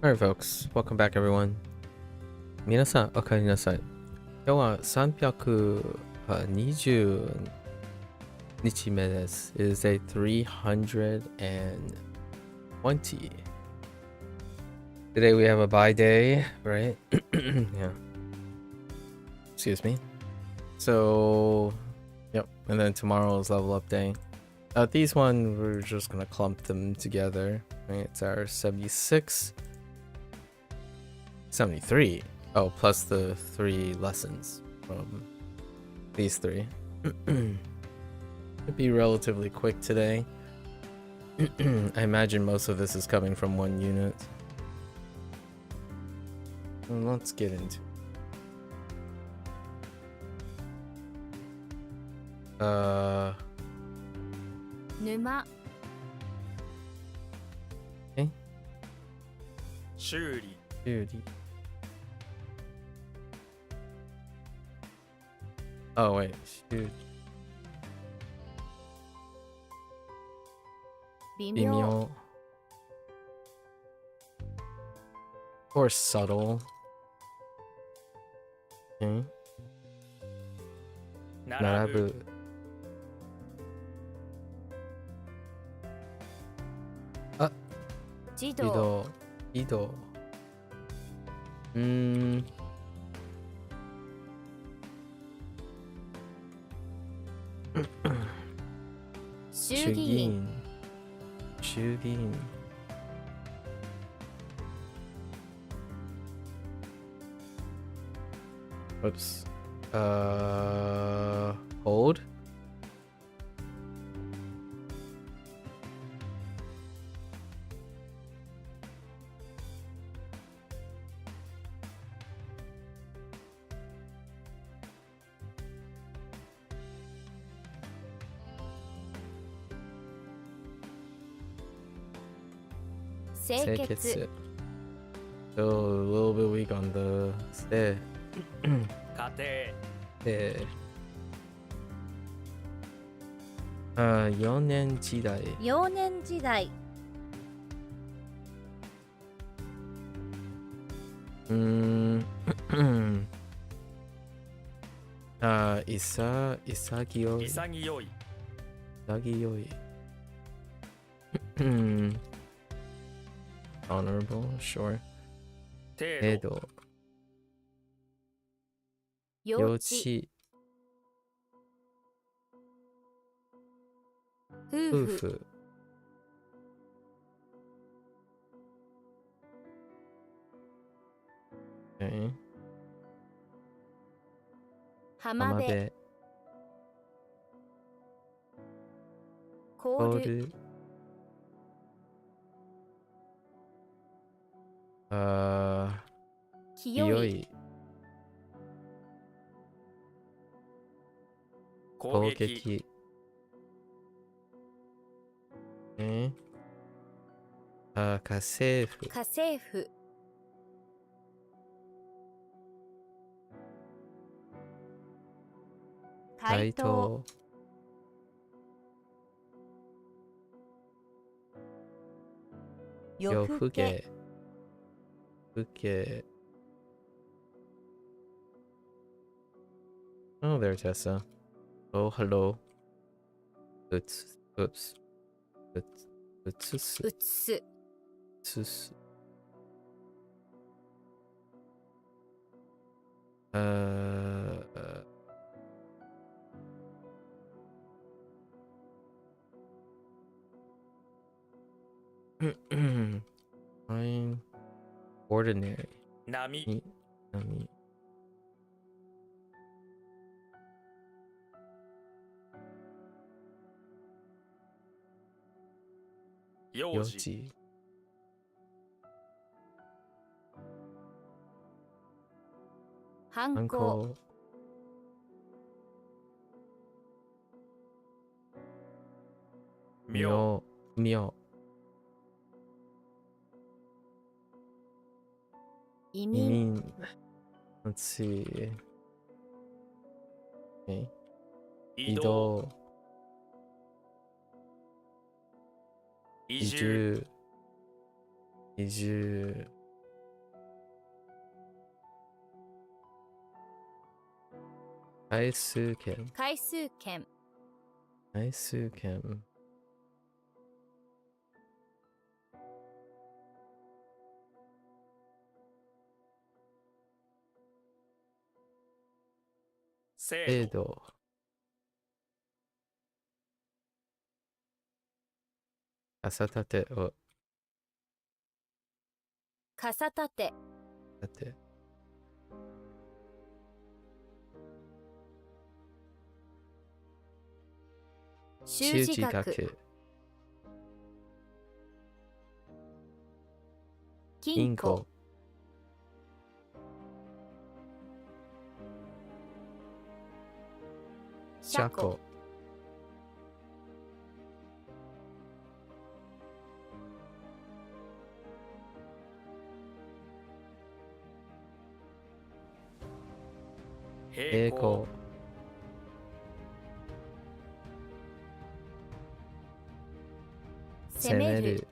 Alright, folks, welcome back, everyone. 皆さん、おかえりなさい。今日は320日目です。It is day 320. Today we have a bye day, right? Yeah. Excuse me. So, yep. And then tomorrow is level up day. These one, we're just gonna clump them together. Right? It's our 76. 73. Oh, plus the 3 lessons from these 3. It'd be relatively quick today. I imagine most of this is coming from one unit. And let's get into Numa. Okay. 修理 Duty. Oh wait, shoot. 微 Bimyo. 妙 Or subtle. Okay. 並ぶ Narabu. Ah, 児童 Ido. Hmm. 衆議院 Shugin. Oops. Hold. Seiketsu Still a little bit weak on the se. 家庭 4年時代幼年時代 潔い潔い Honorable, sure. 程度程度幼幼稚稚夫婦夫婦 Okay. 浜辺浜辺コールコール清い攻撃攻撃家政婦家政婦対等夜更けふけ Oh, there, Tessa. Oh, hello. Oops. Oops. Oops. うつす Oops. Fine. Ordinary. 波 Nami. 幼児幼児反抗反抗妙妙移 You 民 mean, let's see. Okay. 移移動動移移住住移住回数券。回数券。回数券。制度。傘立てを。傘立て。立て。習字学。金庫。車庫。平行。攻める。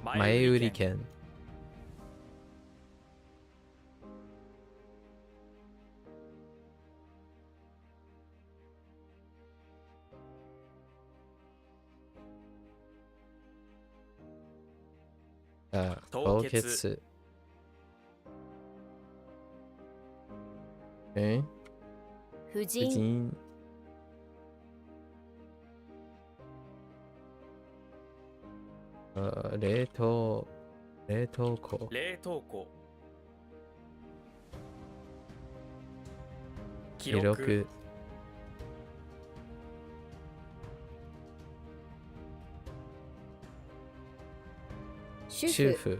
前売り券。凍結。婦人。冷凍庫。冷凍庫。記録。主婦。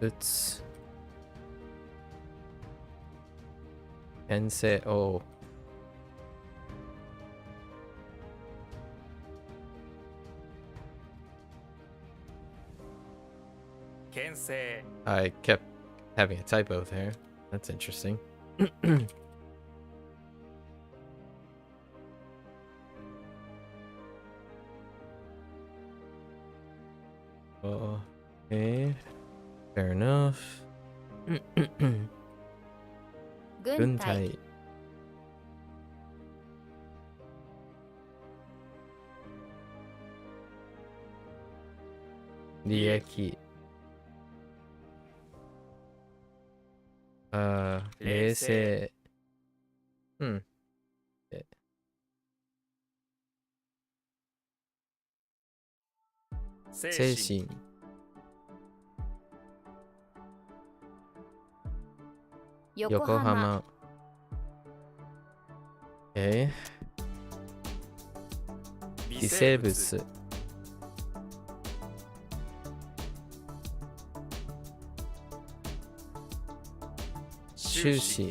打つ。牽制を。牽制。 I kept having a typo there. That's interesting. Okay. Fair enough. 軍隊。利益。冷静。精神。横浜。微生物。収支。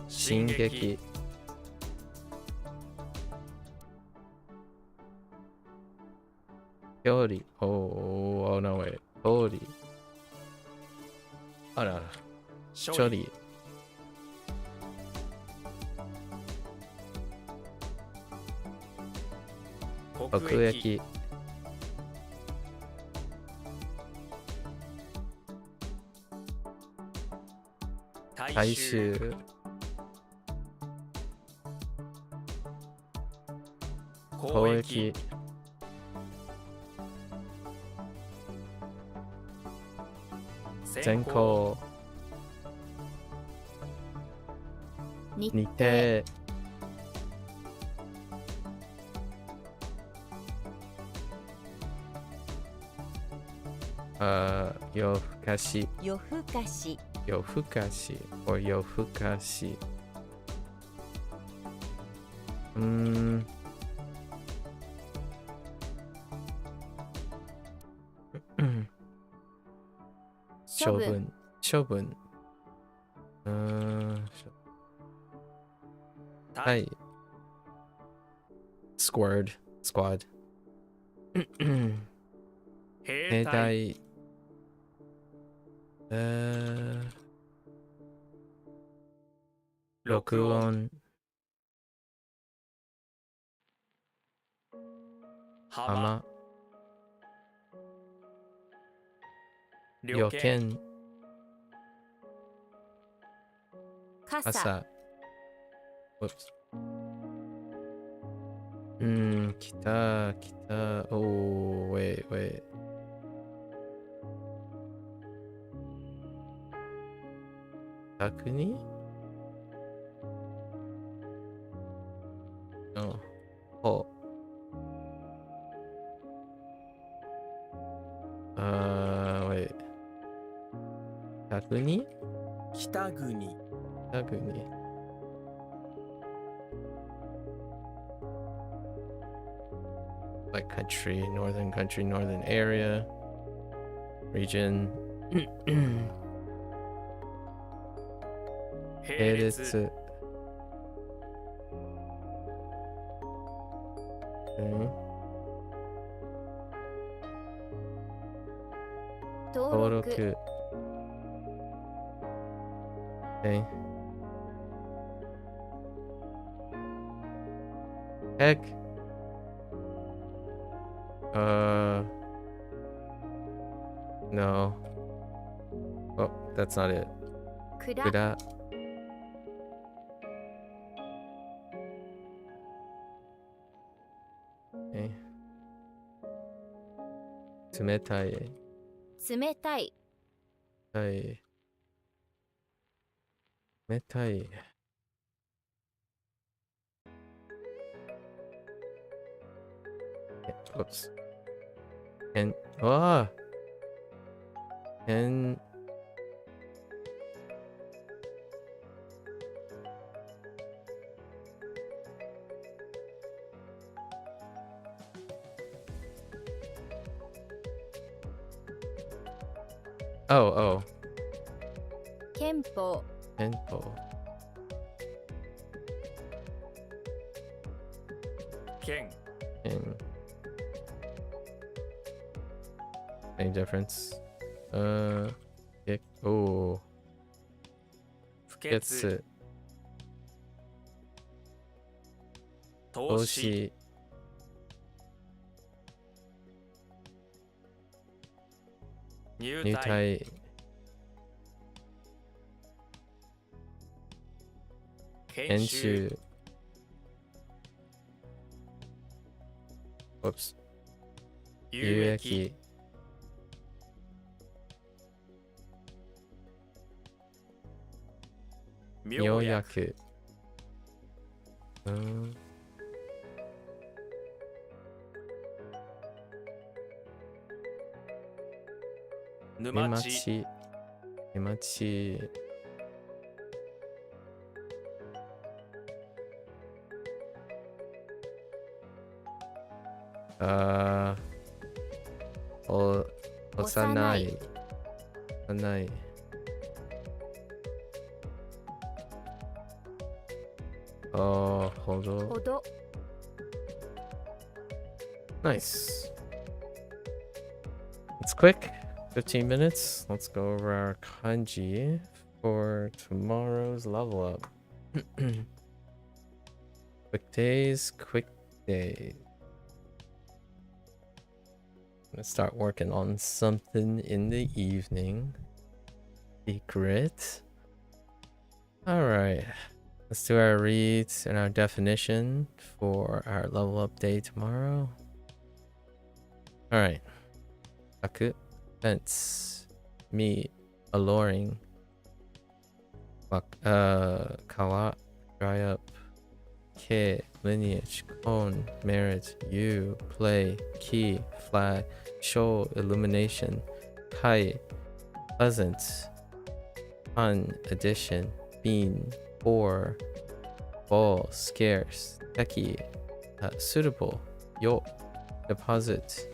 進撃。距離。Oh no way. 距離。あらあら。処理。国益。大衆。交易。先行。日程。夜更かし。夜更かし。夜更かし。or 夜更かし。処分。処分。はい。squad。兵隊。録音。浜浜。旅旅券券。傘朝。Whoops. 来た、来た。Oh, wait, wait. 宅にほう。wait. 宅に北国宅にlike country, northern country, northern area, region. 並並列列。登登録録。Okay. Heck. No. Oh, that's not it. 蔵蔵。Okay. 冷たい。冷たいはい。冷たい。Oops. Ah! Oh. 憲法憲法。県 Any difference? Oh. 不潔月。投資投資。入隊入隊。研研修修。Oops. 有有益益。妙妙薬薬。沼地見町。見町。幼い。幼い。ほど。ほど Nice. It's quick. 15 minutes. Let's go over our kanji for tomorrow's level up. Quick days, quick days. I'm gonna start working on something in the evening. Secret. Alright. Let's do our reads and our definition for our level up day tomorrow. Alright. Aku, fence. Me, alluring. Kawa, dry up. Ke, lineage. Kon, marriage. You, play. Ki, flag. Sho, illumination. Kai, pleasant. Han, addition. Bean, or. Ball, scarce. Teki, suitable. Yo, deposit.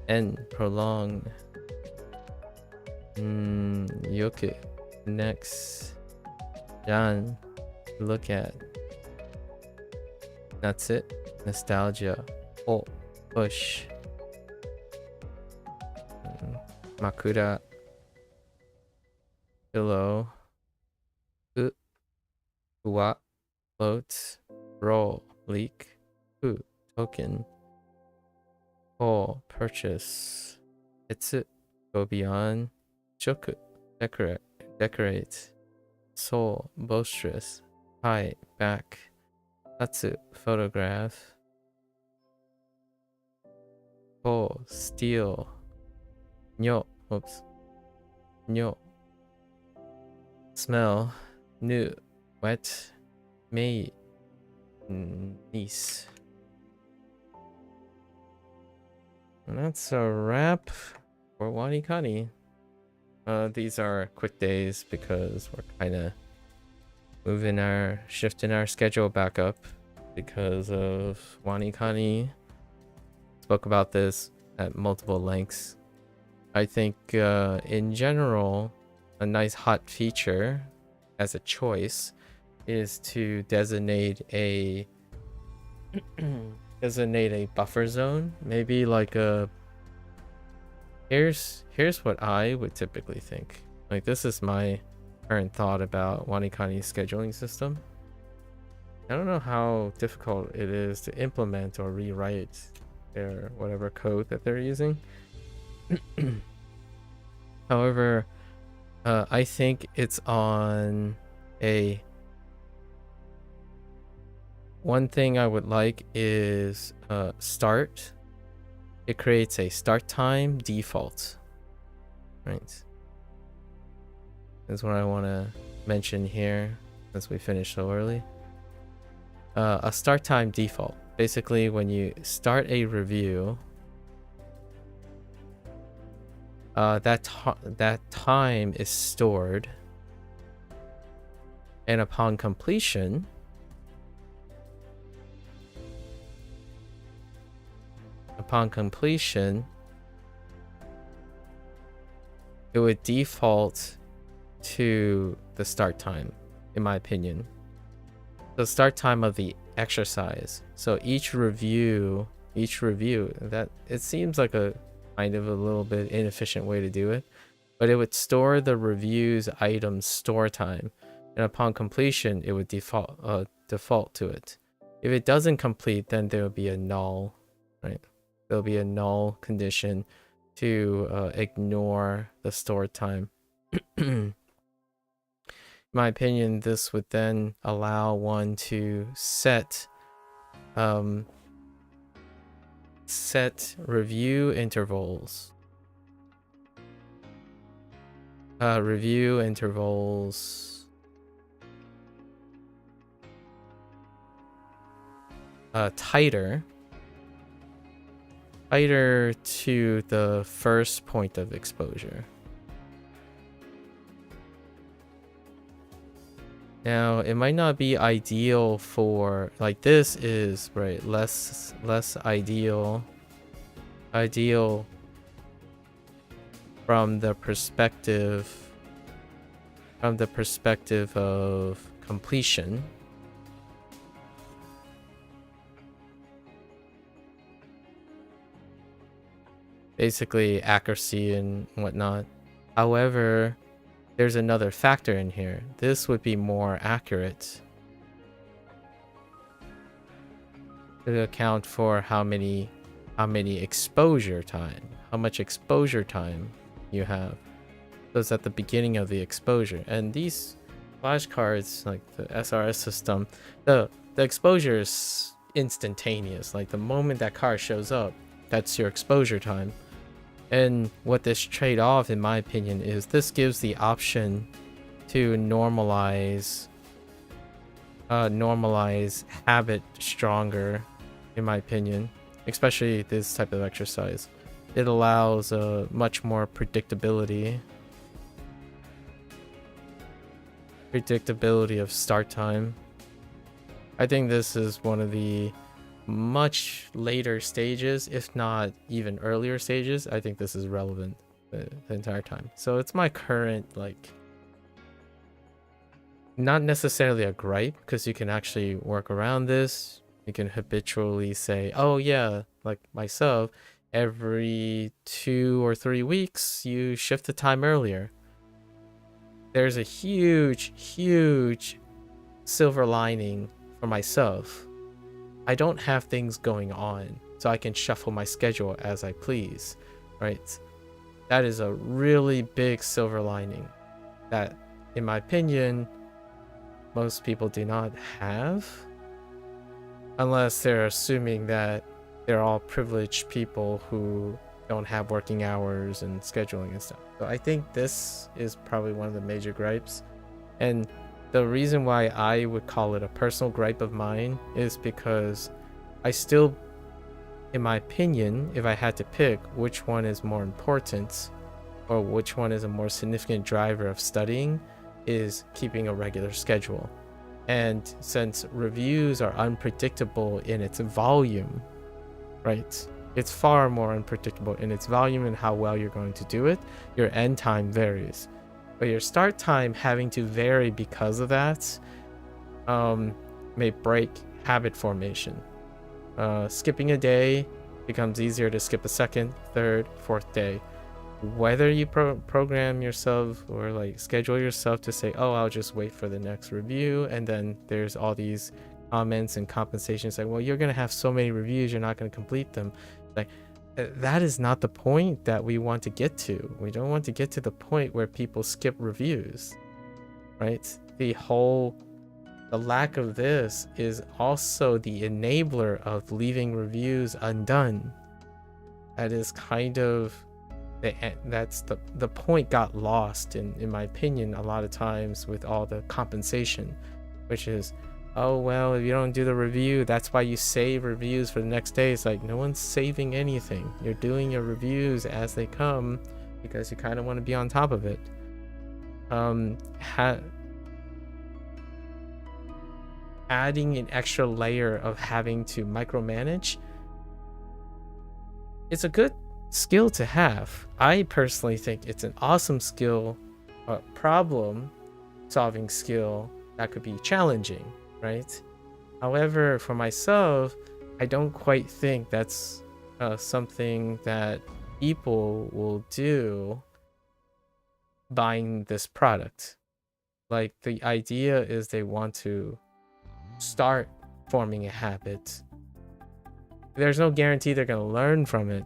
N, prolong. Yoku, next. Jan, look at. That's it. Nostalgia. Oh, push. Makura. Pillow. Wa, float, roll, leak, fu, token, pull, purchase, itsu, go beyond, choku, decorate, soul, boisterous, high, back, tatsu, photograph, pull, steal, nyo, smell, new, wet, mei, niece. And that's a wrap for WaniKani. These are quick days because we're kind of shifting our schedule back up because of WaniKani. Spoke about this at multiple lengths. I think in general, a nice hot feature as a choice is to designate a buffer zone. Maybe like a here's what I would typically think. Like, this is my current thought about WaniKani's scheduling system. I don't know how difficult it is to implement or rewrite their whatever code that they're using. However, I think it's on a one thing I would like is start. It creates a start time default, right? That's what I want to mention here since we finished so early. A start time default. Basically, when you start a review, that time is stored, and upon completion, it would default to the start time, in my opinion. The start time of the exercise. So each review, that it seems like a kind of a little bit inefficient way to do it, but it would store the review's item store time, and upon completion, it would default to it. If it doesn't complete, then there will be a null, right? There'll be a null condition to ignore the stored time. In my opinion, this would then allow one to set review intervals. Tighter to the first point of exposure. Now, it might not be ideal for, like, this is right less ideal from the perspective of completion. Basically accuracy and whatnot. However, there's another factor in here. This would be more accurate to account for how much exposure time you have. So it's at the beginning of the exposure. And these flashcards, like the SRS system, the exposure is instantaneous. Like, the moment that card shows up, that's your exposure time. And what this trade-off, in my opinion, is this gives the option to normalize habit stronger, in my opinion, especially this type of exercise. It allows much more predictability of start time. I think this is one of the much later stages, if not even earlier stages. I think this is relevant the entire time. So it's my current, like, not necessarily a gripe, because you can actually work around this. You can habitually say, oh yeah, like myself, every 2 or 3 weeks you shift the time earlier. There's a huge silver lining for myself. I don't have things going on, so I can shuffle my schedule as I please, right? That is a really big silver lining that, in my opinion, most people do not have, unless they're assuming that they're all privileged people who don't have working hours and scheduling and stuff. So I think this is probably one of the major gripes. And the reason why I would call it a personal gripe of mine is because I still, in my opinion, if I had to pick which one is more important or which one is a more significant driver of studying, is keeping a regular schedule. And since reviews are unpredictable in its volume, right? It's far more unpredictable in its volume and how well you're going to do it. Your end time varies, but your start time having to vary because of that may break habit formation. Skipping a day becomes easier to skip a second, third, fourth day. Whether you program yourself or like schedule yourself to say, oh, I'll just wait for the next review, and then there's all these comments and compensations like, well, you're gonna have so many reviews, you're not gonna complete them. Like, that is not the point that we want to get to. We don't want to get to the point where people skip reviews, right? The lack of this is also the enabler of leaving reviews undone. That is kind of that's the point got lost in my opinion a lot of times with all the compensation, which is, oh well, if you don't do the review, that's why you save reviews for the next day. It's like, no one's saving anything. You're doing your reviews as they come because you kind of want to be on top of it. Adding an extra layer of having to micromanage, it's a good skill to have. I personally think it's an awesome skill, problem solving skill that could be challenging, right? However, for myself, I don't quite think that's something that people will do buying this product. Like, the idea is they want to start forming a habit. There's no guarantee they're going to learn from it,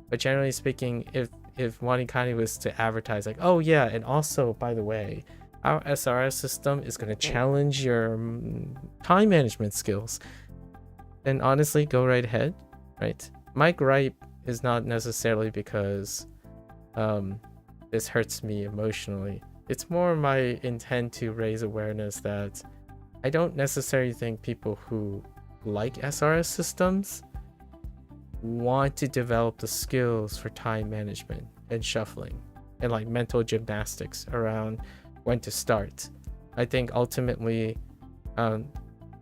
but generally speaking, if WaniKani was to advertise like, oh yeah, and also, by the way, our SRS system is going to challenge your time management skills, then honestly, go right ahead, right? My gripe is not necessarily because this hurts me emotionally. It's more my intent to raise awareness that I don't necessarily think people who like SRS systems want to develop the skills for time management and shuffling and like mental gymnastics around when to start. I think ultimately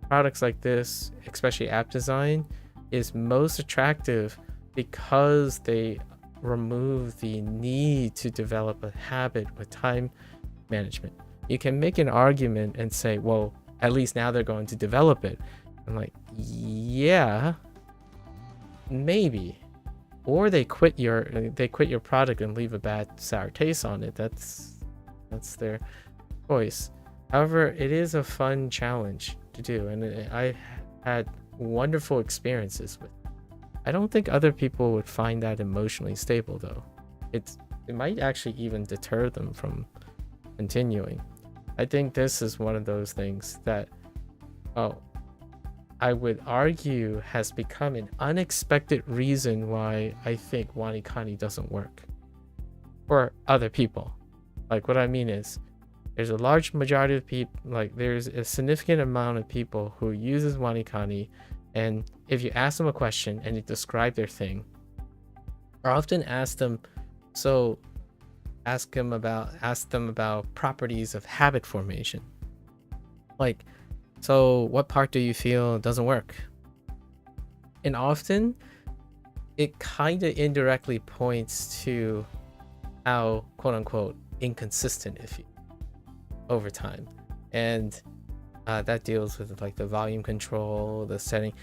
products like this, especially app design, is most attractive because they remove the need to develop a habit with time management. You can make an argument and say, well, at least now they're going to develop it. I'm like, yeah, maybe. Or they quit your product and leave a bad sour taste on it. That's their choice. However, it is a fun challenge to do, and I had wonderful experiences with it. I don't think other people would find that emotionally stable though. It might actually even deter them from continuing. I think this is one of those things that, I would argue has become an unexpected reason why I think WaniKani doesn't work for other people. Like, what I mean is, there's a large majority of people, like there's a significant amount of people who uses WaniKani, and if you ask them a question and you describe their thing, or often ask them about properties of habit formation. Like, so what part do you feel doesn't work? And often it kind of indirectly points to how, quote unquote, inconsistent it feels over time. And that deals with like the volume control, the setting.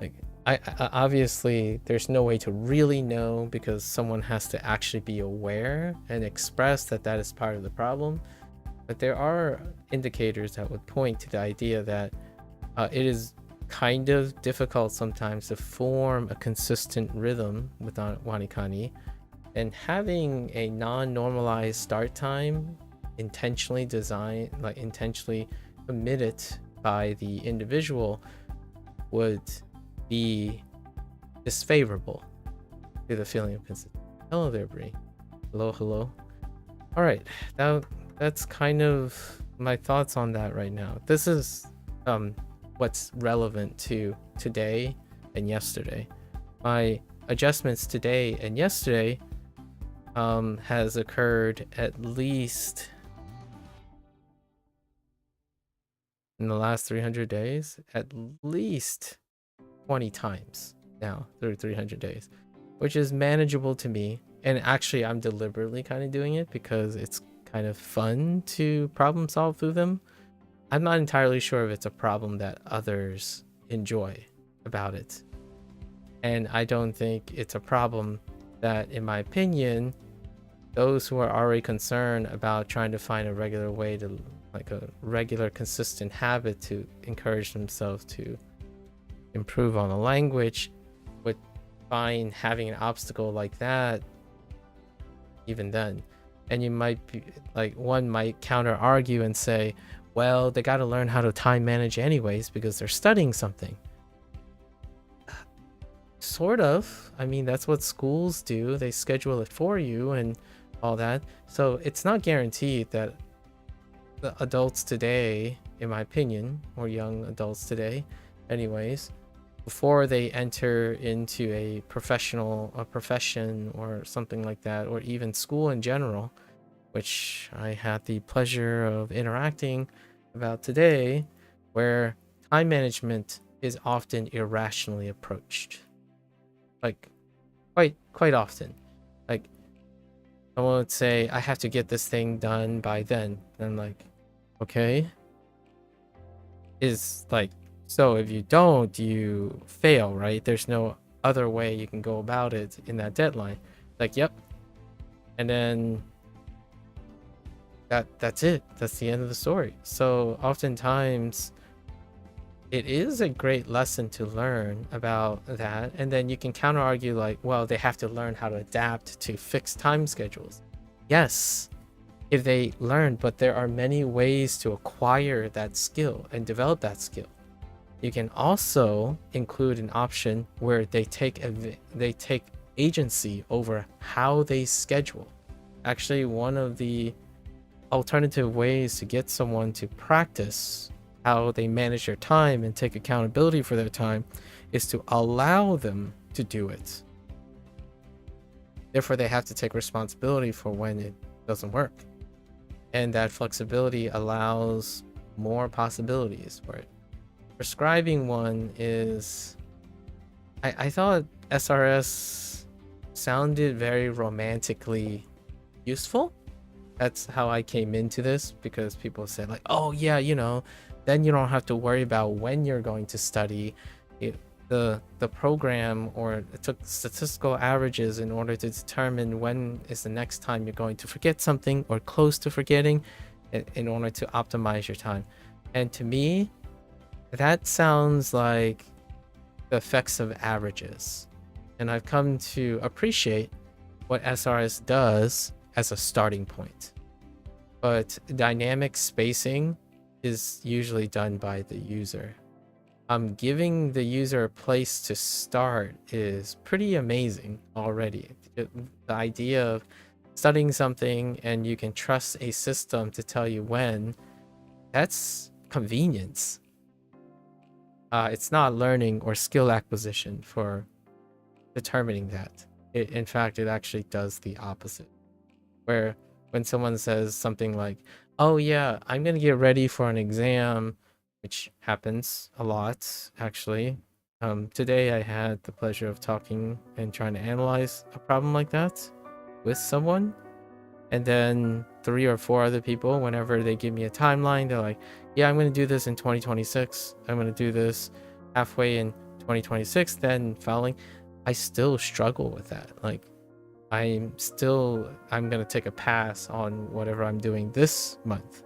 Like, I obviously there's no way to really know because someone has to actually be aware and express that is part of the problem. But there are indicators that would point to the idea that it is kind of difficult sometimes to form a consistent rhythm with WaniKani, and having a non-normalized start time intentionally designed, like intentionally committed by the individual, would be disfavorable to the feeling of consistency. Hello there, Bree. Hello, hello. All right, that's kind of my thoughts on that right now. This is what's relevant to today and yesterday. My adjustments today and yesterday has occurred at least in the last 300 days, at least 20 times now through 300 days, which is manageable to me. And actually, I'm deliberately kind of doing it because it's kind of fun to problem solve through them. I'm not entirely sure if it's a problem that others enjoy about it. And I don't think it's a problem that, in my opinion, those who are already concerned about trying to find a regular way to, like a regular consistent habit to encourage themselves to improve on the language, would find having an obstacle like that even then. And you might be like, one might counter argue and say, well, they got to learn how to time manage anyways because they're studying something. Sort of. I mean, that's what schools do. They schedule it for you and all that. So it's not guaranteed that the adults today, in my opinion, or young adults today anyways, before they enter into a profession or something like that, or even school in general, which I had the pleasure of interacting about today, where time management is often irrationally approached. Like quite often. Like someone would say, I have to get this thing done by then. And I'm like, okay. Is like, so if you don't, you fail, right? There's no other way you can go about it in that deadline. Like, yep. And then that's it. That's the end of the story. So oftentimes it is a great lesson to learn about that. And then you can counter argue like, well, they have to learn how to adapt to fixed time schedules. Yes, if they learn, but there are many ways to acquire that skill and develop that skill. You can also include an option where they take agency over how they schedule. Actually, one of the alternative ways to get someone to practice how they manage their time and take accountability for their time is to allow them to do it. Therefore, they have to take responsibility for when it doesn't work. And that flexibility allows more possibilities for it. Prescribing one is, I thought SRS sounded very romantically useful. That's how I came into this, because people said like, oh yeah, you know, then you don't have to worry about when you're going to study. The program, or it took statistical averages in order to determine when is the next time you're going to forget something or close to forgetting, in order to optimize your time. And to me, that sounds like the effects of averages. And I've come to appreciate what SRS does as a starting point. But dynamic spacing is usually done by the user. Giving the user a place to start is pretty amazing already. The idea of studying something and you can trust a system to tell you when, that's convenience. It's not learning or skill acquisition for determining that. In fact, it actually does the opposite. Where when someone says something like, oh yeah, I'm gonna get ready for an exam, which happens a lot actually. Today I had the pleasure of talking and trying to analyze a problem like that with someone, and then 3 or 4 other people, whenever they give me a timeline, they're like, yeah, I'm going to do this in 2026, I'm going to do this halfway in 2026, then following. I still struggle with that. Like, I'm going to take a pass on whatever I'm doing this month,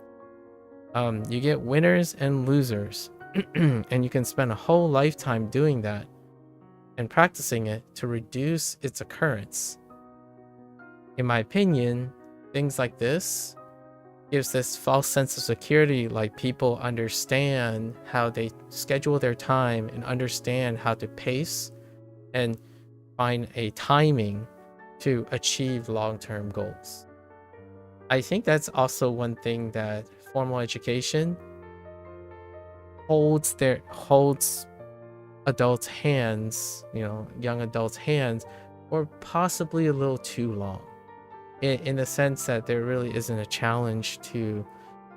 You get winners and losers, and you can spend a whole lifetime doing that and practicing it to reduce its occurrence. In my opinion, things like this gives this false sense of security, like people understand how they schedule their time and understand how to pace and find a timing to achieve long-term goals. I think that's also one thing that formal education holds adults' hands, young adults' hands, or possibly a little too long. In the sense that there really isn't a challenge to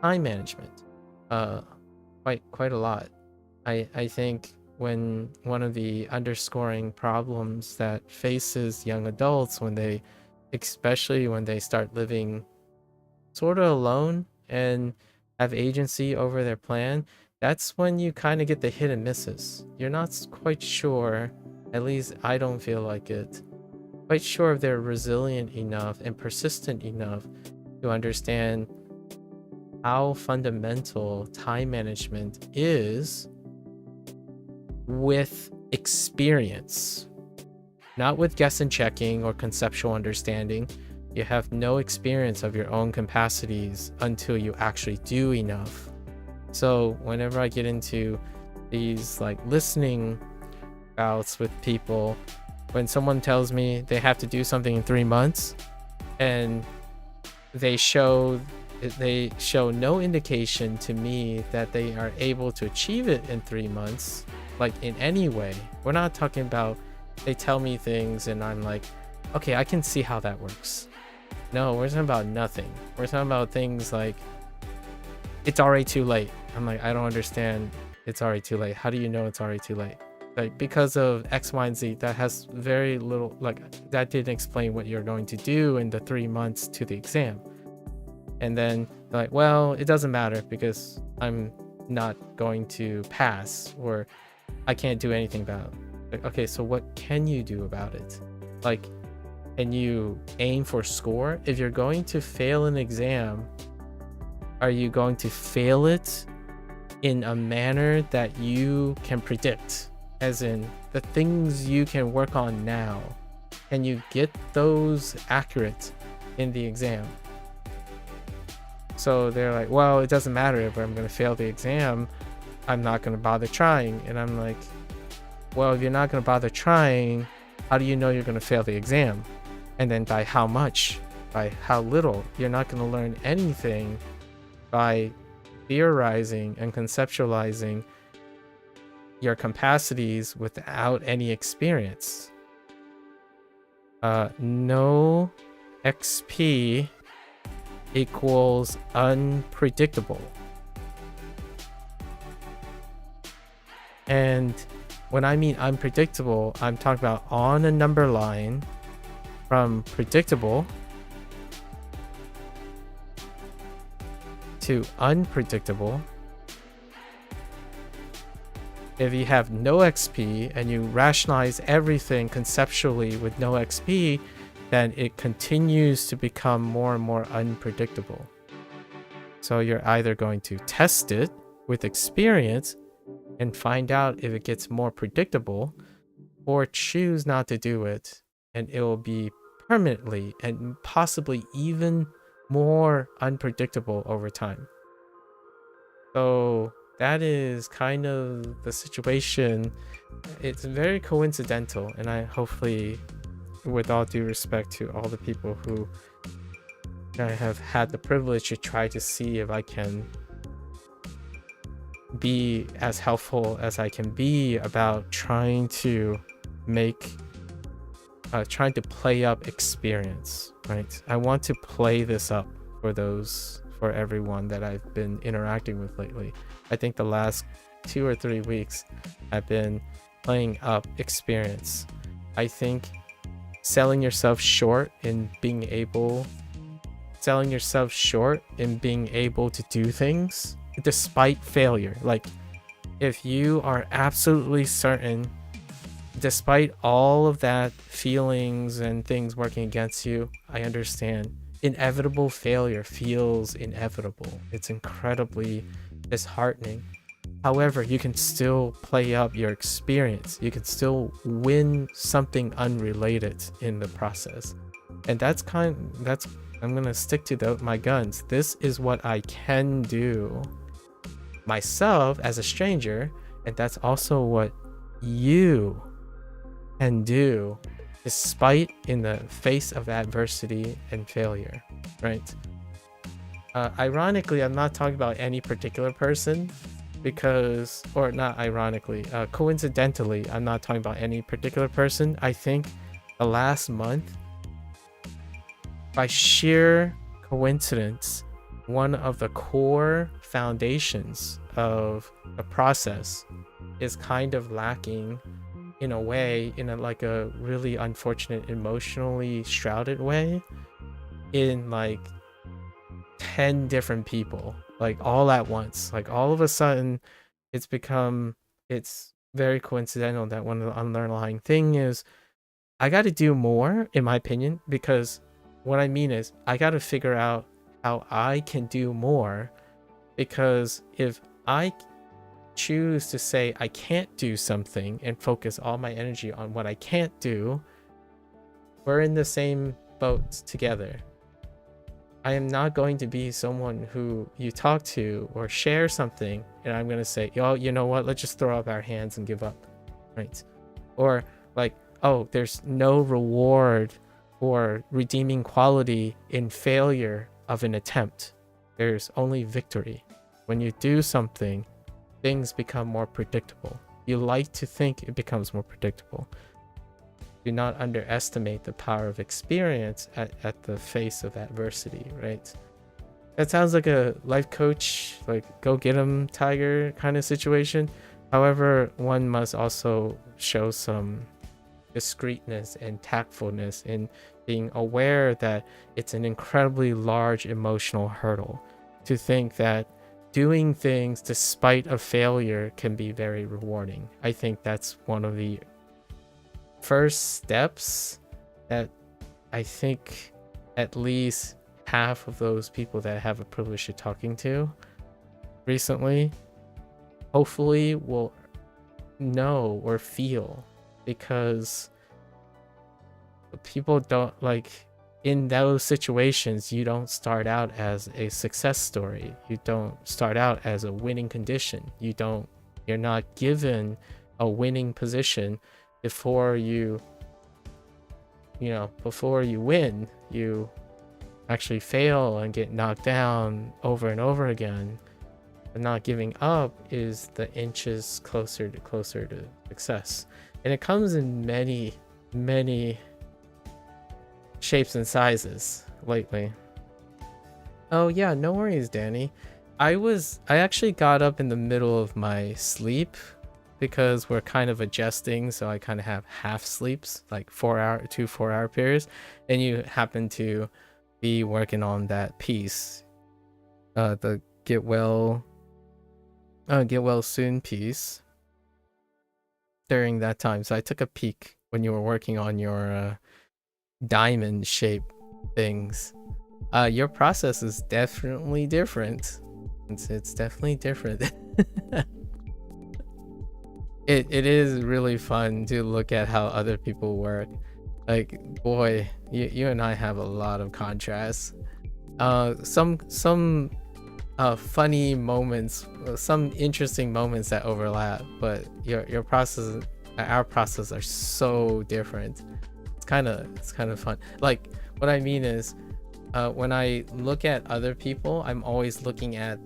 time management, quite a lot. I think when one of the underscoring problems that faces young adults especially when they start living sort of alone and have agency over their plan, that's when you kind of get the hit and misses. You're not quite sure, at least I don't feel like it, quite sure if they're resilient enough and persistent enough to understand how fundamental time management is with experience, not with guess and checking or conceptual understanding. You have no experience of your own capacities until you actually do enough. So whenever I get into these like listening bouts with people, when someone tells me they have to do something in 3 months and they show no indication to me that they are able to achieve it in 3 months, like in any way. We're not talking about they tell me things and I'm like, okay, I can see how that works. No, we're talking about nothing. We're talking about things like, it's already too late. I'm like, I don't understand. It's already too late. How do you know it's already too late? Like, because of X, Y, and Z, that has very little, like, that didn't explain what you're going to do in the 3 months to the exam. And then they're like, well, it doesn't matter because I'm not going to pass, or I can't do anything about it. Like, okay, so what can you do about it? Like, can you aim for score? If you're going to fail an exam, are you going to fail it in a manner that you can predict? As in, the things you can work on now, can you get those accurate in the exam? So they're like, well, it doesn't matter if I'm going to fail the exam. I'm not going to bother trying. And I'm like, well, if you're not going to bother trying, how do you know you're going to fail the exam? And then by how much? By how little? You're not going to learn anything by theorizing and conceptualizing your capacities without any experience. No XP equals unpredictable. And when I mean unpredictable, I'm talking about on a number line from predictable to unpredictable. If you have no XP and you rationalize everything conceptually with no XP, then it continues to become more and more unpredictable. So you're either going to test it with experience and find out if it gets more predictable, or choose not to do it and it will be permanently and possibly even more unpredictable over time. So that is kind of the situation. It's very coincidental, and I hopefully, with all due respect to all the people who I have had the privilege to try to see if I can be as helpful as I can be about trying to play up experience, right? I want to play this up for everyone that I've been interacting with lately. I think the last 2 or 3 weeks I've been playing up experience. I think selling yourself short in being able to do things despite failure. Like, if you are absolutely certain, despite all of that feelings and things working against you, I understand. inevitable failure feels inevitable. It's incredibly disheartening. However, you can still play up your experience. You can still win something unrelated in the process. And I'm gonna stick to my guns. This is what I can do myself as a stranger, and that's also what you can do despite in the face of adversity and failure, right? Ironically, I'm not talking about any particular person because, or not ironically, coincidentally, I'm not talking about any particular person. I think the last month, by sheer coincidence, one of the core foundations of the process is kind of lacking in a way, in a really unfortunate, emotionally shrouded way, in like 10 different people, like all at once. Like all of a sudden it's very coincidental that one of the underlying thing is I got to do more, in my opinion, because what I mean is I got to figure out how I can do more, because if I choose to say I can't do something and focus all my energy on what I can't do, we're in the same boat together. I am not going to be someone who you talk to or share something and I'm going to say, yo, you know what, let's just throw up our hands and give up, right? Or like, oh, there's no reward or redeeming quality in failure of an attempt. There's only victory. When you do something, things become more predictable. You like to think it becomes more predictable. Do not underestimate the power of experience at the face of adversity, right? That sounds like a life coach, like go get 'em tiger kind of situation. However, one must also show some discreetness and tactfulness in being aware that it's an incredibly large emotional hurdle to think that doing things despite a failure can be very rewarding. I think that's one of the first steps that I think at least half of those people that I have a privilege of talking to recently hopefully will know or feel, because people don't, like, in those situations you don't start out as a success story, you don't start out as a winning condition, you're not given a winning position before you win. You actually fail and get knocked down over and over again. But not giving up is the inches closer to success. And it comes in many shapes and sizes lately. Oh yeah, no worries, Danny. I actually got up in the middle of my sleep because we're kind of adjusting, so I kind of have half sleeps, like 2 4-hour periods, and you happen to be working on that piece, the get well soon piece during that time. So I took a peek when you were working on your diamond shape things. Your process is definitely different. It's definitely different. It is really fun to look at how other people work. Like, boy, you and I have a lot of contrasts. Some funny moments, some interesting moments that overlap, but your process, our process are so different. It's kind of fun. Like, what I mean is, when I look at other people, I'm always looking at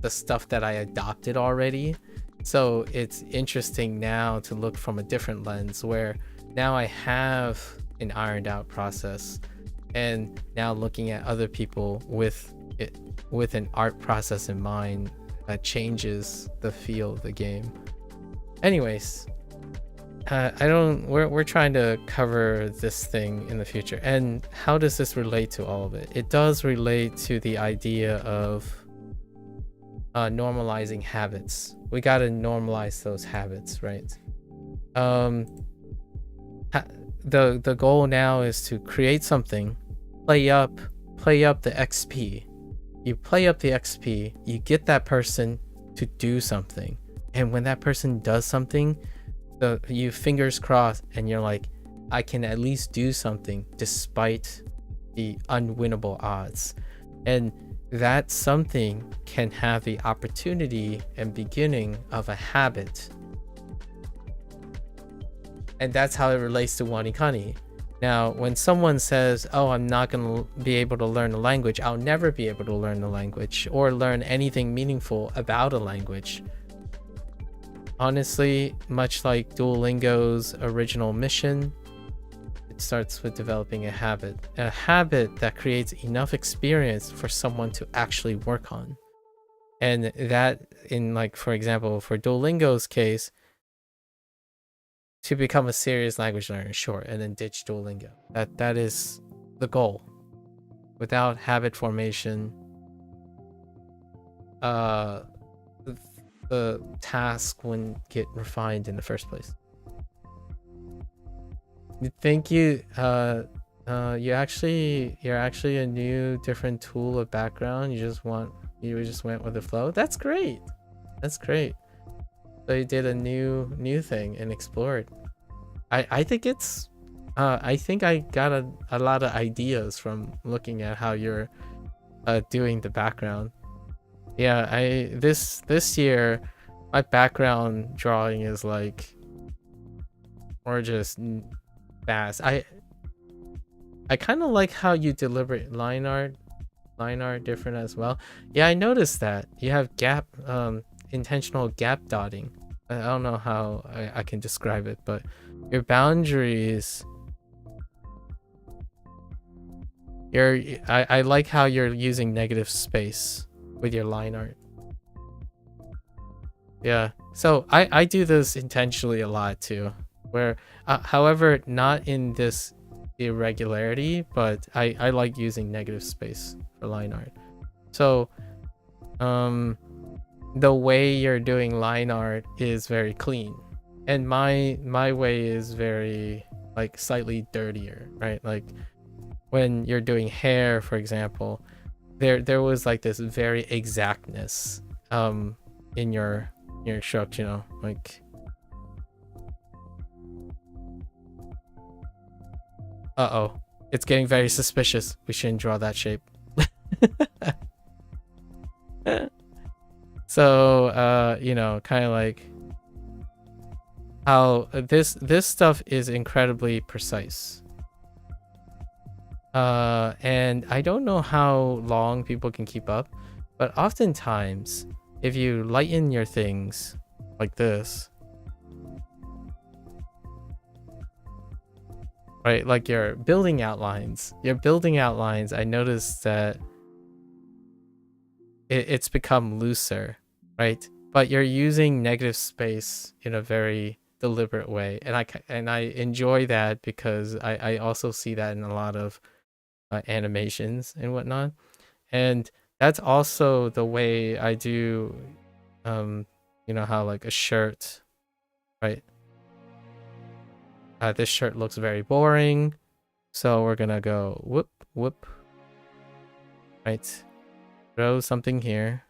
the stuff that I adopted already. So it's interesting now to look from a different lens, where now I have an ironed out process, and now looking at other people with an art process in mind that changes the feel of the game. Anyways, we're trying to cover this thing in the future. And how does this relate to all of it? It does relate to the idea of normalizing habits. We got to normalize those habits, right? The goal now is to create something, play up play up the XP. You play up the XP, you get that person to do something. And when that person does something, you fingers crossed and you're like, I can at least do something despite the unwinnable odds. And that something can have the opportunity and beginning of a habit. And that's how it relates to WaniKani. Now, when someone says, oh, I'm not going to be able to learn a language, I'll never be able to learn the language or learn anything meaningful about a language. Honestly, much like Duolingo's original mission, it starts with developing a habit that creates enough experience for someone to actually work on. And that, in like, for example, for Duolingo's case, to become a serious language learner, sure, and then ditch Duolingo. That is the goal. Without habit formation, the task wouldn't get refined in the first place. Thank you. You're actually a new, different tool of background. You just went with the flow. That's great. That's great. So you did a new thing and explored. I think it's I think I got a lot of ideas from looking at how you're doing the background. Yeah, this year my background drawing is like more just fast. I kind of like how you deliver line art different as well. Yeah, I noticed that you have intentional gap dotting. I don't know how I can describe it, but your boundaries, I like how you're using negative space with your line art. Yeah, so I do this intentionally a lot too, where however, not in this irregularity, but I like using negative space for line art. So the way you're doing line art is very clean, and my way is very like slightly dirtier, right? Like when you're doing hair, for example, there was like this very exactness in your stroke, you know, like it's getting very suspicious. We shouldn't draw that shape. So you know, kind of like how this stuff is incredibly precise, and I don't know how long people can keep up, but oftentimes if you lighten your things like this, right, like your building outlines, I noticed that it's become looser, right? But you're using negative space in a very deliberate way, and I enjoy that because I also see that in a lot of animations and whatnot. And that's also the way I do you know how like a shirt, right? This shirt looks very boring, so we're gonna go whoop, right? Throw something here.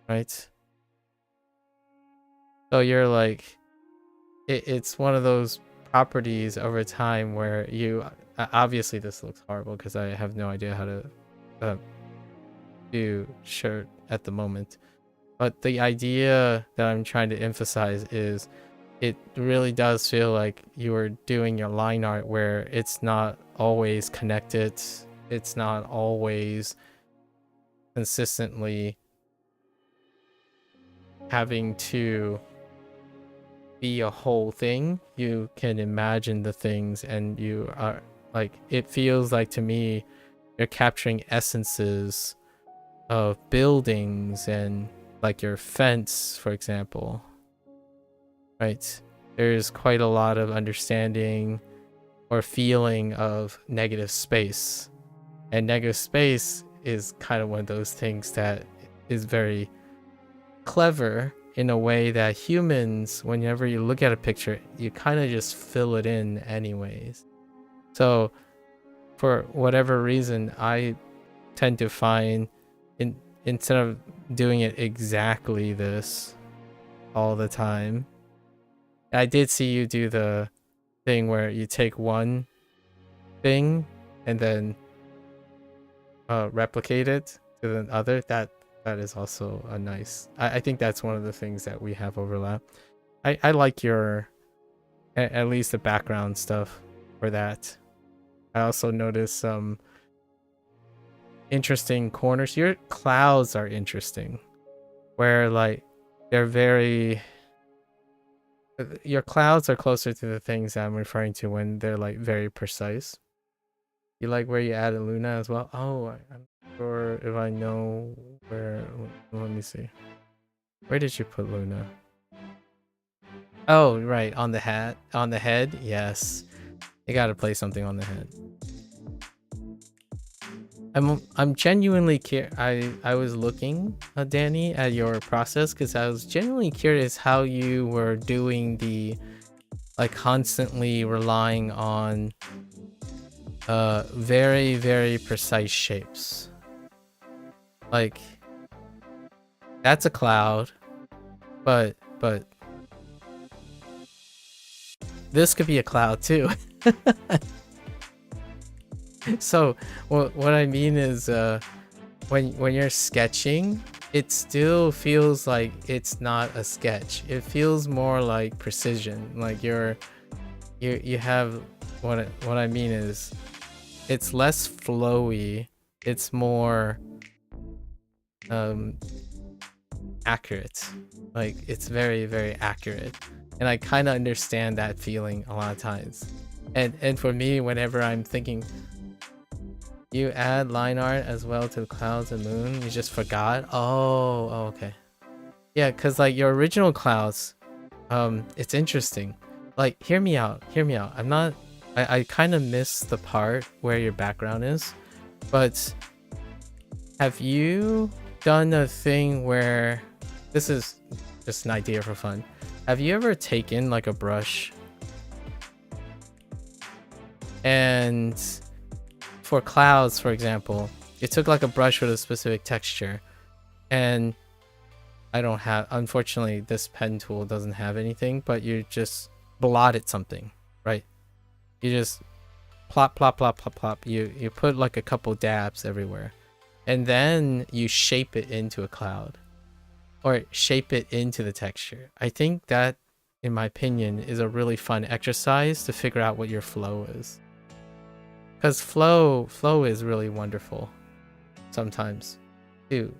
Right? So you're like, it's one of those properties over time where you, obviously this looks horrible because I have no idea how to do shirt at the moment. But the idea that I'm trying to emphasize is it really does feel like you are doing your line art where it's not always connected. It's not always consistently having to be a whole thing. You can imagine the things, and you are like, it feels like to me you're capturing essences of buildings, and like your fence, for example, right? There's quite a lot of understanding or feeling of negative space, and negative space is kind of one of those things that is very clever in a way that humans, whenever you look at a picture, you kind of just fill it in anyways. So for whatever reason, I tend to find instead of doing it exactly this all the time, I did see you do the thing where you take one thing and then replicate it to the other. That is also a nice, I think that's one of the things that we have overlap. I like your at least the background stuff for that. I also noticed some interesting corners. Your clouds are interesting, where like they're very, your clouds are closer to the things I'm referring to when they're like very precise. You like where you added Luna as well? Oh, I'm not sure if I know where. Let me see. Where did you put Luna? Oh, right, on the hat, on the head. Yes, you gotta play something on the head. I'm genuinely curious. I was looking, Danny, at your process because I was genuinely curious how you were doing the, like, constantly relying on very, very precise shapes. Like, that's a cloud, but this could be a cloud too. So what I mean is when you're sketching, it still feels like it's not a sketch. It feels more like precision. Like you have, what I mean is it's less flowy, it's more accurate. Like it's very, very accurate. And I kind of understand that feeling a lot of times. And for me, whenever I'm thinking, you add line art as well to the clouds and moon, you just forgot? Oh, okay. Yeah, because like your original clouds, it's interesting. Like, hear me out. I kind of miss the part where your background is, but have you done a thing where, this is just an idea for fun, have you ever taken like a brush and for clouds, for example, you took like a brush with a specific texture, and I don't have, unfortunately this pen tool doesn't have anything, but you just blotted something, right? You just plop plop plop plop plop, you put like a couple dabs everywhere, and then you shape it into a cloud or shape it into the texture. I think that, in my opinion, is a really fun exercise to figure out what your flow is. Because flow is really wonderful sometimes too.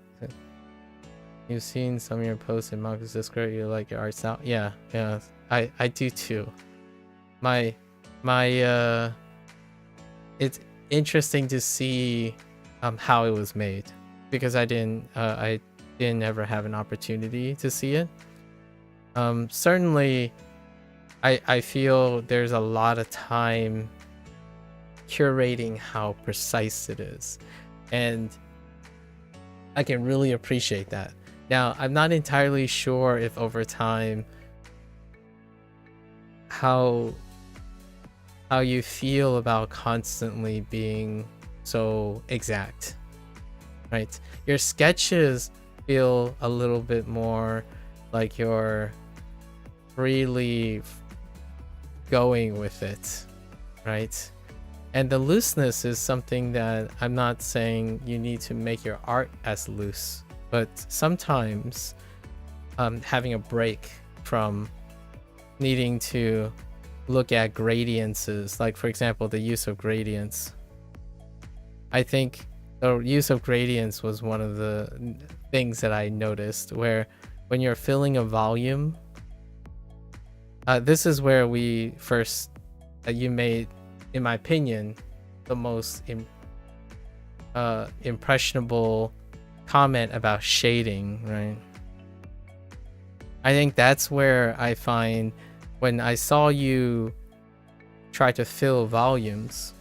You've seen some of your posts in Marcus Discord, you like your art style. Yeah, I do too. My it's interesting to see how it was made, because I didn't ever have an opportunity to see it. Certainly I feel there's a lot of time curating how precise it is, and I can really appreciate that. Now, I'm not entirely sure if over time how you feel about constantly being so exact, right? Your sketches feel a little bit more like you're freely going with it, right? And the looseness is something that I'm not saying you need to make your art as loose, but sometimes having a break from needing to look at gradients is, like, for example, the use of gradients. I think the use of gradients was one of the things that I noticed, where when you're filling a volume, this is where we first, you made, in my opinion, the most impressionable comment about shading, right? I think that's where I find, when I saw you try to fill volumes,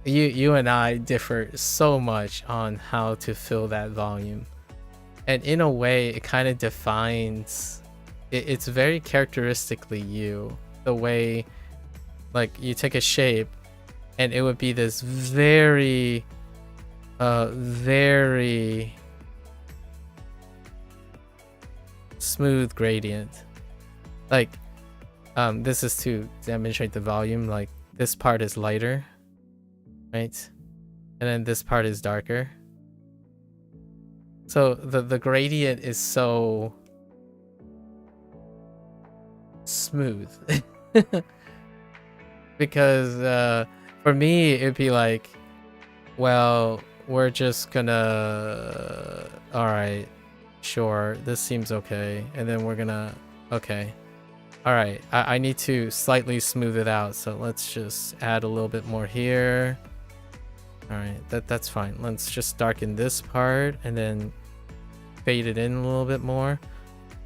you and I differ so much on how to fill that volume. And in a way, it kind of defines. It's very characteristically you. The way, like, you take a shape, and it would be this very, very smooth gradient. Like, this is to demonstrate the volume. Like, this part is lighter, right? And then this part is darker. So the gradient is so smooth. Because for me, it'd be like, well, we're just gonna, all right, sure, this seems okay. And then we're gonna, okay. All right, I need to slightly smooth it out. So let's just add a little bit more here. All right, that's fine. Let's just darken this part and then fade it in a little bit more.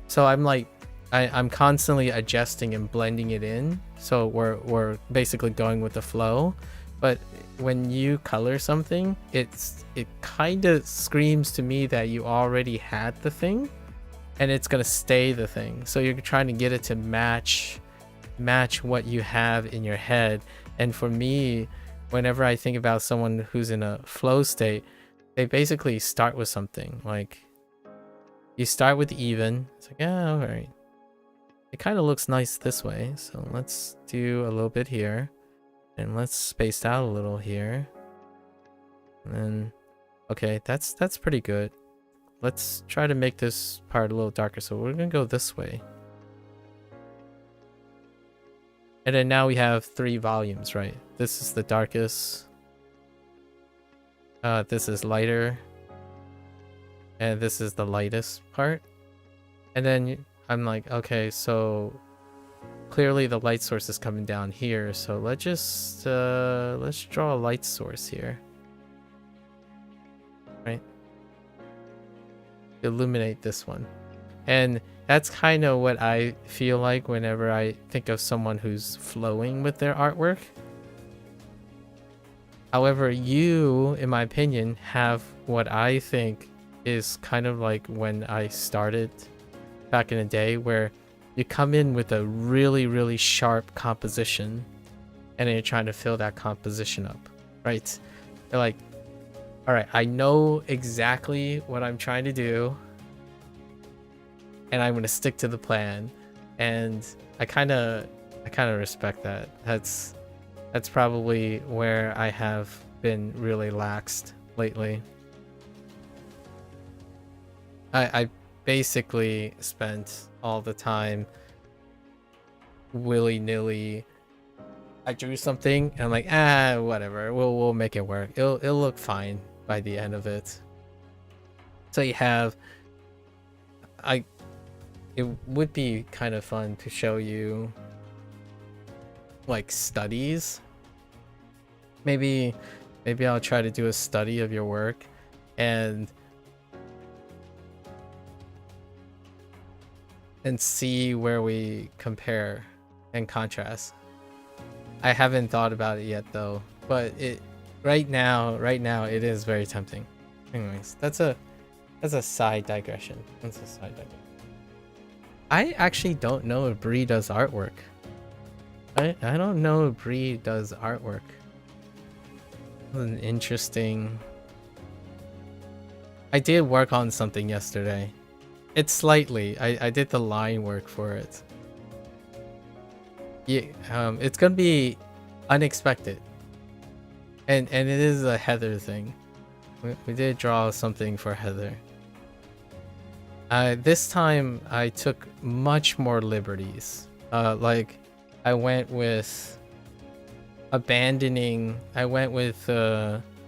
So I'm like, I'm constantly adjusting and blending it in. So we're basically going with the flow. But when you color something, it kind of screams to me that you already had the thing, and it's gonna stay the thing. So you're trying to get it to match what you have in your head. And for me, whenever I think about someone who's in a flow state, they basically start with something. Like, you start with even. It's like, yeah, all right. It kind of looks nice this way. So let's do a little bit here. And let's space out a little here. And then, okay, that's pretty good. Let's try to make this part a little darker. So we're going to go this way. And then now we have 3 volumes, right? This is the darkest. This is lighter. And this is the lightest part. And then I'm like, okay, so clearly the light source is coming down here. So let's just, let's draw a light source here. Right? Illuminate this one. And that's kind of what I feel like whenever I think of someone who's flowing with their artwork. However, you, in my opinion, have what I think is kind of like when I started back in the day, where you come in with a really, really sharp composition and then you're trying to fill that composition up, right? You're like, all right, I know exactly what I'm trying to do, and I'm going to stick to the plan. And I kind of respect that. That's probably where I have been really laxed lately. I basically spent all the time willy-nilly. I drew something and I'm like, whatever, we'll make it work. It'll look fine by the end of it. So you have, it would be kind of fun to show you like studies. Maybe I'll try to do a study of your work and see where we compare and contrast. I haven't thought about it yet though, but right now it is very tempting. Anyways, that's a side digression. That's a side digression. I actually don't know if Bree does artwork. I don't know if Bree does artwork. An interesting. I did work on something yesterday. It's slightly. I did the line work for it. Yeah, it's gonna be unexpected. And it is a Heather thing. We did draw something for Heather. This time I took much more liberties. Like I went with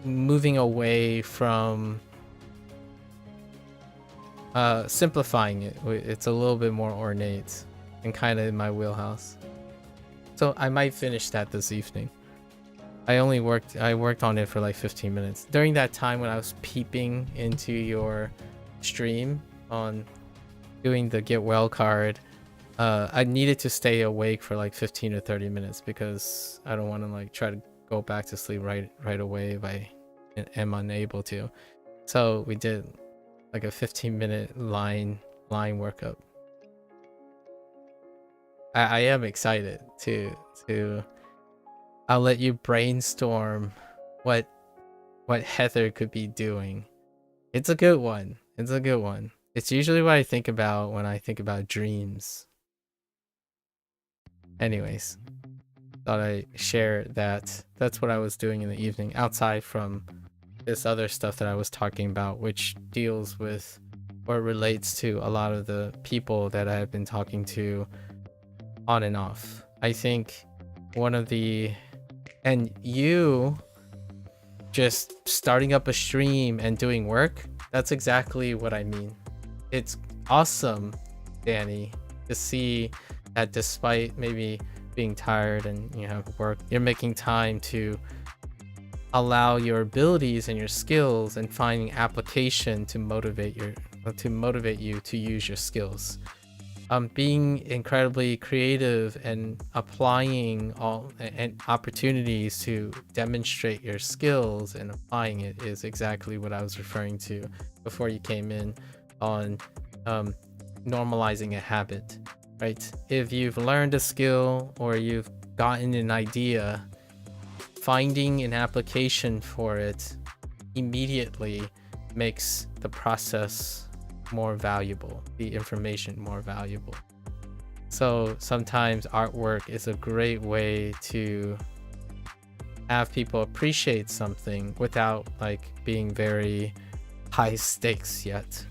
moving away from simplifying it. It's a little bit more ornate and kind of in my wheelhouse. So I might finish that this evening. I worked on it for like 15 minutes. During that time when I was peeping into your stream on doing the get well card, I needed to stay awake for like 15 or 30 minutes because I don't want to like try to go back to sleep right away if I am unable to. So we did like a 15-minute line workup. I am excited to I'll let you brainstorm what Heather could be doing. It's a good one. It's a good one. It's usually what I think about when I think about dreams. Anyways, thought I'd share that. That's what I was doing in the evening, outside from this other stuff that I was talking about, which deals with or relates to a lot of the people that I have been talking to on and off. I think one of the... And you just starting up a stream and doing work, that's exactly what I mean. It's awesome, Danny, to see that despite maybe being tired and you have work, you're making time to allow your abilities and your skills and finding application to motivate you to use your skills. Being incredibly creative and applying all and opportunities to demonstrate your skills and applying it is exactly what I was referring to before you came in on normalizing a habit, right? If you've learned a skill or you've gotten an idea, finding an application for it immediately makes the process more valuable, the information more valuable. So sometimes artwork is a great way to have people appreciate something without like being very high stakes yet.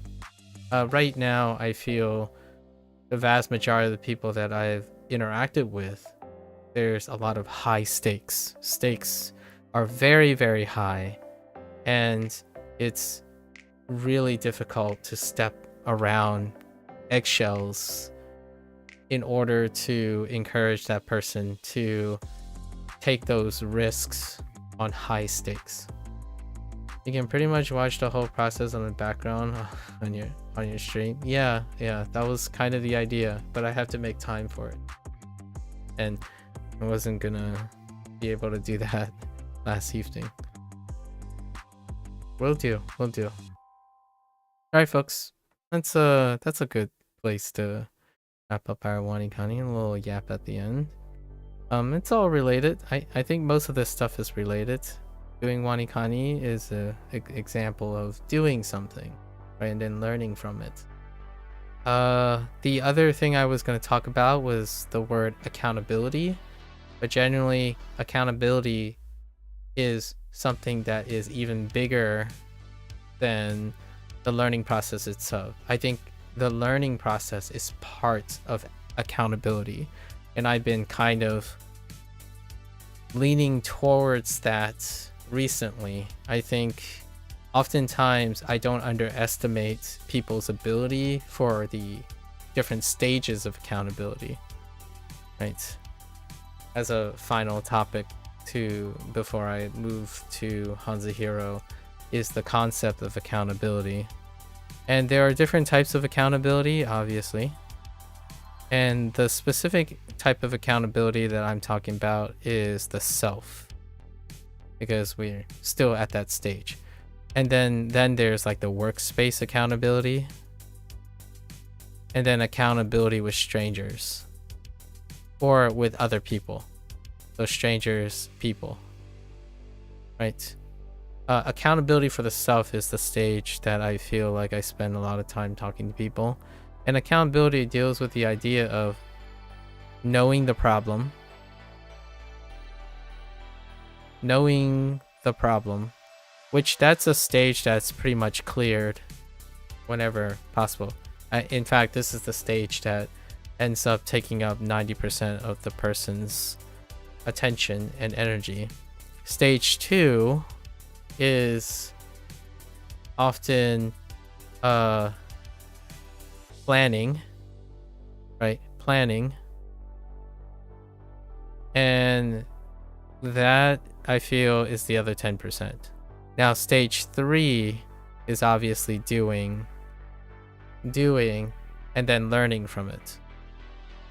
Right now, I feel the vast majority of the people that I've interacted with, there's a lot of high stakes. Stakes are very, very high, and it's really difficult to step around eggshells in order to encourage that person to take those risks on high stakes. You can pretty much watch the whole process on the background on your stream. Yeah, that was kind of the idea, but I have to make time for it, and I wasn't gonna be able to do that last evening. Will do. All right, folks. That's a good place to wrap up our WaniKani. A little yap at the end. It's all related. I think most of this stuff is related. Doing WaniKani is an example of doing something, right, and then learning from it. The other thing I was going to talk about was the word accountability, but generally accountability is something that is even bigger than the learning process itself. I think the learning process is part of accountability, and I've been kind of leaning towards that recently. I think oftentimes I don't underestimate people's ability for the different stages of accountability, right? As a final topic before I move to HanziHero is the concept of accountability. And there are different types of accountability, obviously. And the specific type of accountability that I'm talking about is the self, because we're still at that stage. And then there's like the workspace accountability, and then accountability with strangers or with other people. So strangers, people, right? Accountability for the self is the stage that I feel like I spend a lot of time talking to people. And accountability deals with the idea of knowing the problem, which that's a stage that's pretty much cleared whenever possible. In fact, this is the stage that ends up taking up 90% of the person's attention and energy. Stage 2 is often planning, right? Planning. And that I feel is the other 10%. Now stage 3 is obviously doing and then learning from it.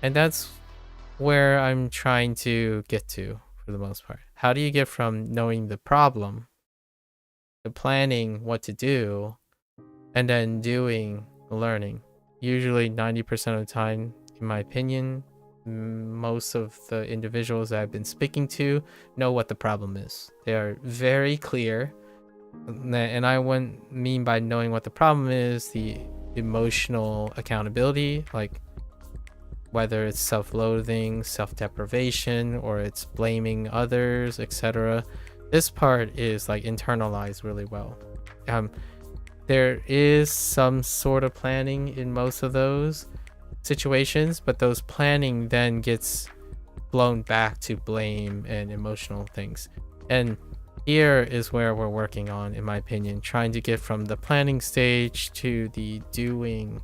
And that's where I'm trying to get to for the most part. How do you get from knowing the problem to planning what to do and then doing learning. Usually 90% of the time, in my opinion, most of the individuals that I've been speaking to know what the problem is. They are very clear. And I wouldn't mean by knowing what the problem is the emotional accountability, like whether it's self-loathing, self-deprivation, or it's blaming others, etc. This part is like internalized really well. There is some sort of planning in most of those situations, but those planning then gets blown back to blame and emotional things. And here is where we're working on, in my opinion, trying to get from the planning stage to the doing,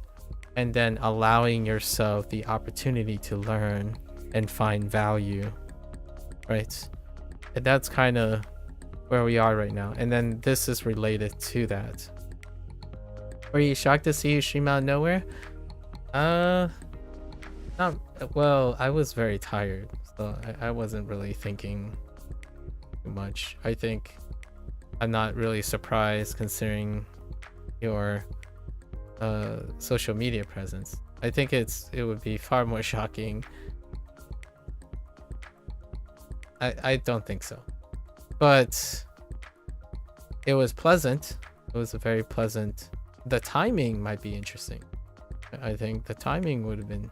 and then allowing yourself the opportunity to learn and find value, right? And that's kind of where we are right now. And then this is related to that. Were you shocked to see you stream out of nowhere? Not well. I was very tired, so I wasn't really thinking too much. I think I'm not really surprised considering your social media presence. I think it would be far more shocking. I don't think so, but it was pleasant. It was a very pleasant. The timing might be interesting. I think the timing would have been,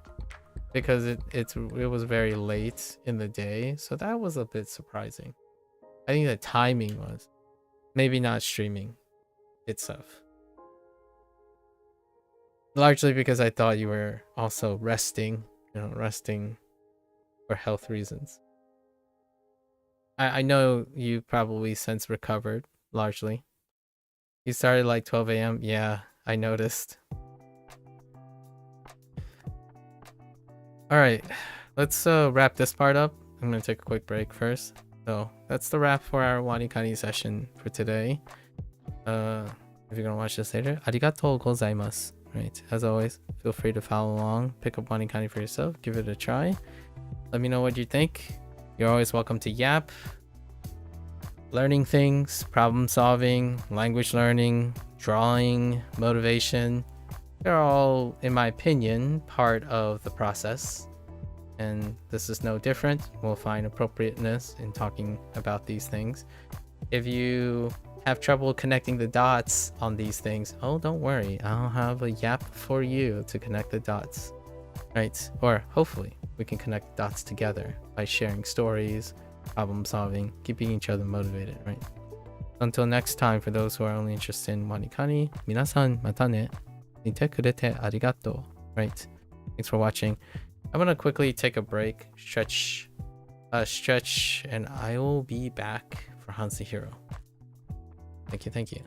because it was very late in the day, so that was a bit surprising. I think the timing was maybe not streaming itself, largely because I thought you were also resting, resting for health reasons. I know you probably since recovered largely. You started like 12 a.m. Yeah, I noticed. All right, let's wrap this part up. I'm gonna take a quick break first. So that's the wrap for our WaniKani session for today. If you're gonna watch this later, arigatou gozaimasu. Right, as always, feel free to follow along, pick up WaniKani for yourself, give it a try. Let me know what you think. You're always welcome to yap. Learning things, problem solving, language learning, drawing, motivation. They're all, in my opinion, part of the process. And this is no different. We'll find appropriateness in talking about these things. If you have trouble connecting the dots on these things, oh, don't worry. I'll have a yap for you to connect the dots, right? Or hopefully we can connect the dots together by sharing stories, problem solving, keeping each other motivated, right? Until next time, for those who are only interested in WaniKani, minasan mata ne. Nite kurete arigato. Right? Thanks for watching. I'm gonna quickly take a break, stretch, and I will be back for HanziHero. Thank you.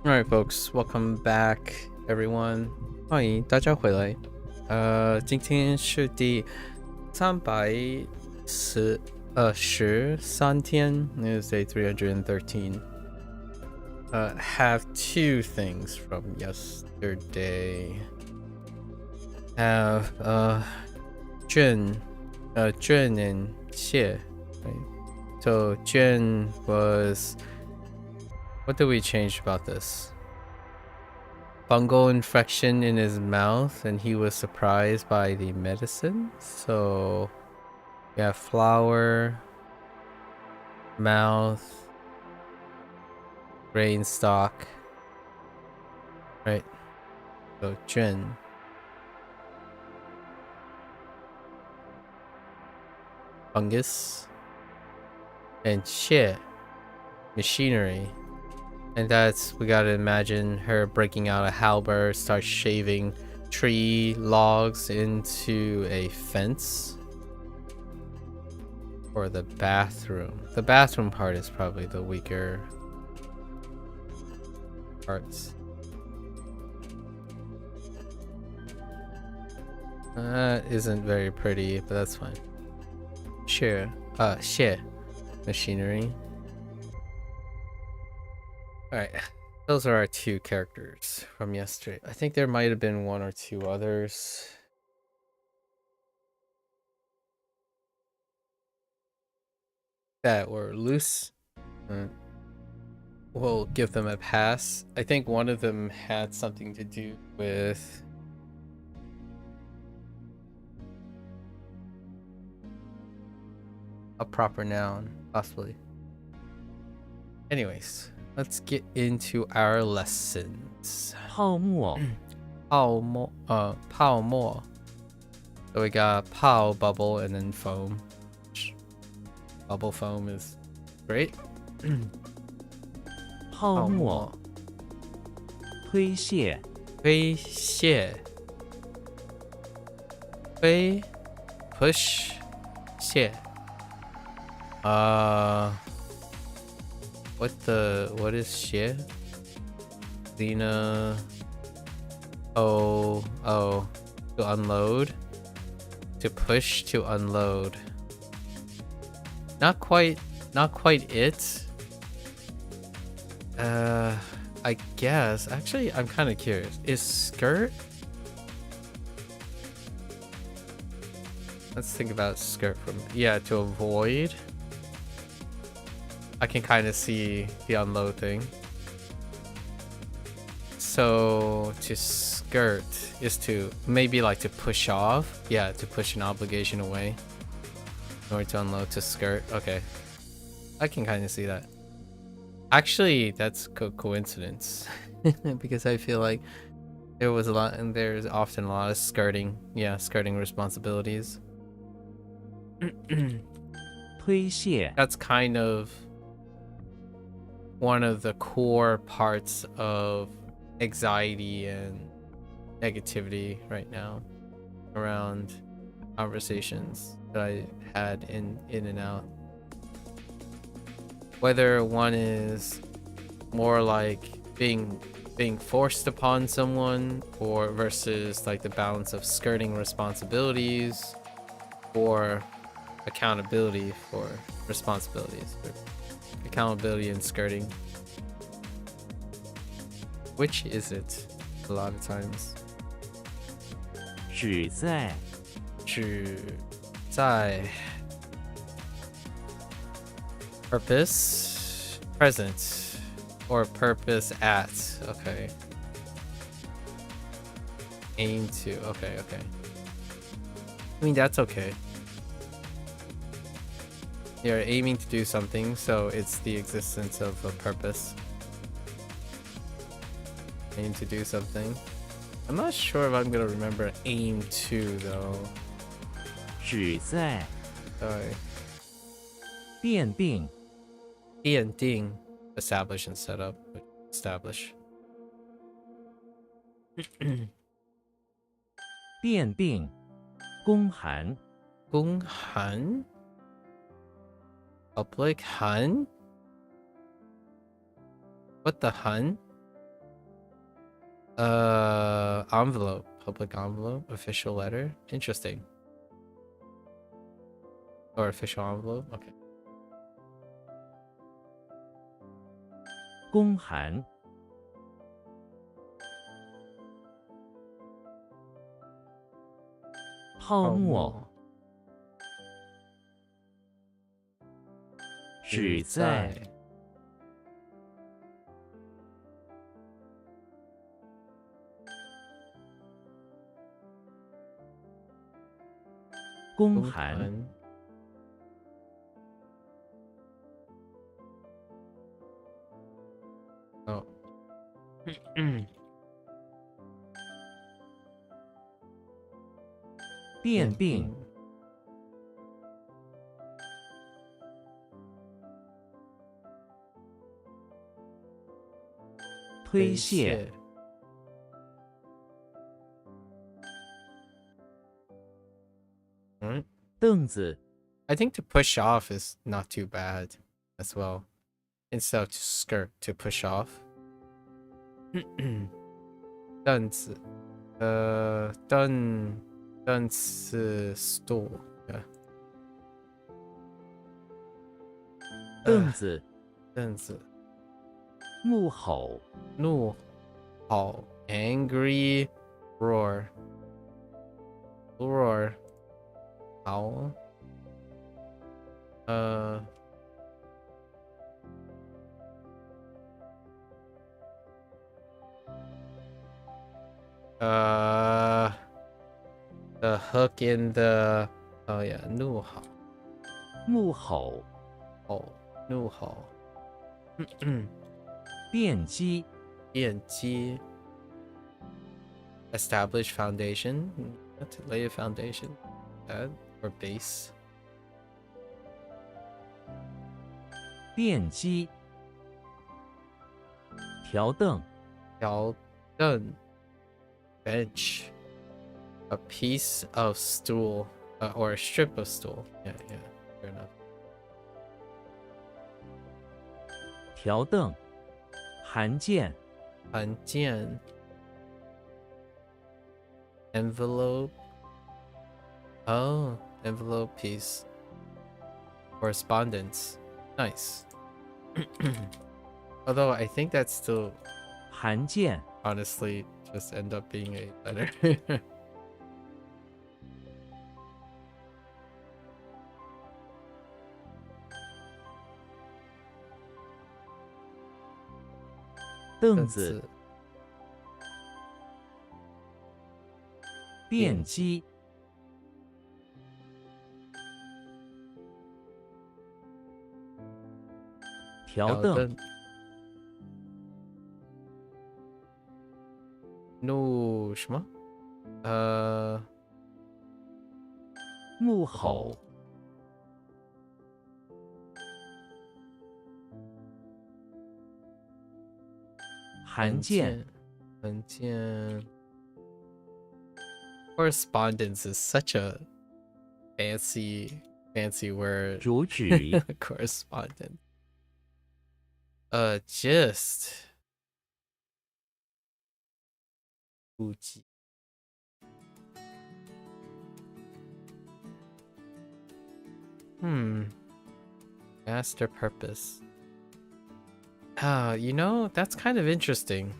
Alright, folks, welcome back, everyone. 欢迎大家回来。今天是第313天 is day 313. Have two things from yesterday. Have Jun and Xie. Right? So Jun was, what did we change about this? Fungal infection in his mouth, and he was surprised by the medicine. So yeah, flour, mouth, grain stock, right? So Jun. Fungus. And Xie, machinery. And that's, we gotta imagine her breaking out a halberd, start shaving tree logs into a fence. Or the bathroom. The bathroom part is probably the weaker parts. That isn't very pretty, but that's fine. Sure. Xie, machinery. Alright, those are our two characters from yesterday. I think there might have been one or two others that were loose. We'll give them a pass. I think one of them had something to do with a proper noun, possibly. Anyways, let's get into our lessons. 泡沫泡沫. So we got pow, bubble, and then foam. Bubble foam is great. 泡沫推卸推卸 推 push 卸 what is 卸 Lena to unload, to push, to unload. Not quite it. I guess. Actually, I'm kind of curious. Is skirt? Let's think about skirt from, yeah, to avoid. I can kind of see the unload thing. So to skirt is to maybe like to push off. Yeah, to push an obligation away. In order to unload, to skirt. Okay. I can kind of see that. Actually, that's coincidence. Because I feel like there was a lot, and there's often a lot of skirting. Yeah, skirting responsibilities. 推卸 That's kind of one of the core parts of anxiety and negativity right now around conversations that I had in and out. Whether one is more like being forced upon someone, or versus like the balance of skirting responsibilities or accountability for responsibilities, or accountability and skirting. Which is it a lot of times? 只在只在 purpose, present, or purpose at. Okay. Aim to. Okay. I mean, that's okay. You're aiming to do something, so it's the existence of a purpose. Aim to do something. I'm not sure if I'm gonna remember aim to though. 只在 Sorry. 奠定 Ding. Establish and set up. Establish. 奠定公函 公函 Public Han What the hun? Envelope. Public envelope. Official letter. Interesting. Or official envelope. Okay. 公函。泡沫。只在。公函。哦。变病。推卸。凳子。 I think to push off is not too bad as well. Instead of to skirt, to push off. 凳子。凳子 stool. Yeah. 凳子。凳子。怒吼。怒吼 angry roar. Roar. Howl. The hook in the, oh yeah, 怒吼。怒吼。哦，怒吼。奠基。奠基。Establish foundation. To lay a foundation. That or base. 奠基。条凳。条凳 bench. A piece of stool, or a strip of stool. Yeah, fair enough. 条凳。函件。函件 envelope. Oh, envelope piece. Correspondence. Nice. Although I think that's still 函件。 honestly just end up being a letter. 凳子。奠基。条凳。怒什么？怒吼。函件。函件。Correspondence is such a fancy word. 主旨。Correspondence. Just. 估计。Master purpose. You know, that's kind of interesting.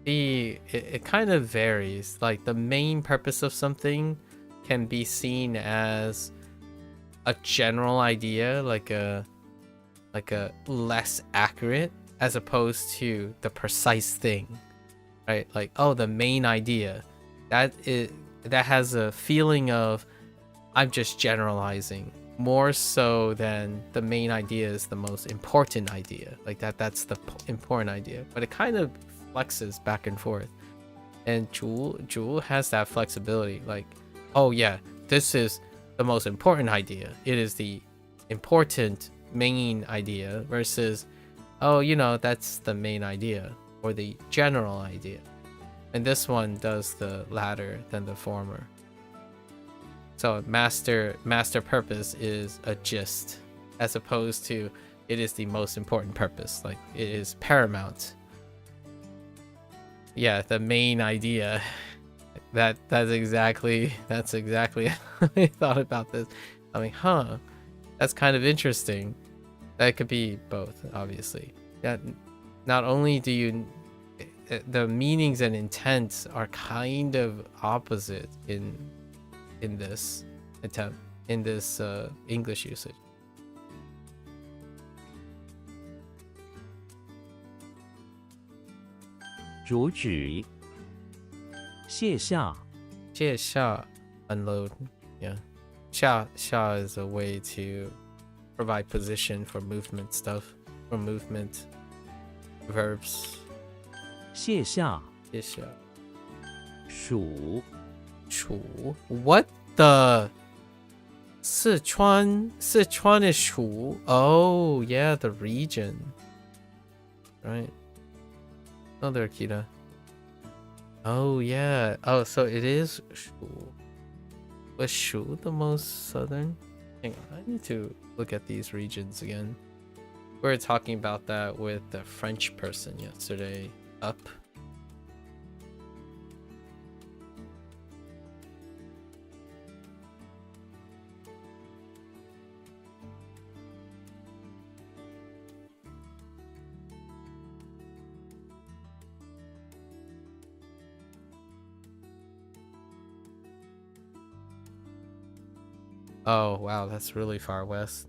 It kind of varies. Like the main purpose of something can be seen as a general idea, like a less accurate, as opposed to the precise thing, right? Like, oh, the main idea, that has a feeling of I'm just generalizing more so than the main idea is the most important idea. Like that's the important idea, but it kind of flexes back and forth. And Zhu has that flexibility. Like, oh yeah, this is the most important idea. It is the important main idea versus, oh, you know, that's the main idea or the general idea. And this one does the latter than the former. So master purpose is a gist, as opposed to it is the most important purpose. Like, it is paramount. Yeah, the main idea. That's exactly how I thought about this. I mean, that's kind of interesting. That could be both, obviously. That not only do you, the meanings and intents are kind of opposite in this attempt, in this English usage. 主旨卸下 unload. Yeah. 下 is a way to provide position for movement stuff, for movement verbs. 卸下卸下属 What the? Sichuan is Shu. Oh yeah, the region. Right. Oh, there, Akita. Oh yeah. Oh, so it is Shu. Was Shu the most southern? Hang on, I need to look at these regions again. We were talking about that with the French person yesterday. Up. Oh, wow, that's really far west.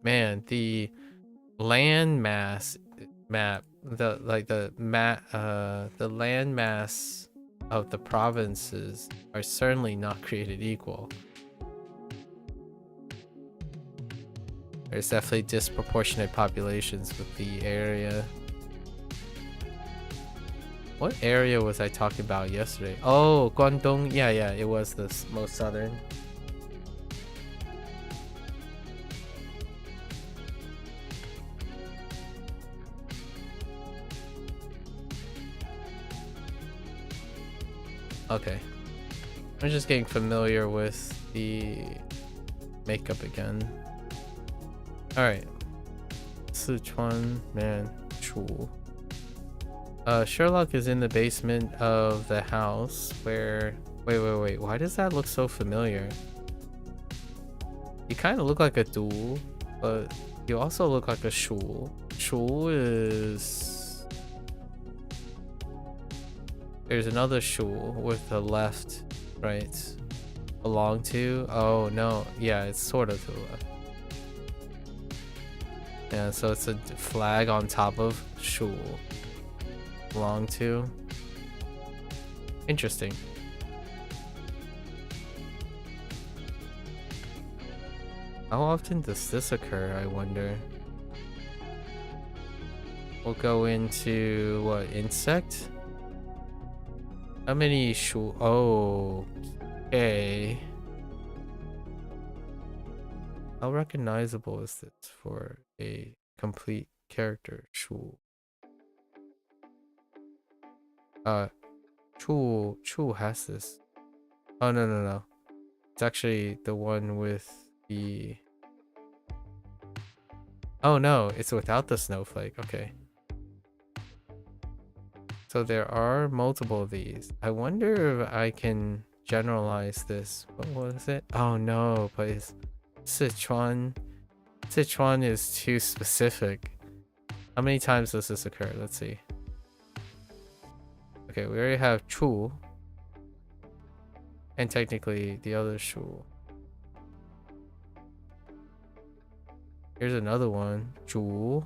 Man, the land mass map, the land mass of the provinces are certainly not created equal. There's definitely disproportionate populations with the area. What area was I talking about yesterday? Oh, Guangdong. Yeah, it was the most southern. Okay. I'm just getting familiar with the makeup again. Alright. Sichuan, man, Chu. Sherlock is in the basement of the house where... Wait. Why does that look so familiar? You kind of look like a Du, but you also look like a Shu. Shu is... There's another Shu with the left, right? Belong to? Oh, no. Yeah, it's sort of to the left. Yeah, so it's a flag on top of Shu. Belong to. Interesting. How often does this occur, I wonder? We'll go into what, insect? How many Shu? Oh, okay. How recognizable is this for a complete character? Shu. Chu has this. Oh no. It's actually the one with the... Oh no, it's without the snowflake. Okay. So there are multiple of these. I wonder if I can generalize this. What was it? Oh no, but it's Sichuan. Sichuan is too specific. How many times does this occur? Let's see. Okay, we already have Chu. And technically the other Shu. Here's another one. Chu.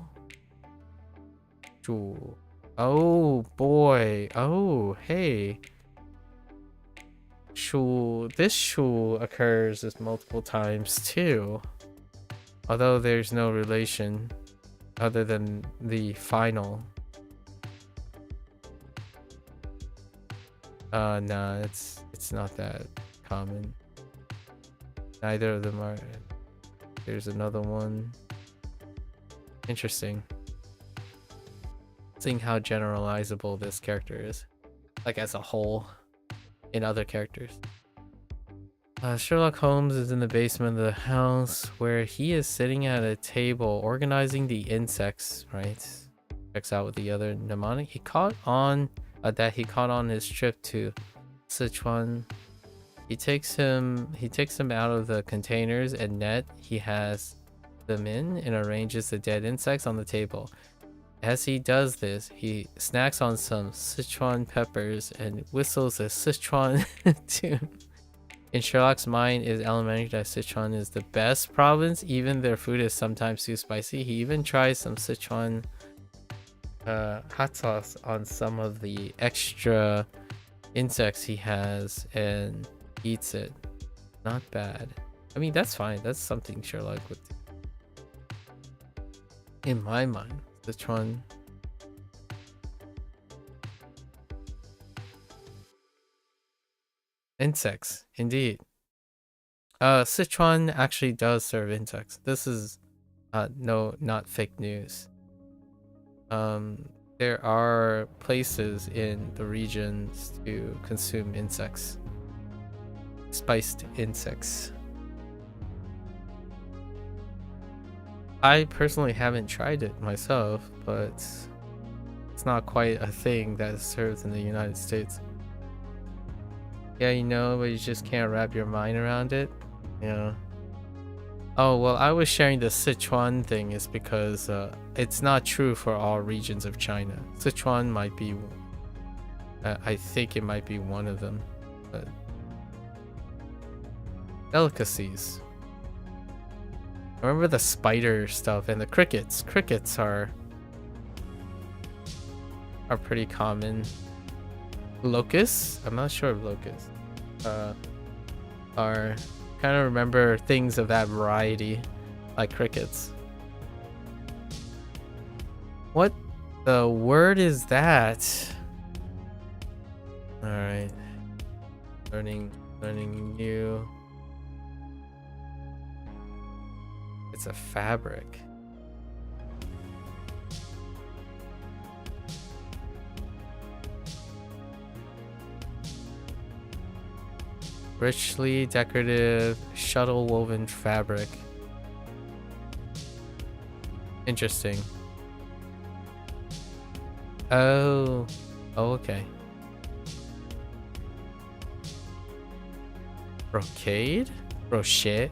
Oh boy. Oh, hey. Shu. This Shu occurs as multiple times too. Although there's no relation other than the final. Nah, it's not that common. Neither of them are. There's another one. Interesting. Seeing how generalizable this character is, like as a whole, in other characters. Sherlock Holmes is in the basement of the house where he is sitting at a table organizing the insects, right? Checks out with the other mnemonic he caught on his trip to Sichuan. He takes him out of the containers and net he has them in and arranges the dead insects on the table. As he does this, he snacks on some Sichuan peppers and whistles a Sichuan tune. In Sherlock's mind, it is elementary that Sichuan is the best province, even their food is sometimes too spicy. He even tries some Sichuan hot sauce on some of the extra insects he has and eats it. Not bad. I mean, that's fine. That's something Sherlock would do. In my mind, Sichuan. Insects, indeed. Sichuan actually does serve insects. This is not fake news. There are places in the regions to consume insects. Spiced insects. I personally haven't tried it myself, but it's not quite a thing that is served in the United States. Yeah, you know, but you just can't wrap your mind around it. Yeah. Oh, well, I was sharing the Sichuan thing is because it's not true for all regions of China. Sichuan might be, I think it might be one of them. But delicacies. I remember the spider stuff and the crickets. Crickets are pretty common. Locusts? I'm not sure of locusts. Are kind of remember things of that variety, like crickets. What the word is that? All right, learning new. It's a fabric. Richly decorative shuttle woven fabric. Interesting. Oh, okay. Brocade? Brocade?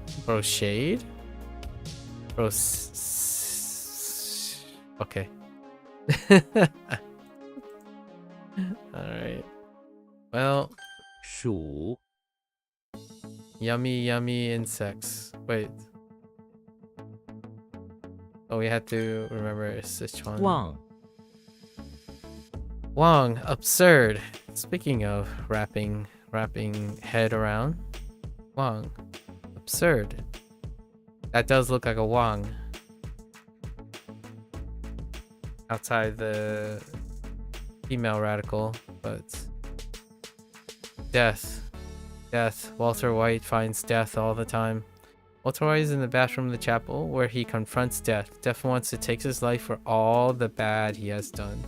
Okay. Alright. Well. 鼠 Yummy insects. Wait. Oh, we had to remember Sichuan. 望 Wang, absurd. Speaking of wrapping head around. Wang, absurd. That does look like a Wang. Outside the female radical, but death. Walter White finds death all the time. Walter White is in the bathroom of the chapel where he confronts Death. Death wants to take his life for all the bad he has done.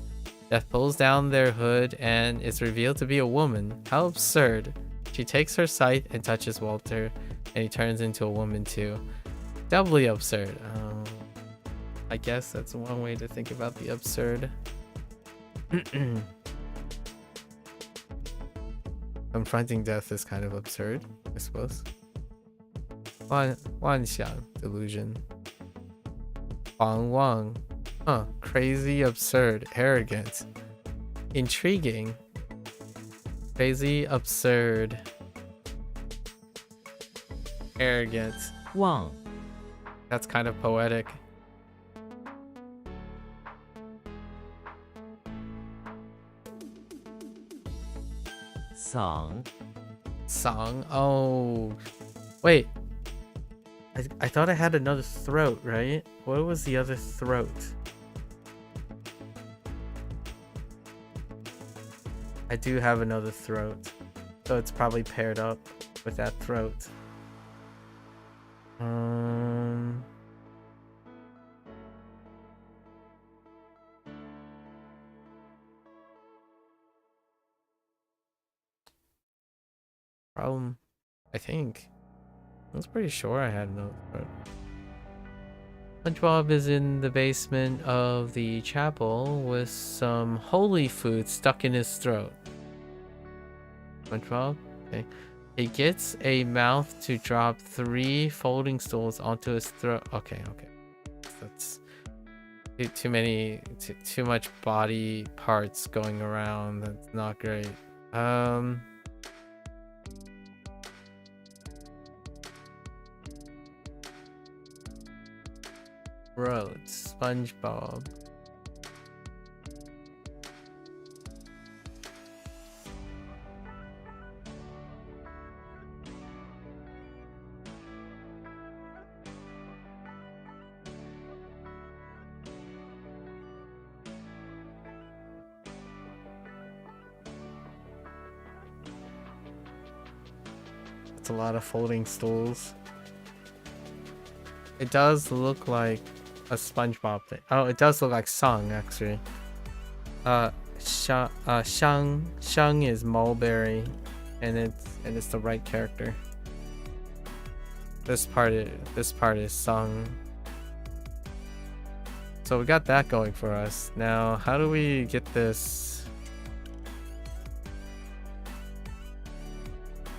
Death pulls down their hood and is revealed to be a woman. How absurd. She takes her scythe and touches Walter, and he turns into a woman too. Doubly absurd. I guess that's one way to think about the absurd. Confronting death is kind of absurd, I suppose. Wanxiang, delusion. Wang. Huh, crazy, absurd, arrogant. Intriguing. Crazy, absurd. Arrogant. 望 That's kind of poetic. Song Song. Oh, wait. I thought I had another throat, right? What was the other throat? I do have another throat, so it's probably paired up with that throat. Problem. I think. I was pretty sure I had no throat. SpongeBob is in the basement of the chapel with some holy food stuck in his throat. SpongeBob? Okay. He gets a mouth to drop 3 folding stools onto his throat. Okay. That's too much body parts going around. That's not great. Road, SpongeBob. It's a lot of folding stools. It does look like a SpongeBob thing. Oh, it does look like Sung actually. Shang is mulberry, and it's the right character. This part is Sung. So we got that going for us. Now, how do we get this?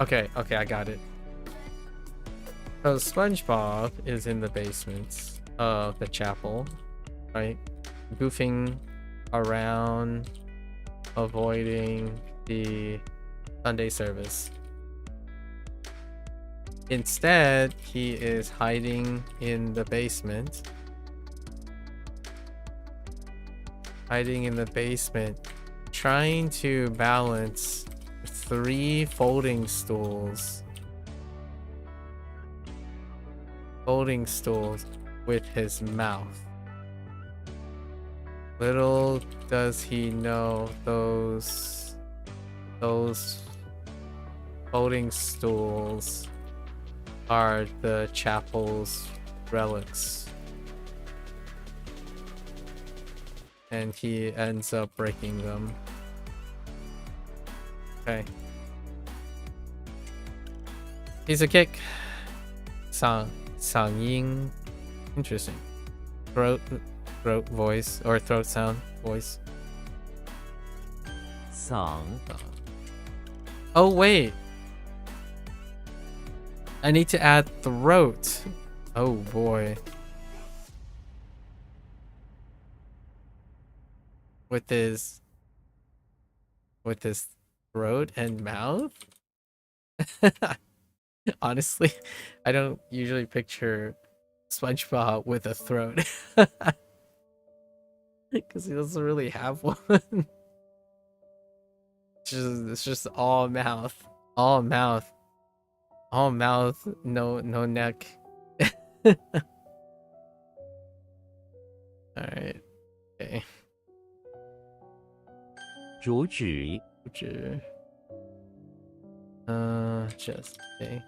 Okay, I got it. So SpongeBob is in the basement of the chapel, right? Goofing around, avoiding the Sunday service. Instead, he is hiding in the basement. Trying to balance 3 folding stools with his mouth. Little does he know those folding stools are the chapel's relics. And he ends up breaking them. Okay. Piece of cake. Sangying. Interesting. Throat voice or throat sound voice. Sang. Oh wait. I need to add throat. Oh boy. With his throat and mouth? Honestly, I don't usually picture SpongeBob with a throat. Because he doesn't really have one. It's just all mouth. All mouth. All mouth, no neck. Alright. Okay. 主旨 just okay.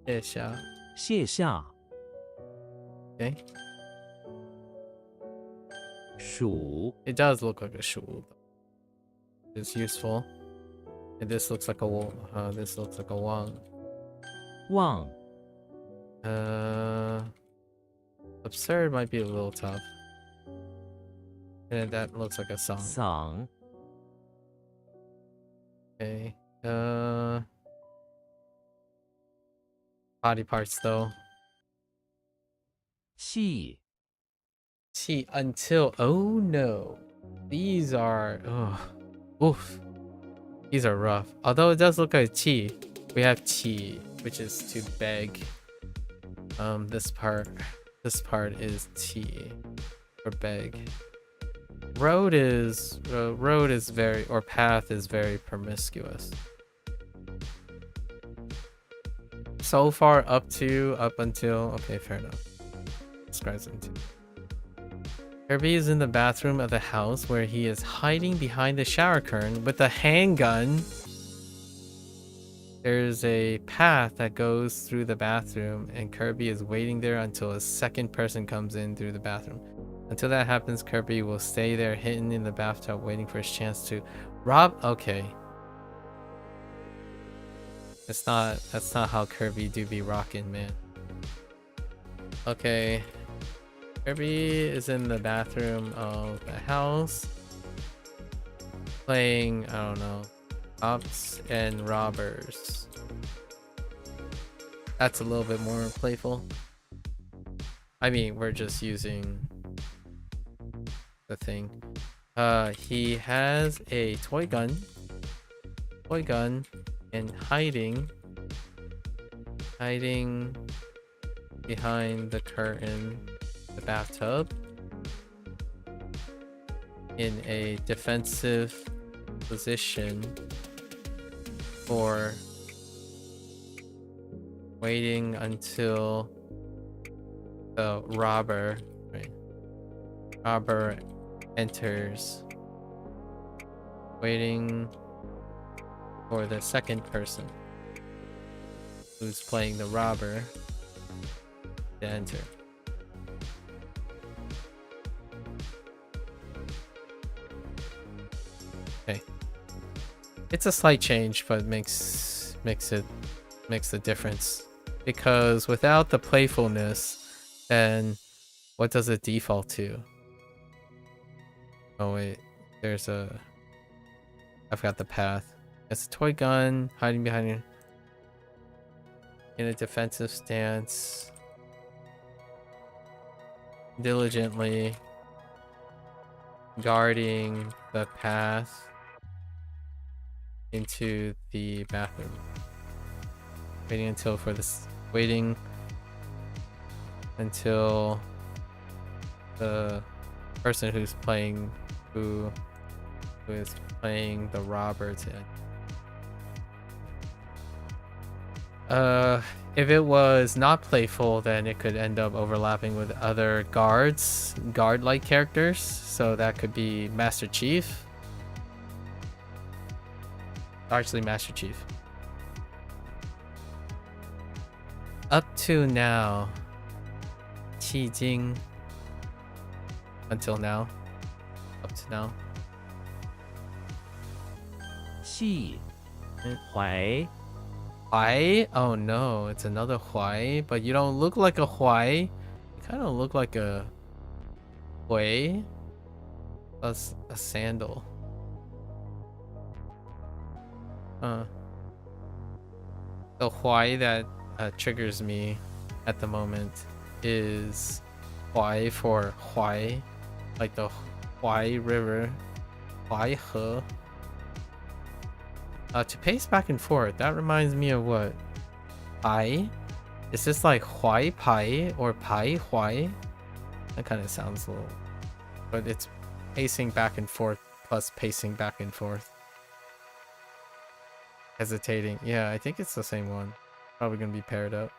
Yeah. 卸下 Okay. 数 It does look like a shul. It's useful. And this looks like a Wang. 望 Absurd might be a little tough. And that looks like a song. 嗓 Okay. Body parts though. 气 See, until oh no. These are oof. These are rough. Although it does look like chi. We have chi, which is to beg. This part is ti or beg. Road is very, or path is very promiscuous. So far up until okay, fair enough. Describes into. Kirby is in the bathroom of the house where he is hiding behind the shower curtain with a handgun. There's a path that goes through the bathroom, and Kirby is waiting there until a second person comes in through the bathroom. Until that happens, Kirby will stay there hidden in the bathtub waiting for his chance to rob. Okay. That's not how Kirby do be rocking, man. Okay. Kirby is in the bathroom of the house playing, I don't know, cops and robbers. That's a little bit more playful. I mean, we're just using the thing. He has a toy gun and hiding behind the curtain, the bathtub, in a defensive position for waiting until the robber enters, waiting for the second person who's playing the robber to enter. Okay, it's a slight change, but makes the difference, because without the playfulness, then what does it default to? Oh wait, I've got the path. It's a toy gun hiding behind you in a defensive stance, diligently guarding the path into the bathroom, waiting until the person who is playing the robber to if it was not playful, then it could end up overlapping with other guard-like characters. So that could be Master Chief. Largely Master Chief. Up to now. Qijing. Until now. Up to now. 系怀 Huai? Oh no, it's another Huai, but you don't look like a Huai. You kind of look like a Hui. A sandal. The Huai that triggers me at the moment is Huai for Huai, like the Huai River, Huai He. To pace back and forth, that reminds me of what? Pai? Is this like Huai Pai or Pai Huai? That kind of sounds a little... But it's pacing back and forth plus pacing back and forth. Hesitating. Yeah, I think it's the same one. Probably gonna be paired up.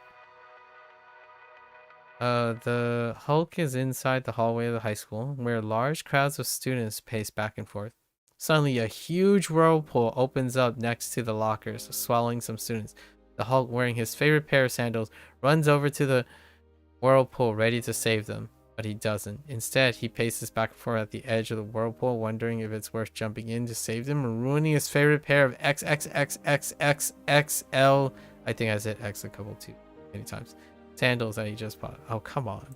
The Hulk is inside the hallway of the high school, where large crowds of students pace back and forth. Suddenly, a huge whirlpool opens up next to the lockers, swallowing some students. The Hulk, wearing his favorite pair of sandals, runs over to the whirlpool, ready to save them. But he doesn't. Instead, he paces back and forth at the edge of the whirlpool, wondering if it's worth jumping in to save them or ruining his favorite pair of XXXXXXL. I think I said X a couple too many times. Sandals that he just bought. Oh, come on.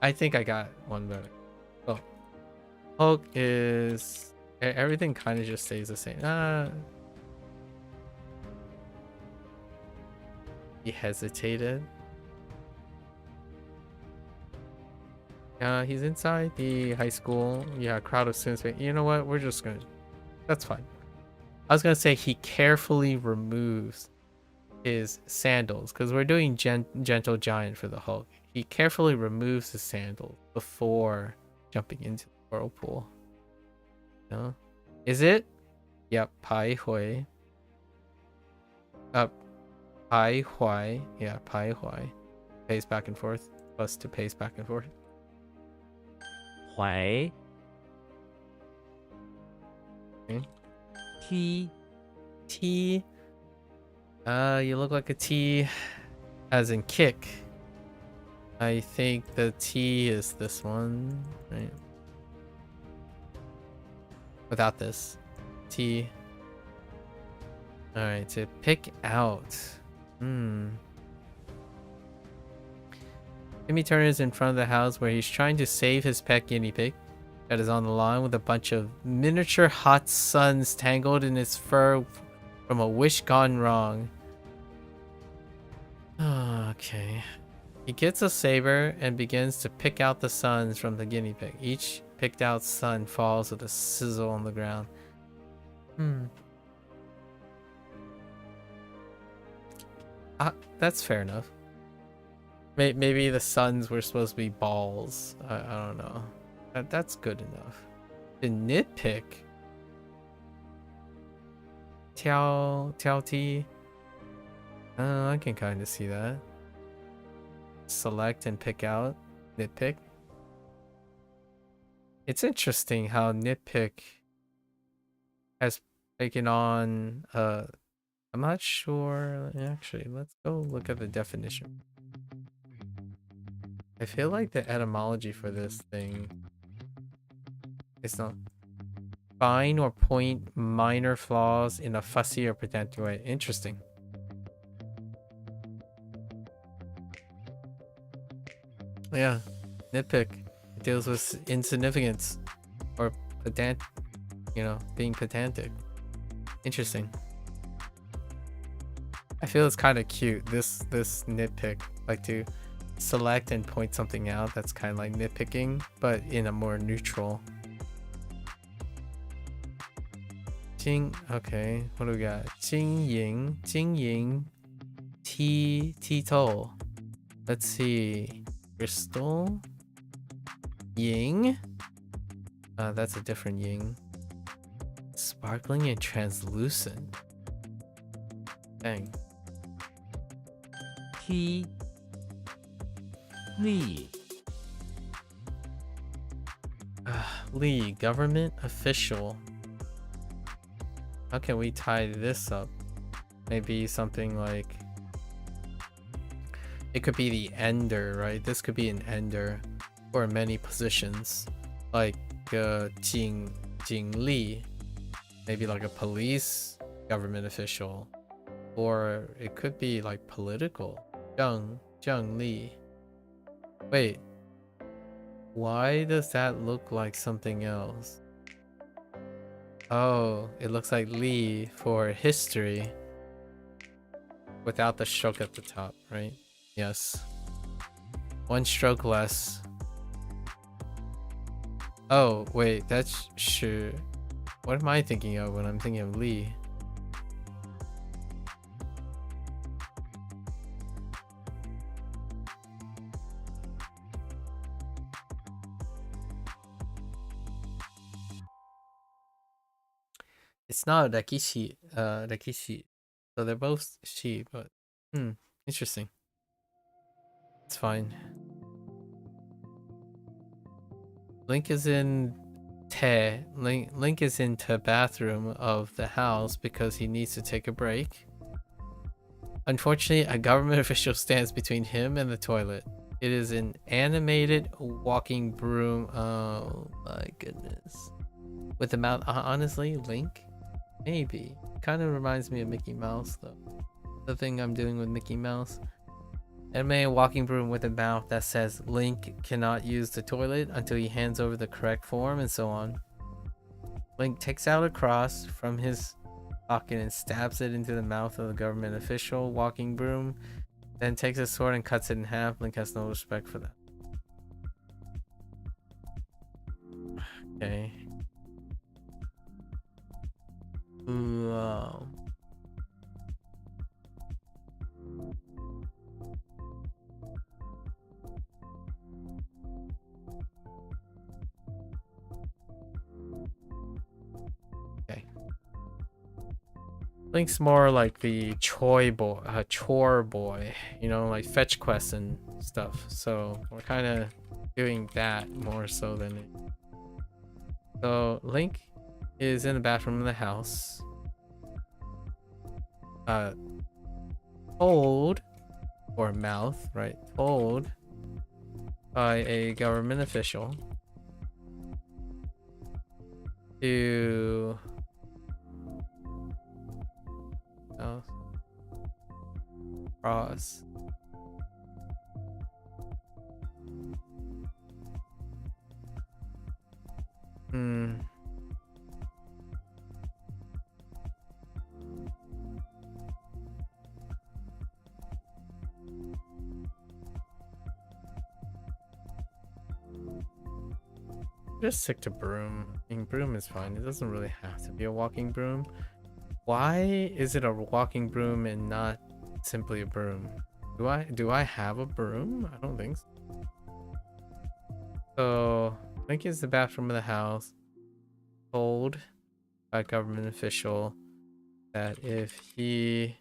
I think I got one better. Oh. Hulk is... Everything kind of just stays the same. He hesitated. He's inside the high school. Yeah, a crowd of students. You know what? We're just gonna... That's fine. I was gonna say he carefully removes his sandals, because we're doing Gentle Giant for the Hulk. He carefully removes his sandals before jumping into the whirlpool. No? Is it? Yep, Pai Hui. Pai Huai. Yeah, Pai Huai. Pace back and forth. Plus to pace back and forth. 怀 Okay. T T. You look like a T, as in kick. I think the T is this one, right? Without this. T. Alright, to pick out. Timmy Turner is in front of the house where he's trying to save his pet guinea pig that is on the lawn with a bunch of miniature hot suns tangled in its fur from a wish gone wrong. Okay. He gets a saber and begins to pick out the suns from the guinea pig. Each picked out sun falls with a sizzle on the ground. That's fair enough. Maybe the suns were supposed to be balls. I don't know. That's good enough. To nitpick. Tiao T. I can kind of see that. Select and pick out. Nitpick. It's interesting how nitpick has taken on I'm not sure. Actually, let's go look at the definition. I feel like the etymology for this thing is not find or point minor flaws in a fussy or pedantic way. Interesting. Yeah, nitpick. It deals with insignificance or pedant, being pedantic. Interesting. I feel it's kind of cute. This nitpick, like to select and point something out. That's kind of like nitpicking, but in a more neutral. Okay, what do we got? Jingying, Tito. Let's see. Crystal. Ying. That's a different ying. Sparkling and translucent. Dang. T. Lee. Lee, government official. How can we tie this up? Maybe something like... It could be the ender, right? This could be an ender for many positions. Like Jing Li. Maybe like a police government official. Or it could be like political. Zheng Li. Wait. Why does that look like something else? Oh, it looks like Li for history. Without the stroke at the top, right? Yes. One stroke less. Oh, wait, that's sure. What am I thinking of when I'm thinking of Li? It's not Rakishi, so they're both she, but interesting. It's fine. Link is in Link is in the bathroom of the house because he needs to take a break. Unfortunately, a government official stands between him and the toilet. It is an animated walking broom. Oh my goodness. With the mouth, honestly, Link? Maybe. Kind of reminds me of Mickey Mouse though. The thing I'm doing with Mickey Mouse. Anime walking broom with a mouth that says Link cannot use the toilet until he hands over the correct form and so on. Link takes out a cross from his pocket and stabs it into the mouth of the government official walking broom. Then takes a sword and cuts it in half. Link has no respect for that. Okay. Wow. Okay. Link's more like the chore boy, like fetch quests and stuff. So we're kind of doing that more so than it. So Link is in the bathroom of the house. Told, or mouth, right? Told by a government official to cross just stick to broom. I mean, broom is fine. It doesn't really have to be a walking broom. Why is it a walking broom and not simply a broom? Do I have a broom? I don't think so. So Link is the bathroom of the house. Told by a government official that if he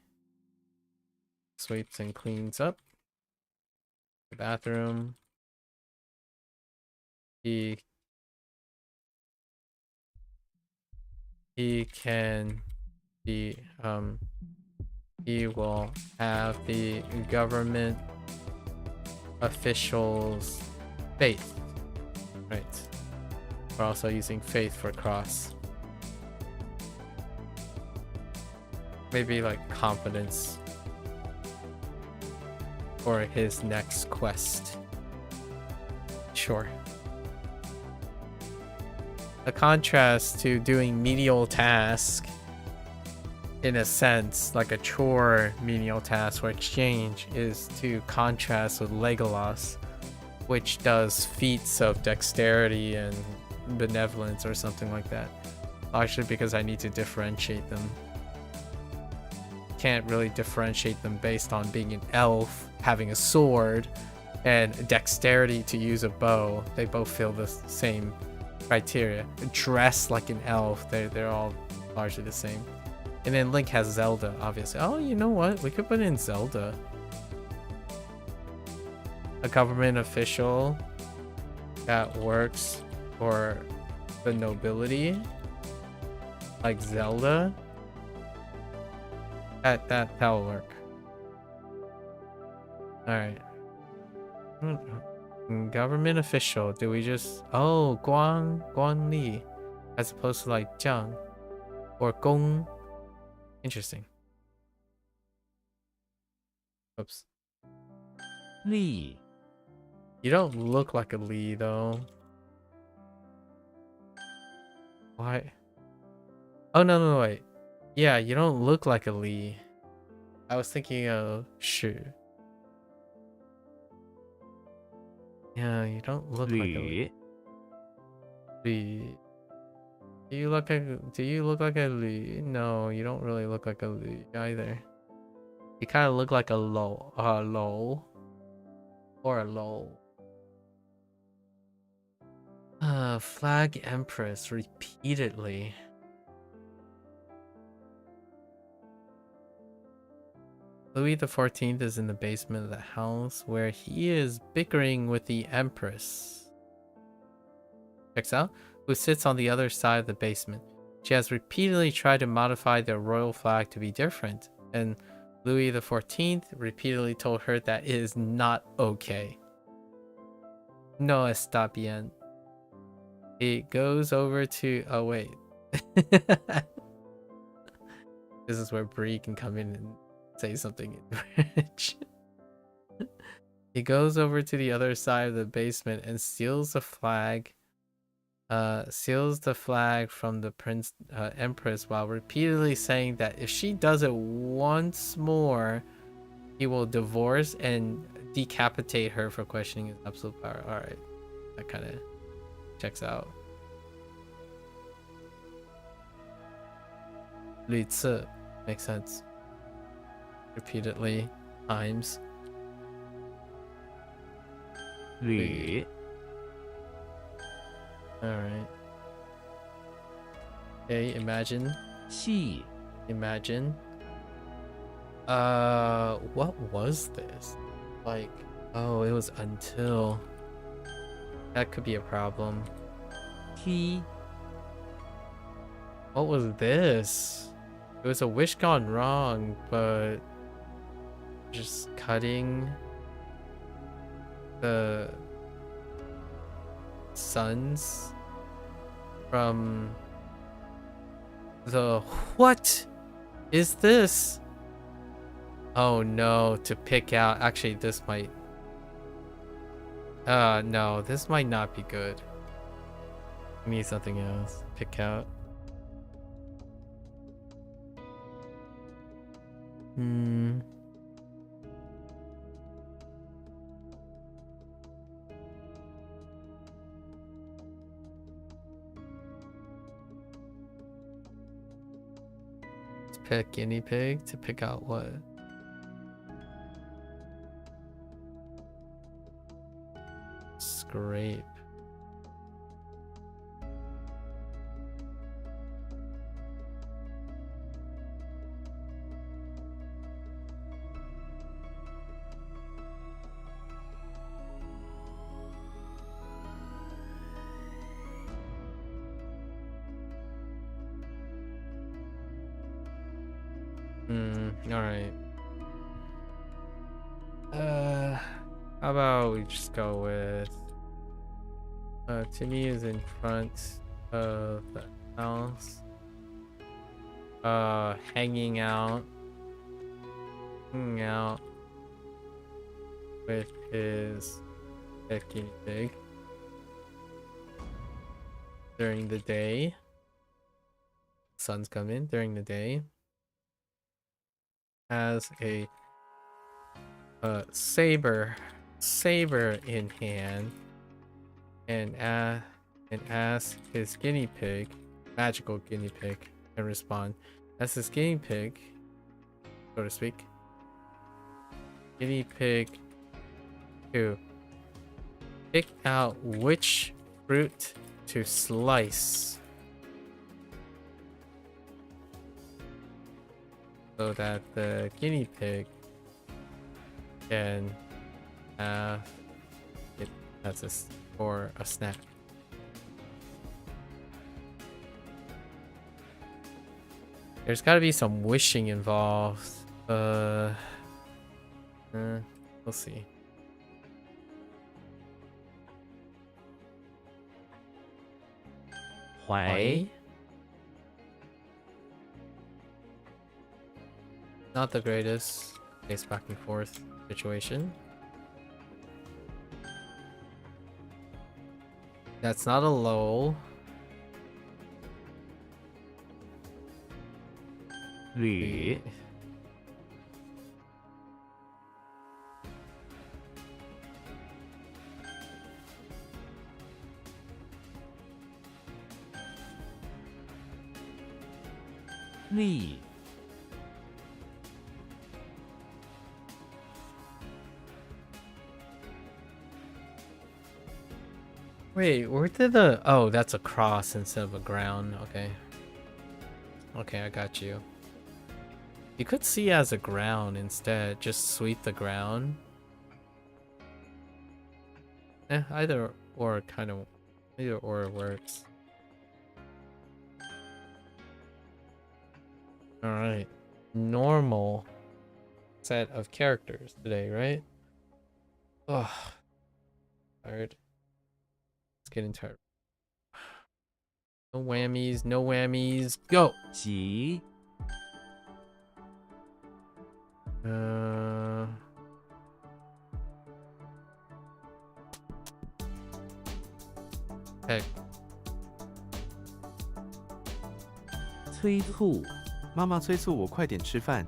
sweeps and cleans up the bathroom, he can be he will have the government officials faith. Right. We're also using faith for cross. Maybe like confidence for his next quest. Sure. A contrast to doing menial task, in a sense, like a chore menial task or exchange, is to contrast with Legolas, which does feats of dexterity and benevolence or something like that. Actually, because I need to differentiate them. Can't really differentiate them based on being an elf, having a sword, and dexterity to use a bow. They both fill the same criteria. Dress like an elf, they're all largely the same. And then Link has Zelda, obviously. Oh, you know what? We could put in Zelda. A government official that works for the nobility, like Zelda. That'll work. All right. Government official. Do we just Guan Li, as opposed to like Jiang or Gong? Interesting. Oops. Li. You don't look like a Li though. Why? Oh no, wait. Yeah, you don't look like a Li. I was thinking of Shu. Yeah, you don't look like a Li. Li. Do you look like a Li? No, you don't really look like a Li either. You kind of look like a Lo, or a Lol. Flag Empress repeatedly. Louis the 14th is in the basement of the house where he is bickering with the Empress. Checks out, who sits on the other side of the basement. She has repeatedly tried to modify their royal flag to be different, and Louis the 14th repeatedly told her that it is not okay. No está bien. It goes over to... Oh, wait. This is where Bree can come in and say something in French. He goes over to the other side of the basement and steals the flag. Steals the flag from the Empress while repeatedly saying that if she does it once more, he will divorce and decapitate her for questioning his absolute power. Alright, that kind of checks out. Li Ci makes sense. Repeatedly times. Li. Alright. Okay, imagine. Xi. Imagine. What was this? Like, oh, it was until. That could be a problem. T. What was this? It was a wish gone wrong, but just cutting the sons from the... What is this? Oh no, to pick out. Actually, this might... no, this might not be good. I need something else. Pick out. Let's pick guinea pig to pick out what? Scrape. Alright. How about we just go with Timmy is in front of the house. Hanging out with his guinea pig during the day. Sun's coming during the day. Has a saber in hand, and as his guinea pig, magical guinea pig, can respond. As his guinea pig, so to speak, guinea pig to pick out which fruit to slice so that the guinea pig can have it as for a snack. There's got to be some wishing involved. We'll see. Huai. Not the greatest pace back and forth situation. That's not a lull. Lü. Li. Wait, where did the... Oh, that's a cross instead of a ground. Okay. Okay, I got you. You could see as a ground instead. Just sweep the ground. Either or kind of... Either or works. Alright. Normal set of characters today, right? Ugh. Tired. Getting tired. No whammies, no whammies. Go. Ji. Heck. 催促。妈妈催促我快点吃饭。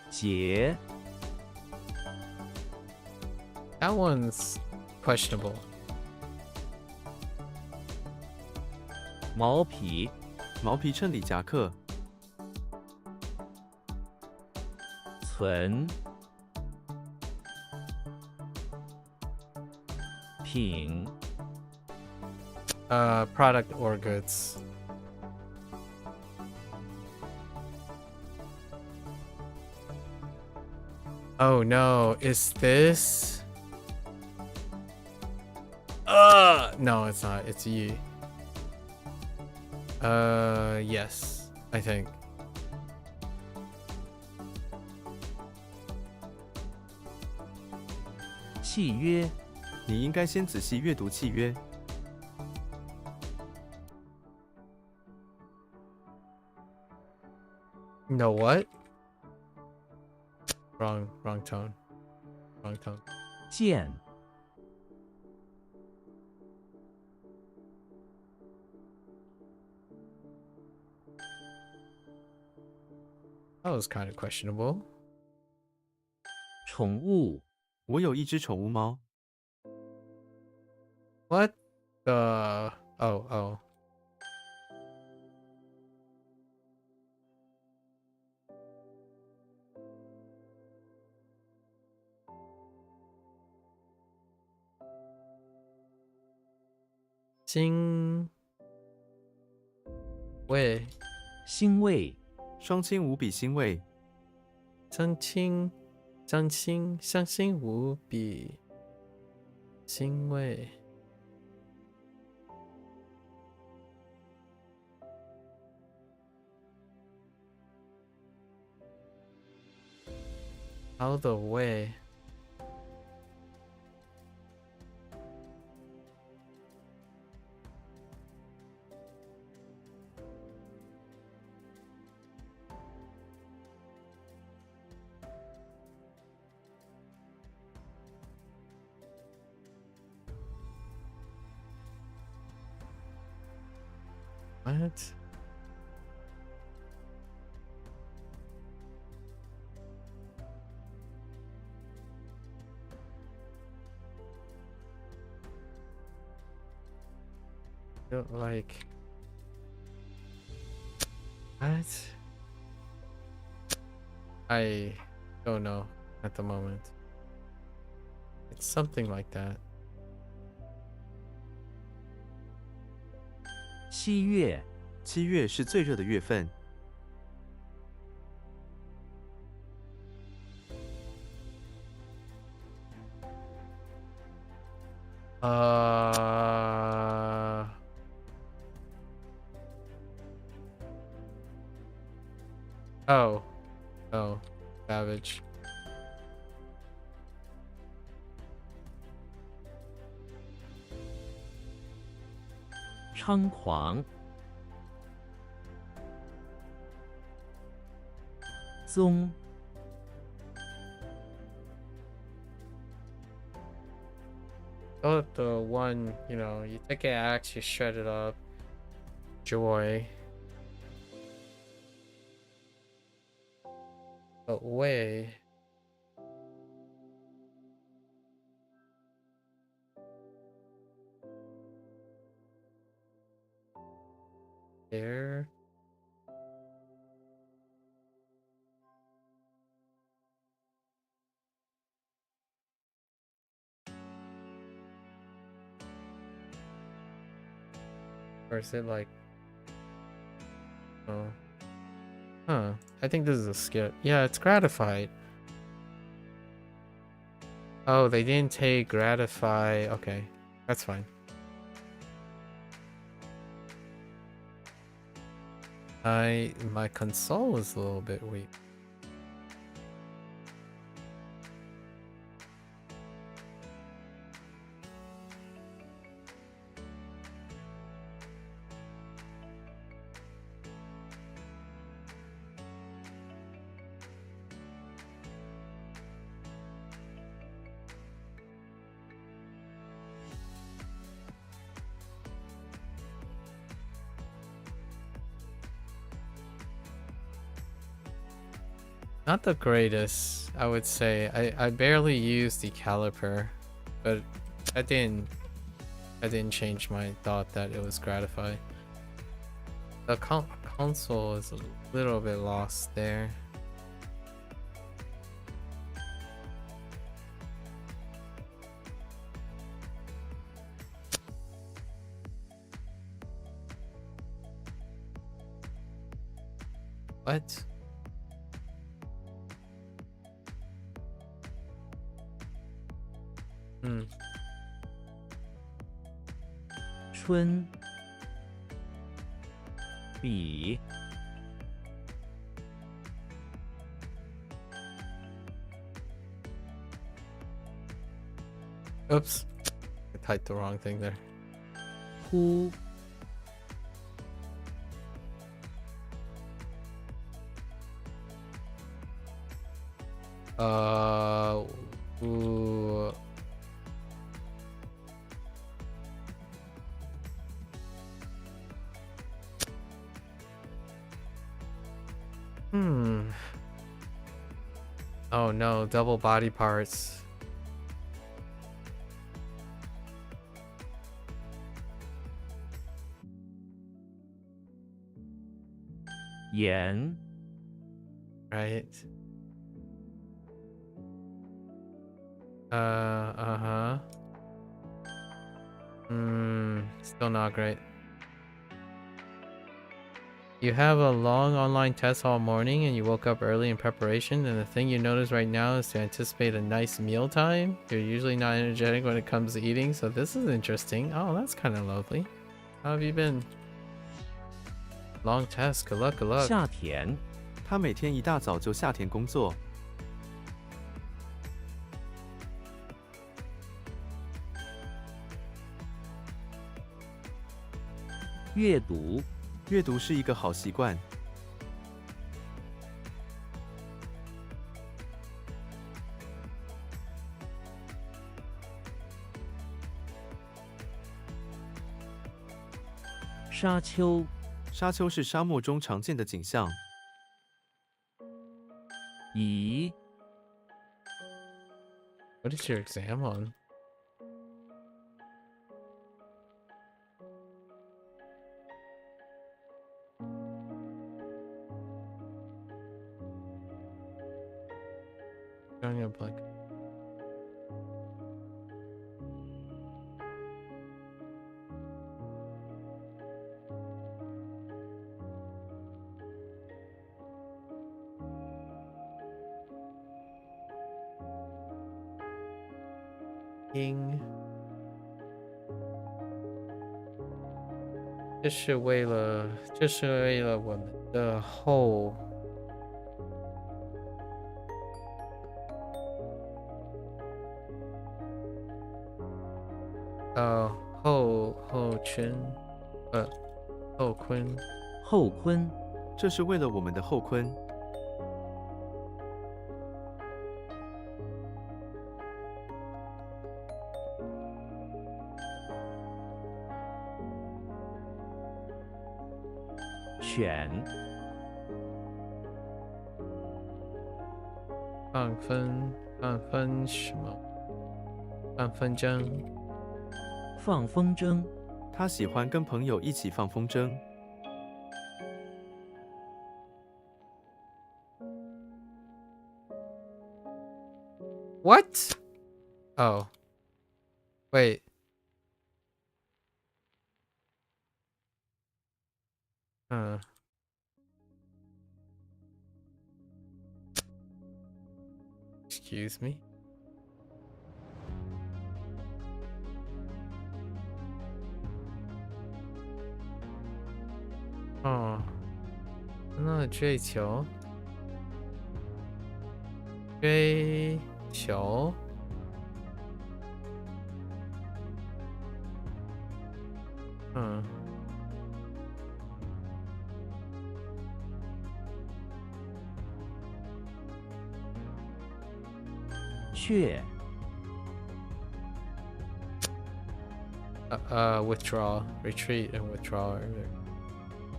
结。 That one's questionable. 毛皮。毛皮衬里夹克。存。品。Product or goods. Oh no, is this? No, it's not. It's you. Yes, I think. 契约，你应该先仔细阅读契约。 No what? Wrong tone. Wrong tone. 见， That was kind of questionable. 宠物，我有一只宠物猫， What the? Oh. 欣慰，欣慰，双亲无比欣慰。相亲无比，欣慰。All the way. What? Like what? I don't know at the moment. It's something like that. 7月， 7月是最热的月份， Oh, savage. 猖狂，宗， Oh, the one, you take an axe, you shred it up. Joy. But way. There. Or is it like... Oh. Huh. I think this is a skip. Yeah, it's gratified. Oh, they didn't take gratify. Okay. That's fine. My console is a little bit weak. Not the greatest, I would say. I barely used the caliper, but I didn't change my thought that it was gratified. The console is a little bit lost there. What? 嗯，春比 oops, I typed the wrong thing there. 呼 Ooh. Oh no, double body parts. 眼 Right. Uh-huh. Still not great. You have a long online test all morning and you woke up early in preparation, and the thing you notice right now is to anticipate a nice meal time. You're usually not energetic when it comes to eating, so this is interesting. Oh, that's kind of lovely. How have you been? Long test. Good luck, good luck. 下田 他每天一大早就下田工作。阅读阅读是一个好习惯。沙丘沙丘是沙漠中常见的景象。乙 What is your exam on? Showing up like King. 这是为了我们的后圈后坤后坤这是为了我们的后坤。 选 放风什么？放风筝。放风筝他喜欢跟朋友一起放风筝。 What? Oh. Wait. Excuse me? Oh. 那追求。追求。 雀 withdraw, retreat, and withdraw.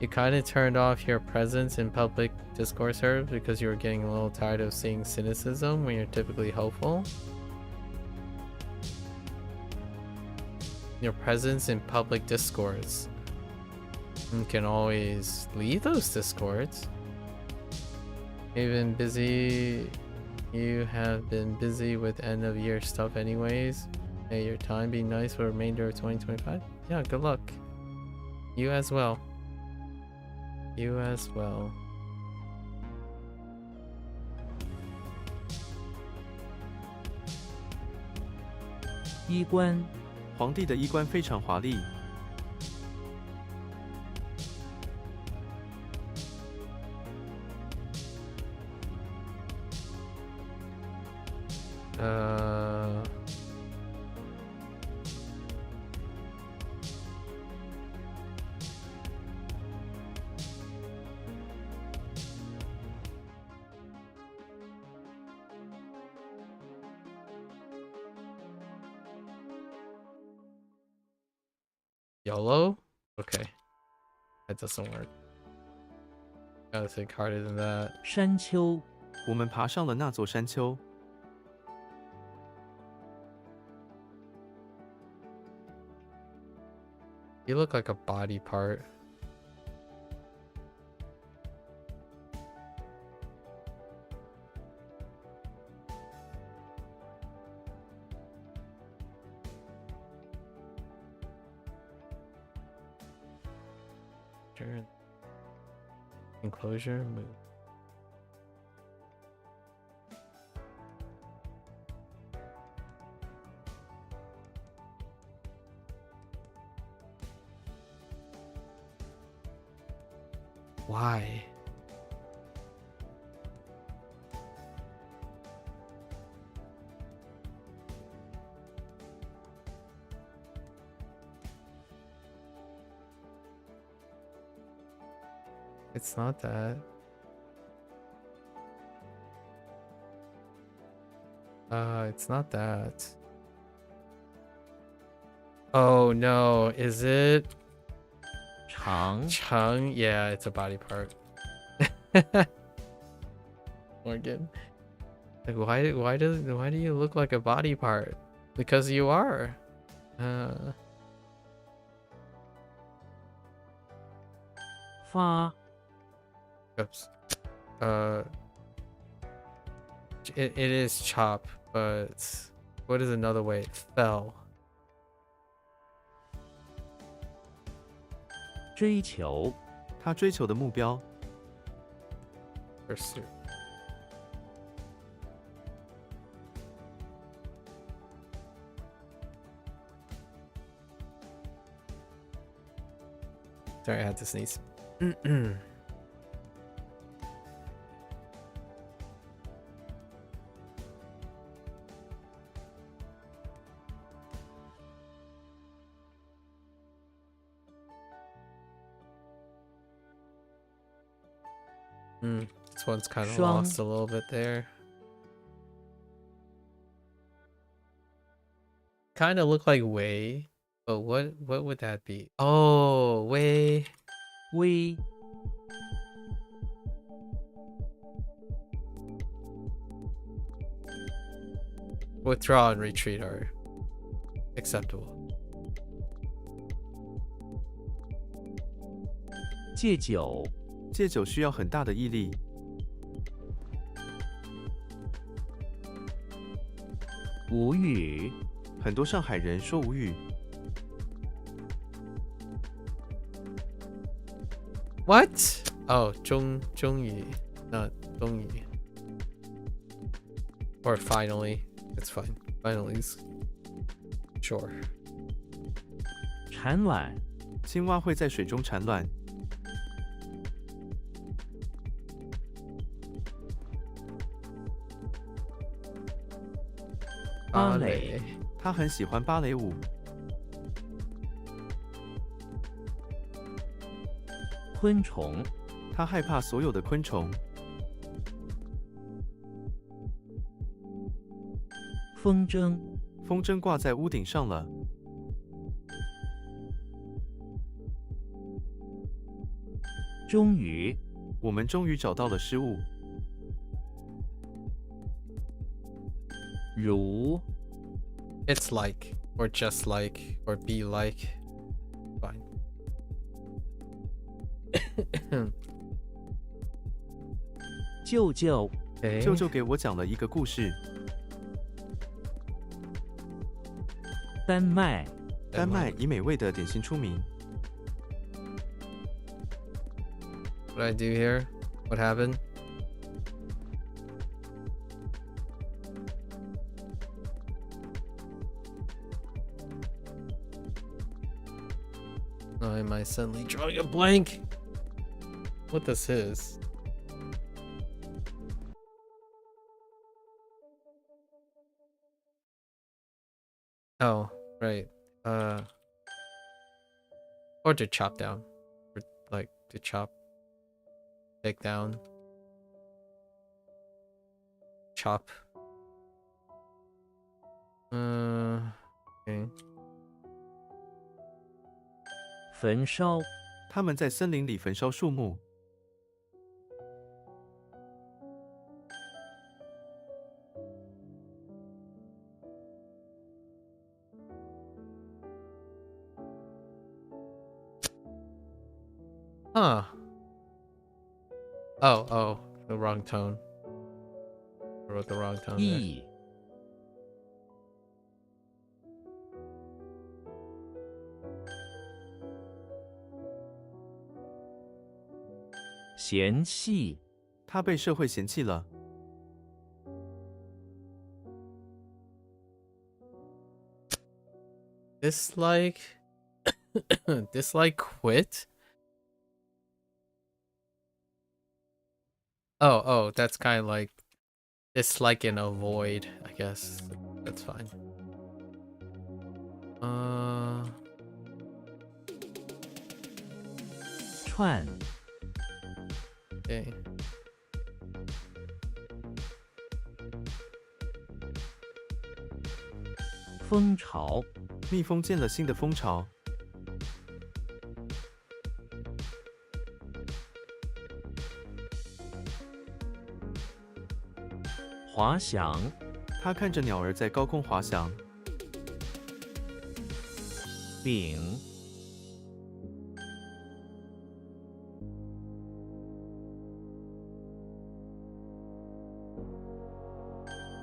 You kind of turned off your presence in public discourse serves because you were getting a little tired of seeing cynicism when you're typically hopeful. Your presence in public discords. You can always leave those discords. You've been busy. You have been busy with end of year stuff anyways. May your time be nice for the remainder of 2025. Yeah, good luck. You as well. You as well. 衣冠，皇帝的衣冠非常华丽。YOLO? Okay. That doesn't work. Gotta think harder than that. 山丘，我们爬上了那座山丘。 You look like a body part. Sure. Enclosure move. Why? It's not that. It's not that. Oh no, is it? 长， Chung? Yeah, it's a body part. Morgan. Like why do you look like a body part? Because you are.发， Oops. It is chop, but what is another way? Fell. 追求，他追求的目标。 Pursuit. Sorry, I had to sneeze. This one's kind of Shuang. lost a little bit there. Kind of look like Wei, but what would that be? Oh, Wei. 微， Withdraw and retreat are acceptable. 戒酒，戒酒需要很大的毅力。 无语，很多上海人说无语。 What? Oh, 终于, not 终于. Or finally. It's fine. Finally's. Sure. 产卵，青蛙会在水中产卵。 芭蕾，他很喜欢芭蕾舞。 昆虫，他害怕所有的昆虫。 风筝，风筝挂在屋顶上了。 终于，我们终于找到了失误。 如， It's like, or just like, or be like. Fine. 舅舅， Okay. 舅舅给我讲了一个故事。 丹麦，丹麦以美味的点心出名。 What did I do here? What happened? am I suddenly drawing a blank? What this is? Oh, right. Or to chop down. Or like to chop. Take down. Chop. Okay. 焚烧，他们在森林里焚烧树木。Huh. Oh, the wrong tone. I wrote the wrong tone there. 意，嫌弃，他被社会嫌弃了。 Dislike. Dislike quit. Oh, that's kind of like dislike and avoid, I guess. That's fine. 串， Okay. 风潮，蜜蜂见了新的蜂巢。 滑翔，他看着鸟儿在高空滑翔。饼，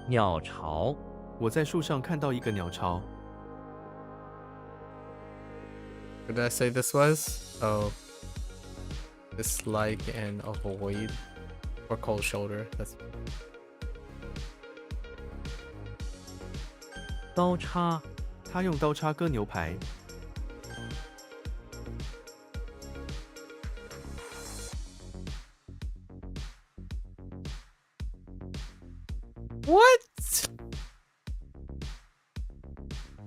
鸟巢，我在树上看到一个鸟巢。 What did I say this was? Oh. Dislike and avoid. Or cold shoulder. That's 刀叉，他用刀叉割牛排。 What?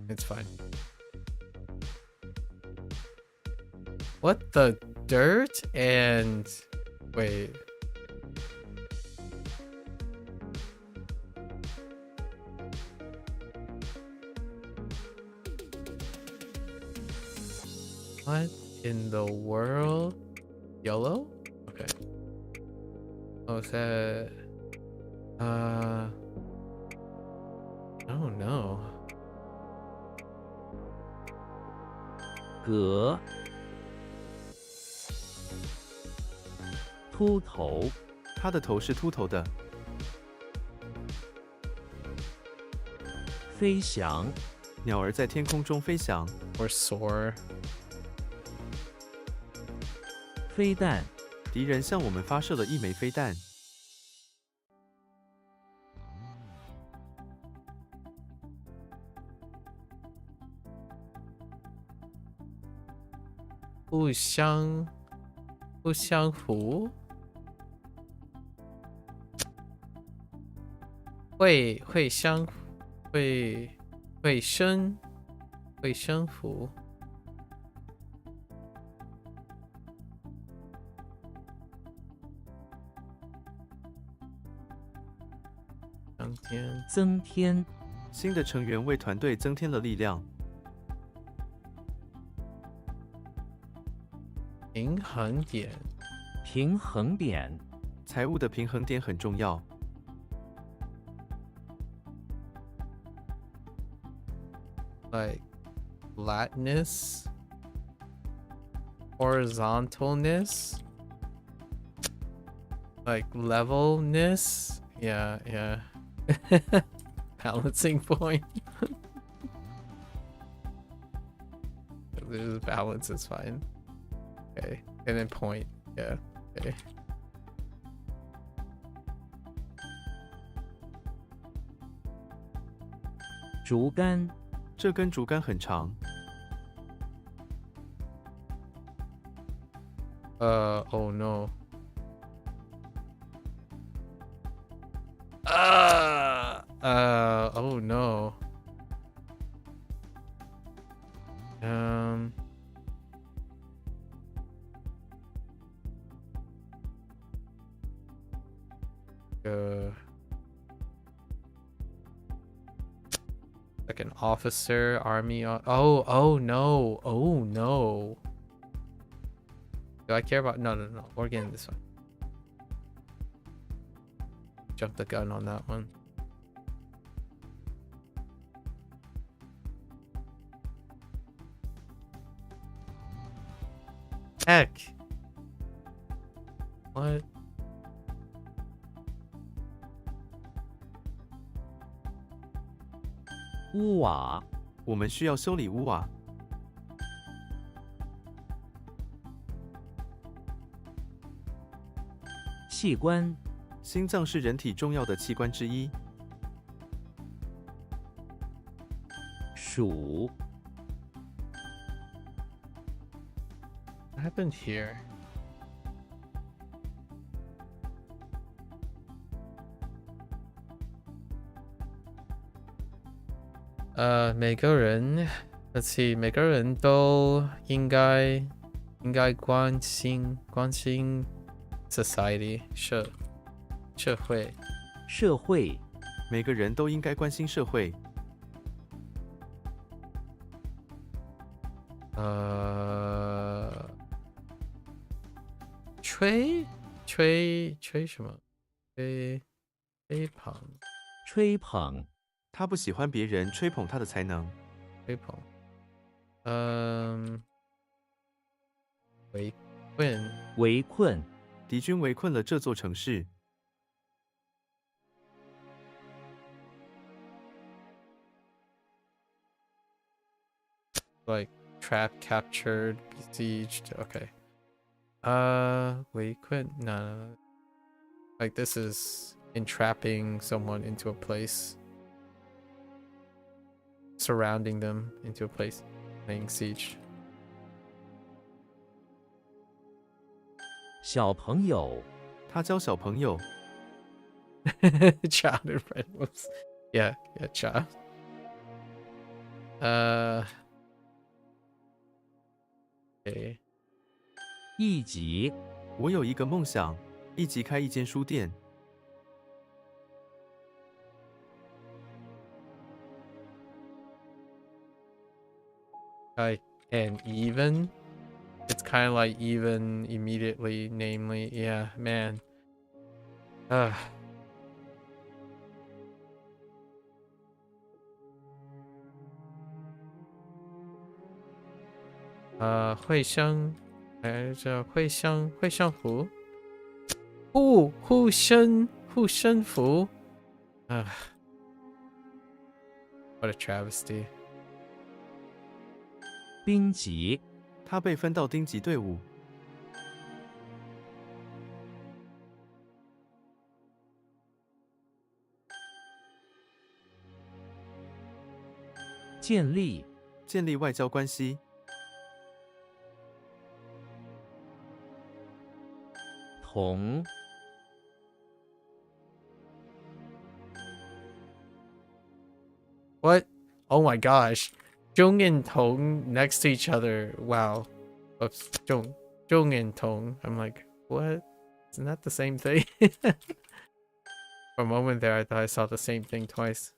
It's fine. What the dirt and wait. What in the world? Yellow? Okay. Oh, is that oh no. 革，秃头，他的头是秃头的。 飞翔，鸟儿在天空中飞翔。 Or soar. 飞弹，敌人向我们发射了一枚飞弹。 不相符，会生符，当天增添，新的成员为团队增添了力量。 平衡点，平衡点，财务的平衡点很重要。 like flatness, horizontalness, like levelness. Yeah. Balancing point. There's balance is fine. Okay, and then point. Yeah. Okay. 竹竿，这根竹竿很长。Oh no. Oh no. Like an officer, army. Oh no. Oh no. Do I care about? No. We're getting this one. Jump the gun on that one. Heck. What?屋瓦、我们需要修理屋瓦。器官、心脏是人体重要的器官之一。鼠、 What happened here? Let's see， 每个人都应该关心 society 社会。社会、每个人都应该关心社会。吹什么？吹捧。吹捧、他不喜欢别人吹捧他的才能。吹捧。围困。围困、敌军围困了这座城市。Like trapped, captured, besieged. Okay. 围困? No. Like this is entrapping someone into a place. Surrounding them into a place. Laying siege. 小朋友、他教小朋友。Child and friend. Whoops. Yeah, child. Okay. 一级、我有一个梦想，一起开一间书店。And even? It's kind of like even immediately, namely. Yeah, man. Ugh. 会相符。护身符。What a travesty. 兵级、他被分到丁级队伍。建立、建立外交关系。同、 What? Oh my gosh. Zhong and Tong next to each other. Wow. Oops. Zhong and Tong. I'm like, what? Isn't that the same thing? For a moment there, I thought I saw the same thing twice.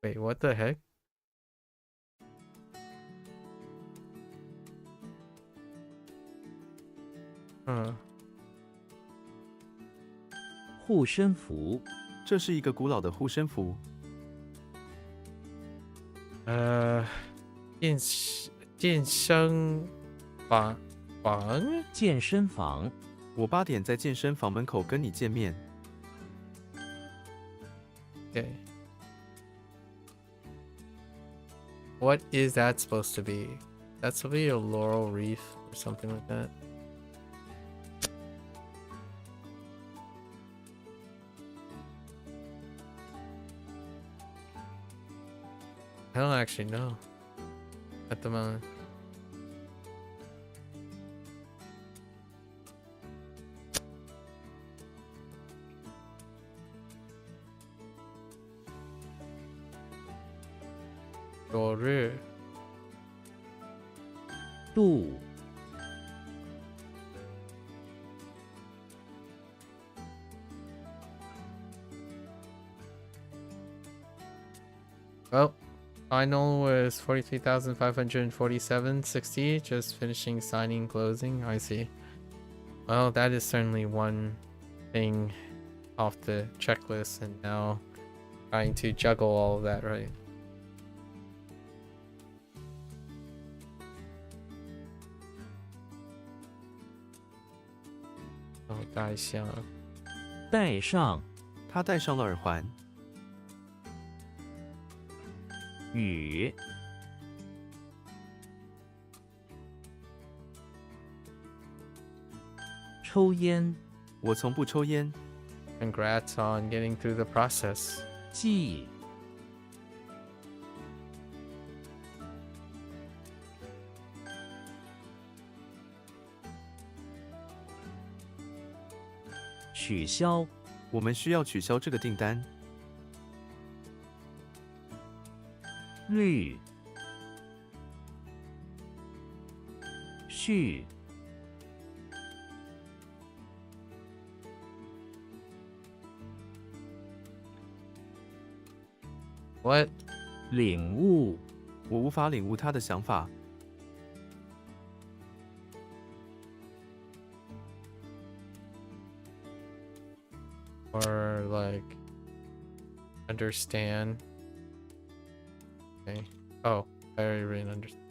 Wait, what the heck? Huh. 护身符、这是一个古老的护身符。健身房。健身房。我8点在健身房门口跟你见面。Okay. What is that supposed to be? That's supposed to be a laurel wreath or something like that. I don't actually know at the moment. 多日度 Well, final was 43,547.60. Just finishing signing, closing. I see. Well, that is certainly one thing off the checklist, and now trying to juggle all of that, right? Oh, 戴上戴上他戴上了耳环，雨抽烟 我从不抽烟， Congrats on getting through the process. 记取消我们需要取消这个订单。绿续 What? 领悟我无法领悟他的想法。 Or like understand. Okay. Oh, I already understand.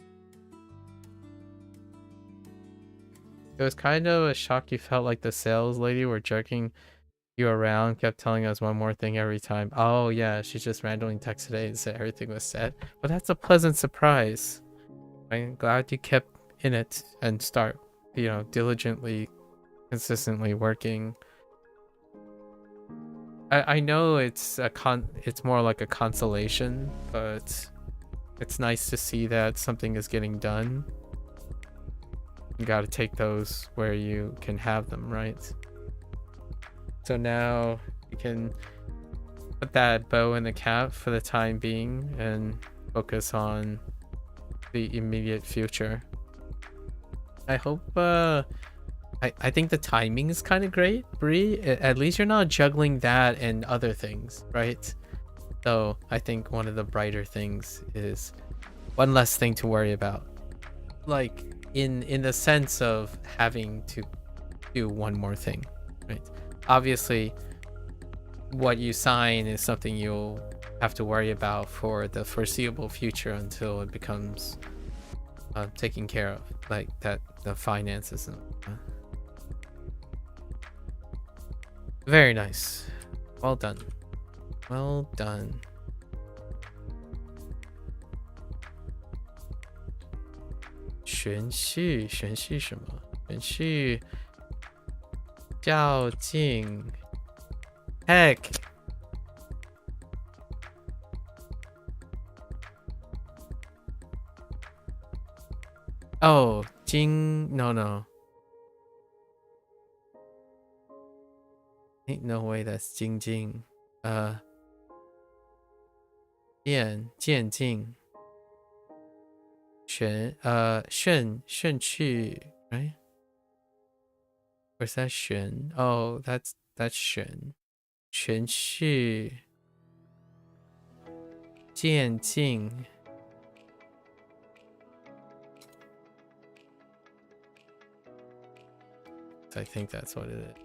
It was kind of a shock. You felt like the sales lady were jerking you around, kept telling us one more thing every time. Oh yeah, she just randomly texted today and said everything was set. But that's a pleasant surprise. I'm glad you kept in it and start, you know, diligently, consistently working. I know it's more like a consolation, but it's nice to see that something is getting done. You got to take those where you can have them, right? So now you can put that bow in the cap for the time being and focus on the immediate future. I hope I think the timing is kind of great, Bree. At least you're not juggling that and other things, right? So I think one of the brighter things is one less thing to worry about. Like in the sense of having to do one more thing, right? Obviously, what you sign is something you'll have to worry about for the foreseeable future until it becomes taken care of, like that the finances and very nice. Well done. Well done. 玄序什么？玄序较劲 Heck. Oh, no. Ain't no way that's 精进. 渐进 炫去 right? Where's that 玄? Oh, that's 玄. 玄序渐进 I think that's what it is.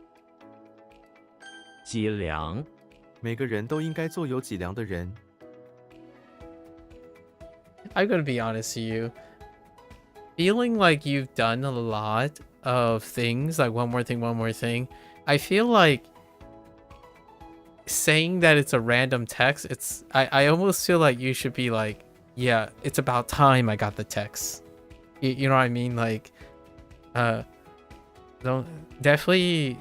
脊梁每个人都应该做有脊梁的人。 I'm gonna be honest with you. Feeling like you've done a lot of things, like one more thing, I feel like saying that it's a random text, I almost feel like you should be like, yeah, it's about time I got the text. You know what I mean? Like, definitely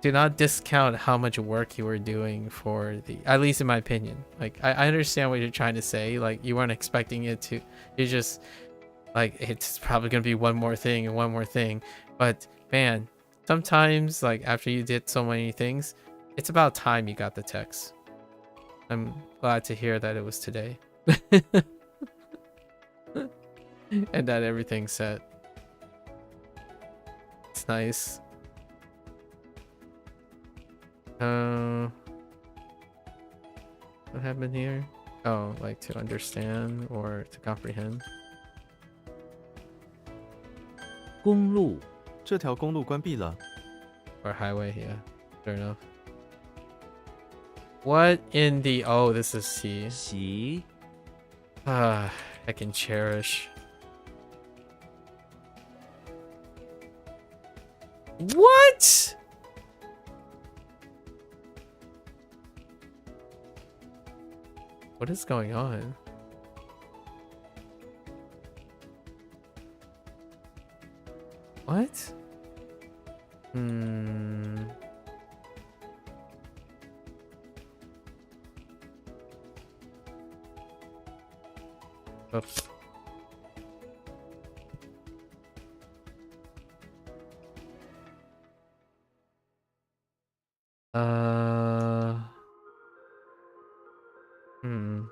do not discount how much work you were doing for at least in my opinion. Like, I understand what you're trying to say. Like, you weren't expecting it to, you just like, it's probably gonna be one more thing. But man, sometimes like after you did so many things, it's about time you got the text. I'm glad to hear that it was today. and that everything's set. It's nice. What happened here? Oh, like to understand or to comprehend. 公路 这条公路关闭了。 Or highway, yeah. Fair enough. What in the... Oh, this is C. 席 Ah, I can cherish. What? What is going on? What? Oops. Hmm.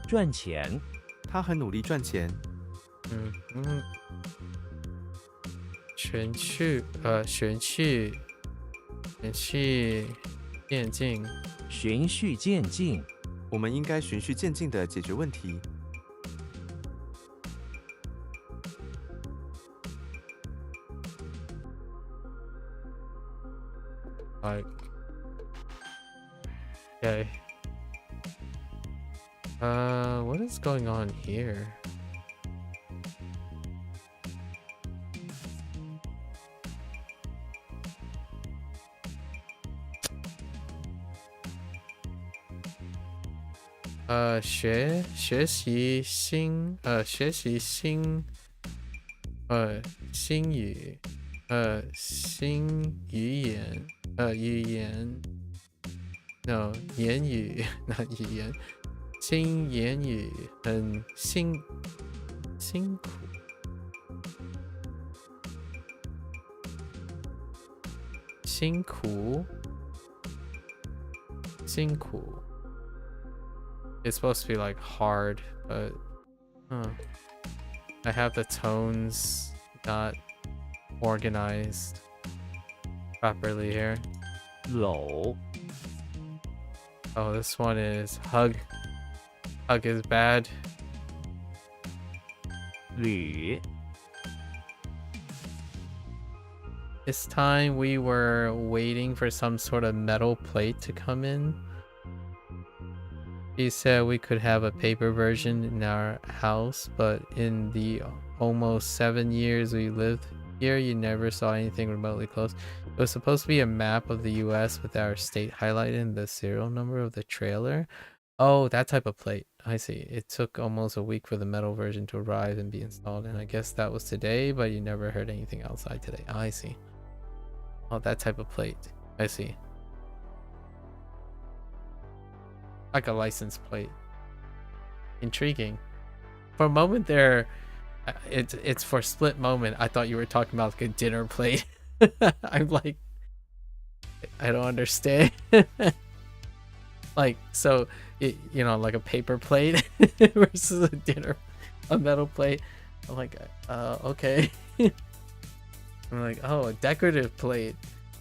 赚钱他很努力赚钱。循序渐进。循序渐进，我们应该循序渐进地解决问题。 Like, okay. What is going on here? Xue 学习新语，no 言语，not 语言，新言语很辛苦，辛苦。It's supposed to be like hard, but I have the tones not organized properly here. 搂 Oh, this one is hug. Hug is bad. 铝 This time we were waiting for some sort of metal plate to come in. He said we could have a paper version in our house, but in the almost 7 years we lived here, you never saw anything remotely close. It was supposed to be a map of the US with our state highlighted and the serial number of the trailer. Oh, that type of plate. I see. It took almost a week for the metal version to arrive and be installed, and I guess that was today, but you never heard anything outside today. I see. Oh, that type of plate. I see. Like a license plate. Intriguing. For a moment there, it's for a split moment, I thought you were talking about like a dinner plate. I'm like, I don't understand. Like, so, you know, like a paper plate versus a metal plate. I'm like, okay. I'm like, oh, a decorative plate.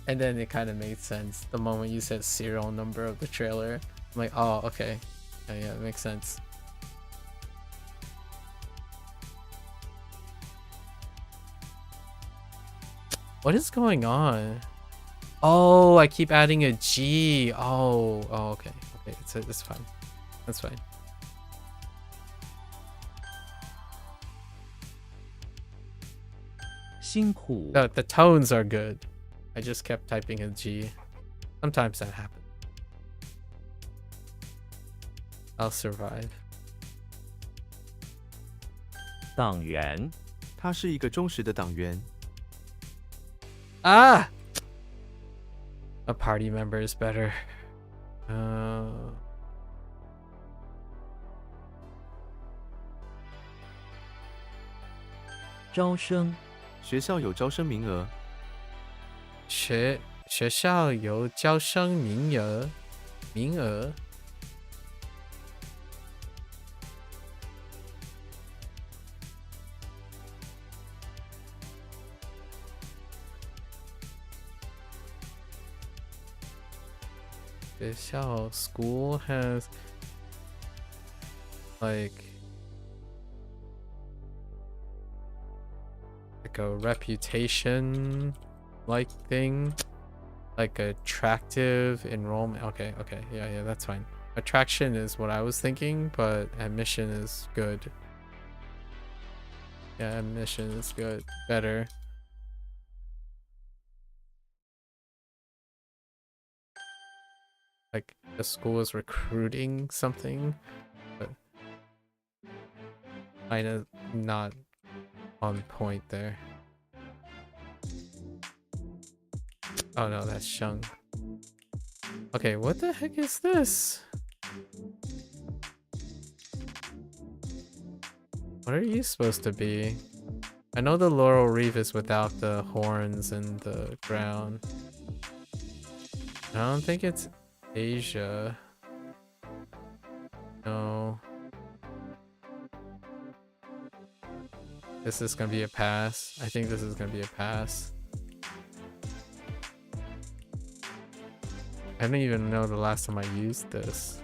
And then it kind of made sense the moment you said serial number of the trailer. I'm like, oh, okay. Yeah, it makes sense. What is going on? Oh, I keep adding a G. Oh, okay. Okay, it's fine. That's fine. The tones are good. I just kept typing a G. Sometimes that happens. I'll survive. 党员他是一个忠实的党员。 Ah! A party member is better. 招生学校有招生名额。学学校有招生名额。学校 school has like a reputation like thing, like attractive enrollment. Okay, yeah, that's fine. Attraction is what I was thinking, but admission is good. Yeah, admission is good. Better. Like the school is recruiting something, but kind of not on point there. Oh no, that's Shung. Okay, what the heck is this? What are you supposed to be? I know the laurel wreath is without the horns and the crown. I don't think it's Asia. No. This is gonna be a pass. I think this is gonna be a pass. I don't even know the last time I used this.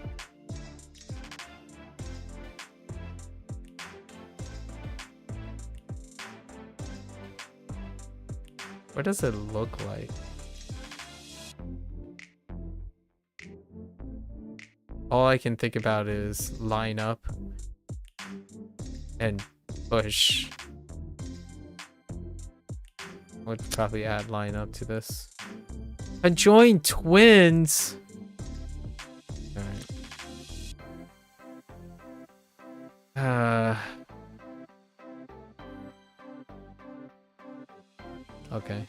What does it look like? All I can think about is line up and push. Would probably add line up to this. Conjoined twins. Alright. Okay.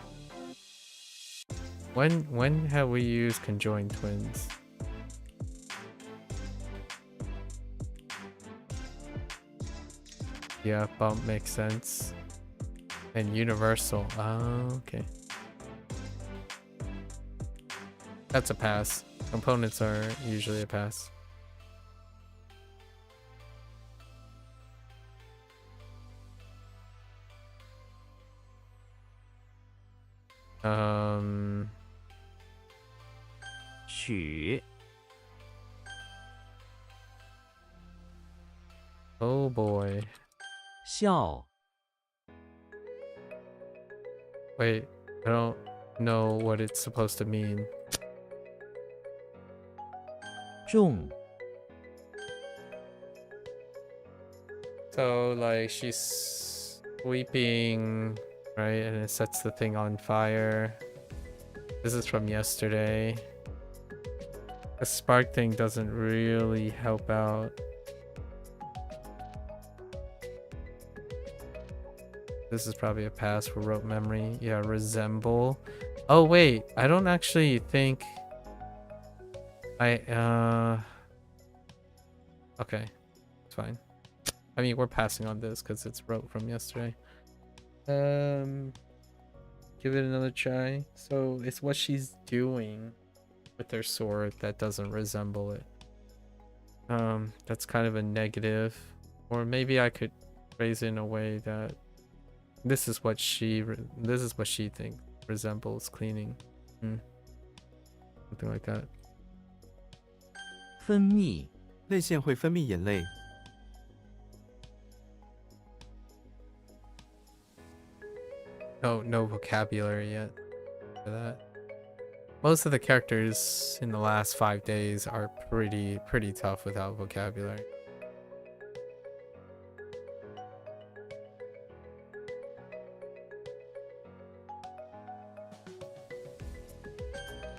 When have we used conjoined twins? Yeah, bump makes sense. And universal. Oh, okay. That's a pass. Components are usually a pass. Xu. Oh boy. 笑 Wait, I don't know what it's supposed to mean. 重 So like she's sweeping, right? And it sets the thing on fire. This is from yesterday. The spark thing doesn't really help out. This is probably a pass for rote memory. Yeah, resemble. Oh wait, I don't actually think okay, it's fine. I mean, we're passing on this because it's rote from yesterday. Give it another try. So it's what she's doing with her sword that doesn't resemble it. That's kind of a negative. Or maybe I could phrase it in a way that this is what she thinks resembles cleaning. Something like that. 分泌泪腺会分泌眼泪。 No vocabulary yet for that. Most of the characters in the last 5 days are pretty tough without vocabulary.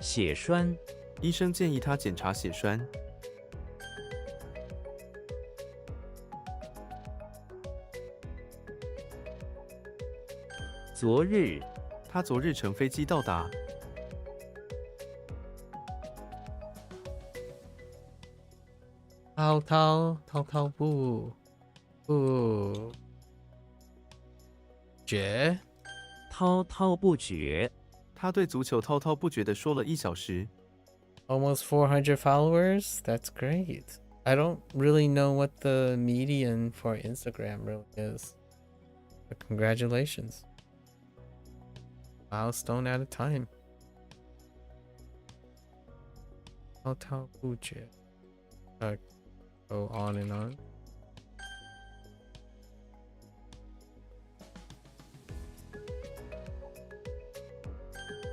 "血栓 医生建议他检查血栓。 昨日 他昨日乘飞机到达。 滔不绝 滔滔不绝他对足球滔滔不绝地说了1小时。 Almost 400 followers? That's great. I don't really know what the median for Instagram really is. But congratulations. Milestone at a time. Go on and on.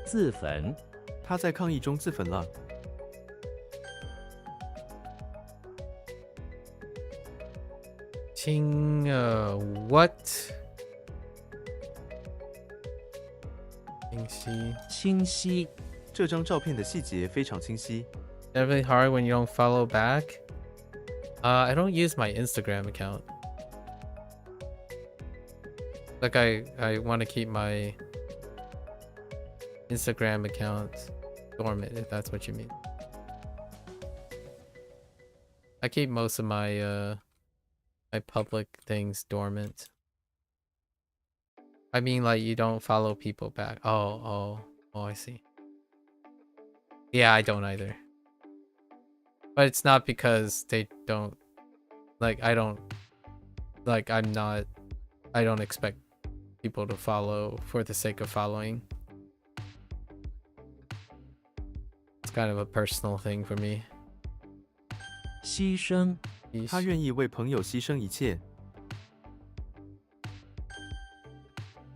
自焚，他在抗议中自焚了。 what? 清晰。清晰，这张照片的细节非常清晰。 Definitely hard when you don't follow back. I don't use my Instagram account. Like I want to keep my Instagram account dormant, if that's what you mean. I keep most of my my public things dormant. I mean, like, you don't follow people back. Oh, I see. Yeah, I don't either. But it's not because they don't, like, I don't expect people to follow for the sake of following. It's kind of a personal thing for me. 牺牲，他愿意为朋友牺牲一切。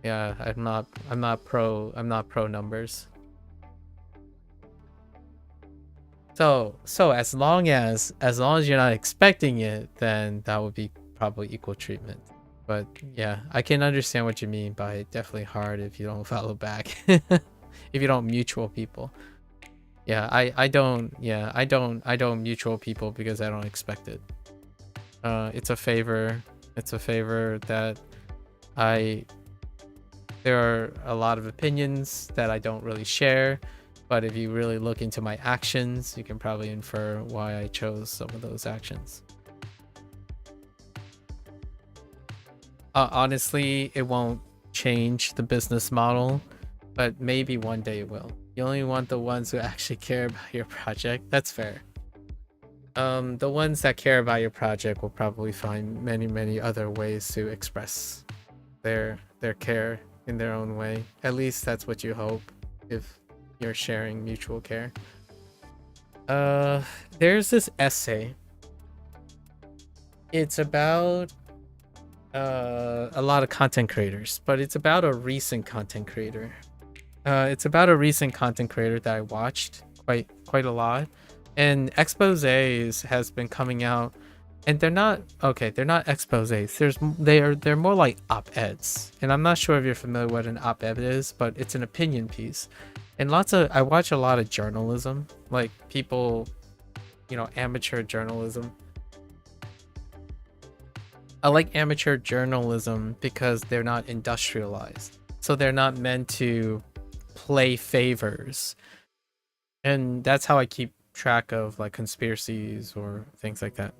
Yeah, I'm not pro numbers. So as long as you're not expecting it, then that would be probably equal treatment. But yeah, I can understand what you mean by definitely hard if you don't follow back. If you don't mutual people. Yeah, I don't mutual people because I don't expect it. It's a favor that there are a lot of opinions that I don't really share, but if you really look into my actions, you can probably infer why I chose some of those actions. Honestly, it won't change the business model, but maybe one day it will. You only want the ones who actually care about your project. That's fair. The ones that care about your project will probably find many other ways to express their care in their own way. At least that's what you hope if you're sharing mutual care. There's this essay. It's about a lot of content creators, but it's about a recent content creator. It's about a recent content creator that I watched quite a lot, and exposés has been coming out, and they're not exposés. They're more like op-eds, and I'm not sure if you're familiar with what an op-ed is, but it's an opinion piece. And I watch a lot of journalism, like people, amateur journalism. I like amateur journalism because they're not industrialized, so they're not meant to play favors, and that's how I keep track of like conspiracies or things like that.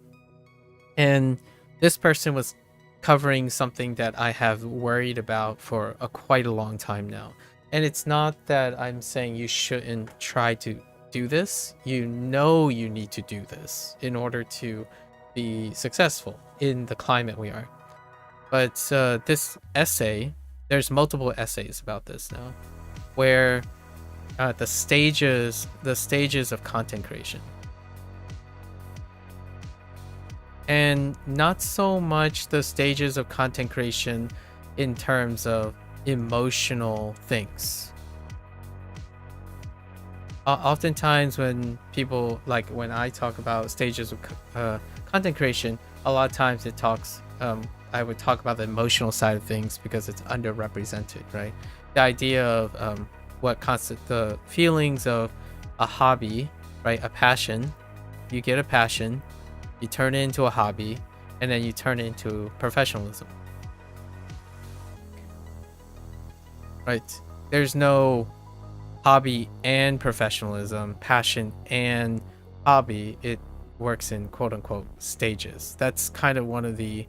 And this person was covering something that I have worried about for quite a long time now. And it's not that I'm saying you shouldn't try to do this. You need to do this in order to be successful in the climate we are. But this essay, there's multiple essays about this now, where the stages of content creation, and not so much the stages of content creation in terms of emotional things. Oftentimes when I talk about stages of content creation, a lot of times I would talk about the emotional side of things because it's underrepresented, right? The idea of what constitutes the feelings of a hobby, right? A passion. You get a passion, you turn it into a hobby, and then you turn it into professionalism. Right? There's no hobby and professionalism, passion and hobby. It works in quote unquote stages. That's kind of one of the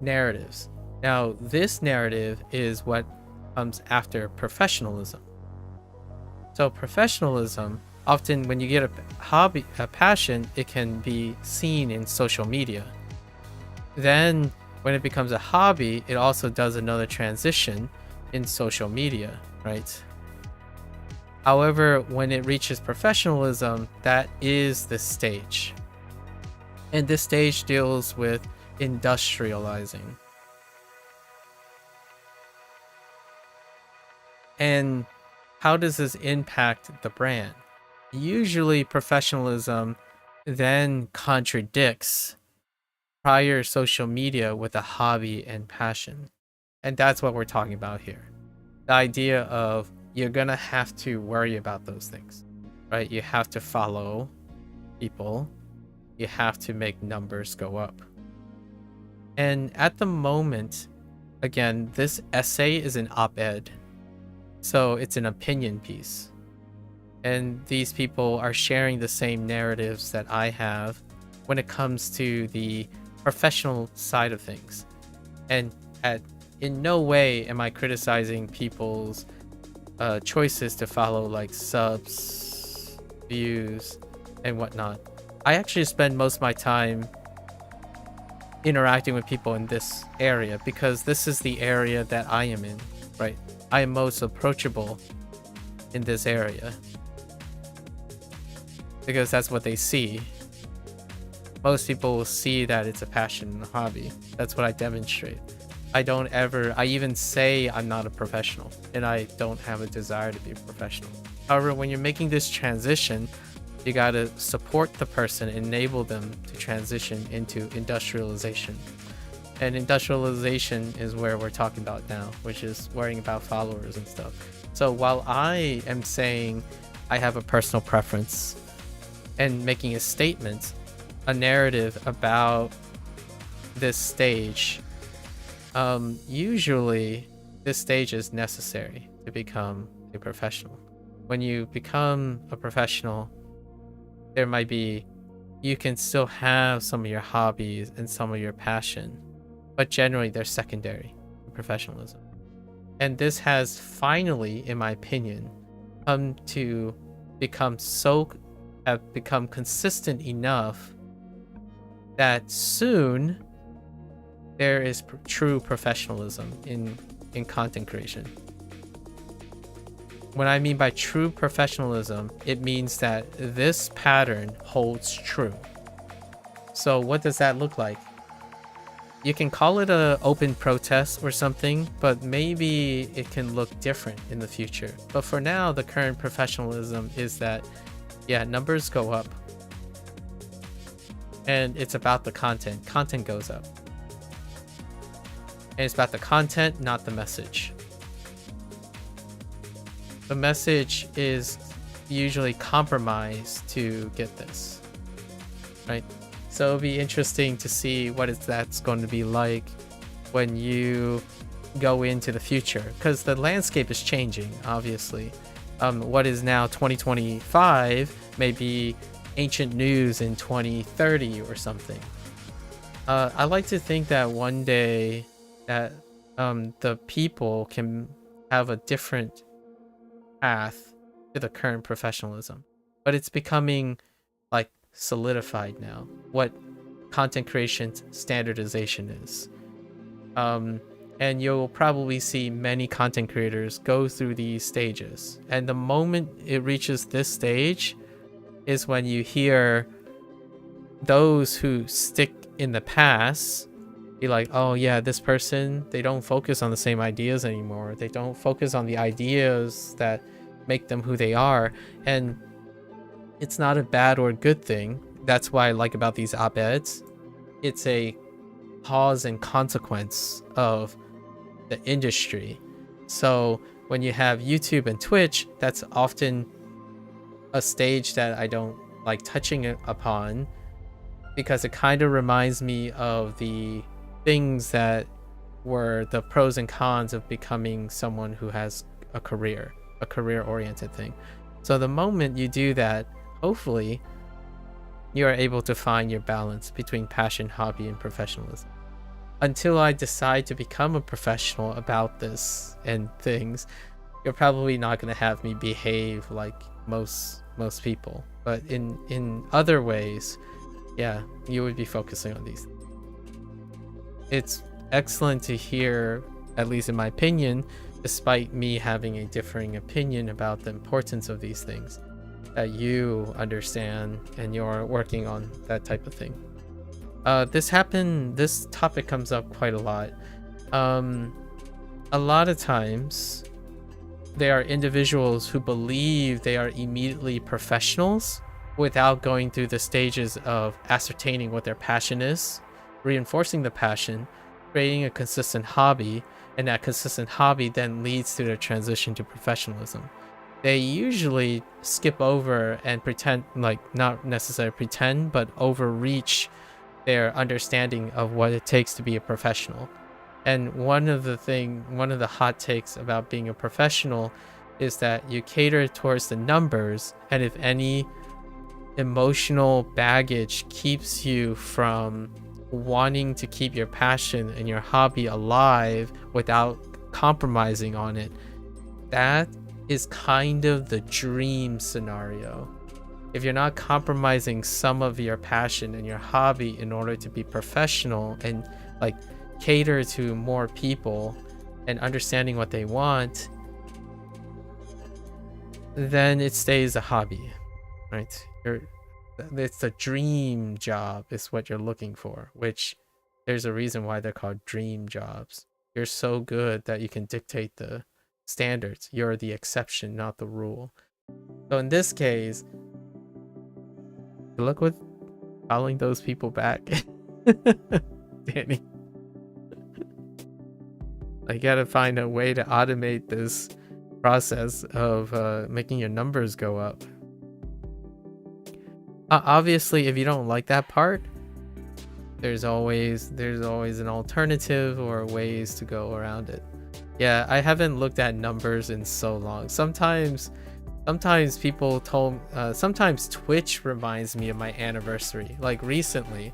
narratives. Now, this narrative is what comes after professionalism. So professionalism, often when you get a hobby, a passion, it can be seen in social media. Then when it becomes a hobby, it also does another transition in social media, right? However, when it reaches professionalism, that is the stage. And this stage deals with industrializing. And how does this impact the brand? Usually professionalism then contradicts prior social media with a hobby and passion. And that's what we're talking about here. The idea of you're gonna have to worry about those things, right? You have to follow people. You have to make numbers go up. And at the moment, again, this essay is an op-ed. So it's an opinion piece. And these people are sharing the same narratives that I have when it comes to the professional side of things. And in no way am I criticizing people's choices to follow like subs, views, and whatnot. I actually spend most of my time interacting with people in this area because this is the area that I am in, right? I am most approachable in this area because that's what they see. Most people will see that it's a passion and a hobby. That's what I demonstrate. I even say I'm not a professional and I don't have a desire to be a professional. However, when you're making this transition, you gotta support the person, enable them to transition into industrialization. And industrialization is where we're talking about now, which is worrying about followers and stuff. So while I am saying I have a personal preference and making a statement, a narrative about this stage, usually this stage is necessary to become a professional. When you become a professional, there might be, you can still have some of your hobbies and some of your passion, but generally they're secondary to professionalism. And this has finally, in my opinion, come to become have become consistent enough that soon there is true professionalism in content creation. What I mean by true professionalism, it means that this pattern holds true. So what does that look like? You can call it an open protest or something, but maybe it can look different in the future. But for now, the current professionalism is that, yeah, numbers go up. And it's about the content. Content goes up. And it's about the content, not the message. The message is usually compromised to get this, right? So it'll be interesting to see what that's going to be like when you go into the future, because the landscape is changing, obviously. What is now 2025 may be ancient news in 2030 or something. I like to think that one day that the people can have a different path to the current professionalism, but it's becoming like solidified now what content creation standardization is. And you'll probably see many content creators go through these stages, and the moment it reaches this stage is when you hear those who stick in the past be like, oh yeah, this person, they don't focus on the same ideas anymore. They don't focus on the ideas that make them who they are. And it's not a bad or good thing. That's what I like about these op-eds. It's a cause and consequence of the industry. So when you have YouTube and Twitch, that's often a stage that I don't like touching upon, because it kind of reminds me of the things that were the pros and cons of becoming someone who has a career-oriented thing. So the moment you do that, hopefully you are able to find your balance between passion, hobby, and professionalism. Until I decide to become a professional about this and things, you're probably not going to have me behave like most people, but in other ways, yeah, you would be focusing on these. It's excellent to hear, at least in my opinion, despite me having a differing opinion about the importance of these things, that you understand and you're working on that type of thing. This topic comes up quite a lot. A lot of times there are individuals who believe they are immediately professionals without going through the stages of ascertaining what their passion is, reinforcing the passion, creating a consistent hobby, and that consistent hobby then leads to their transition to professionalism. They usually skip over and pretend, like not necessarily pretend, but overreach their understanding of what it takes to be a professional. And one of the hot takes about being a professional is that you cater towards the numbers, and if any emotional baggage keeps you from wanting to keep your passion and your hobby alive without compromising on it, that is kind of the dream scenario. If you're not compromising some of your passion and your hobby in order to be professional and like cater to more people and understanding what they want, then it stays a hobby, right? It's a dream job is what you're looking for, which there's a reason why they're called dream jobs. You're so good that you can dictate the standards. You're the exception, not the rule. So in this case, good luck with calling those people back. Danny, I gotta find a way to automate this process of making your numbers go up. Obviously, if you don't like that part, there's always an alternative or ways to go around it. Yeah, I haven't looked at numbers in so long. Sometimes people told, sometimes Twitch reminds me of my anniversary. Like recently,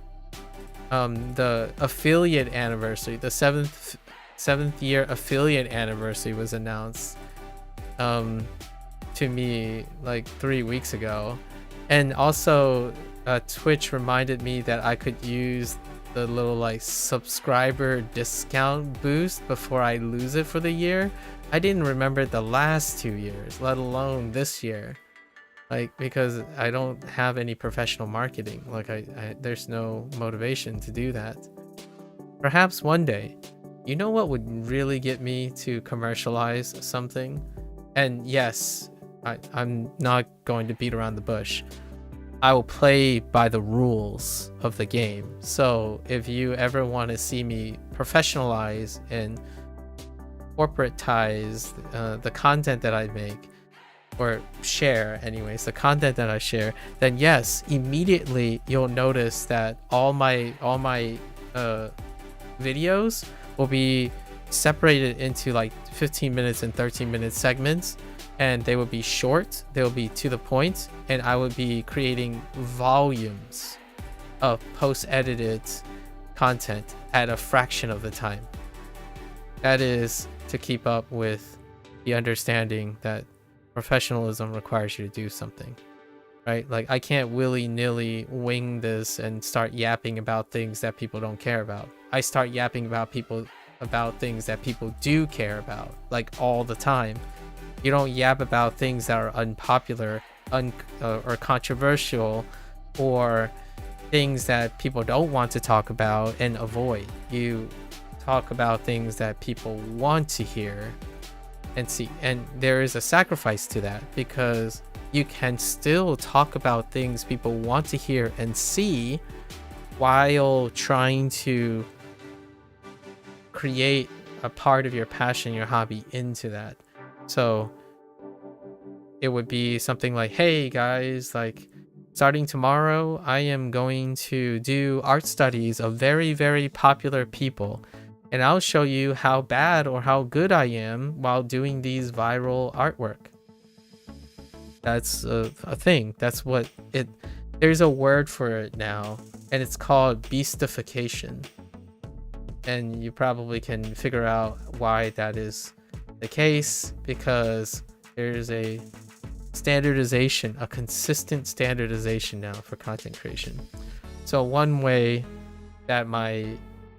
the affiliate anniversary, the seventh year affiliate anniversary was announced to me like 3 weeks ago. And also Twitch reminded me that I could use the little like subscriber discount boost before I lose it for the year. I didn't remember the last 2 years, let alone this year, like because I don't have any professional marketing. Like there's no motivation to do that. Perhaps one day. You know what would really get me to commercialize something? And yes, I'm not going to beat around the bush. I will play by the rules of the game. So if you ever want to see me professionalize and corporatize the content that I make, or share anyways, the content that I share, then yes, immediately you'll notice that all my videos will be separated into like 15 minutes and 13-minute segments, and they will be short, they will be to the point, and I would be creating volumes of post-edited content at a fraction of the time. That is to keep up with the understanding that professionalism requires you to do something, right? Like I can't willy-nilly wing this and start yapping about things that people don't care about. I start yapping about things that people do care about, like all the time. You don't yap about things that are unpopular, or controversial, or things that people don't want to talk about and avoid. You talk about things that people want to hear and see, and there is a sacrifice to that, because you can still talk about things people want to hear and see while trying to create a part of your passion, your hobby into that. So it would be something like, hey guys, like starting tomorrow, I am going to do art studies of very, very popular people, and I'll show you how bad or how good I am while doing these viral artwork. That's a thing. That's what it, there's a word for it now, and it's called beastification. And you probably can figure out why that is the case because there's a standardization, a consistent standardization now for content creation. So one way that my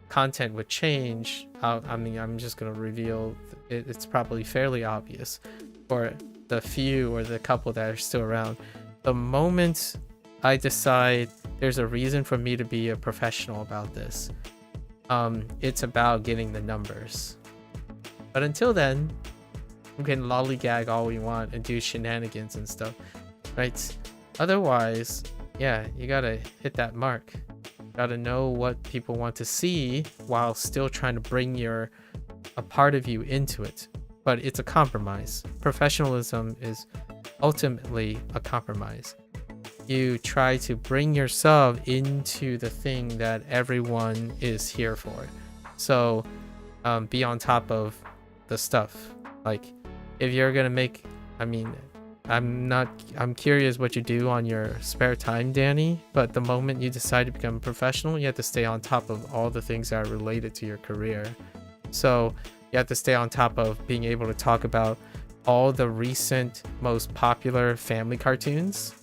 content would change, I mean, I'm just going to reveal it's probably fairly obvious for the few or the couple that are still around. The moment I decide there's a reason for me to be a professional about this, it's about getting the numbers. But until then, we can lollygag all we want and do shenanigans and stuff, right? Otherwise, yeah, you gotta hit that mark. Gotta know what people want to see while still trying to bring a part of you into it. But it's a compromise. Professionalism is ultimately a compromise. You try to bring yourself into the thing that everyone is here for. So be on top of the stuff. Like, if you're gonna make, I mean, I'm curious what you do on your spare time, Danny, but the moment you decide to become a professional, you have to stay on top of all the things that are related to your career. So you have to stay on top of being able to talk about all the recent most popular family cartoons,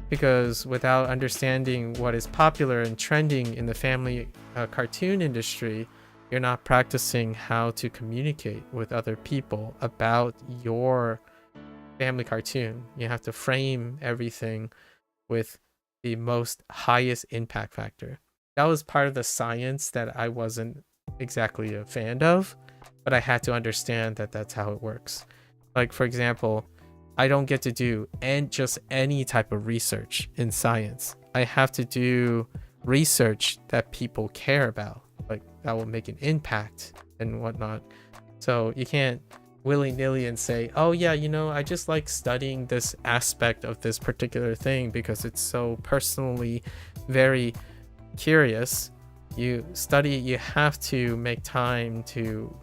because without understanding what is popular and trending in the family cartoon industry, you're not practicing how to communicate with other people about your family cartoon. You have to frame everything with the most highest impact factor. That was part of the science that I wasn't exactly a fan of, but I had to understand that that's how it works. Like, for example, I don't get to do just any type of research in science. I have to do research that people care about, like that will make an impact and whatnot. So you can't willy-nilly and say, oh yeah, you know, I just like studying this aspect of this particular thing because it's so personally very curious. You have to make time to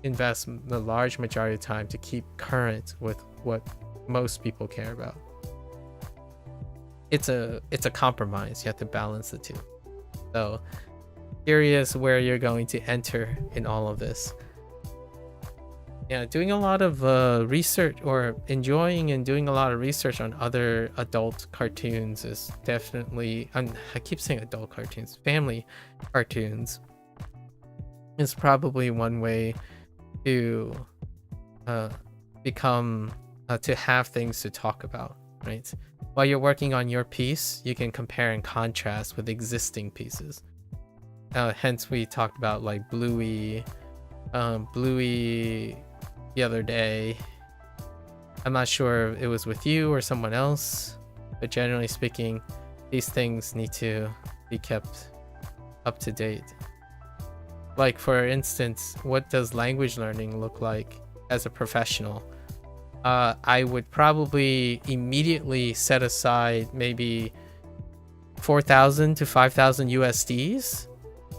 invest the large majority of time to keep current with what most people care about. It's a compromise. You have to balance the two. So curious where you're going to enter in all of this. Yeah, doing a lot of research, or enjoying and doing a lot of research on other adult cartoons is definitely, I keep saying adult cartoons, family cartoons is probably one way to become, to have things to talk about, right? While you're working on your piece, you can compare and contrast with existing pieces. Hence we talked about like Bluey the other day. I'm not sure if it was with you or someone else, but generally speaking, these things need to be kept up to date. Like, for instance, what does language learning look like as a professional? I would probably immediately set aside maybe 4,000 to 5,000 USDs.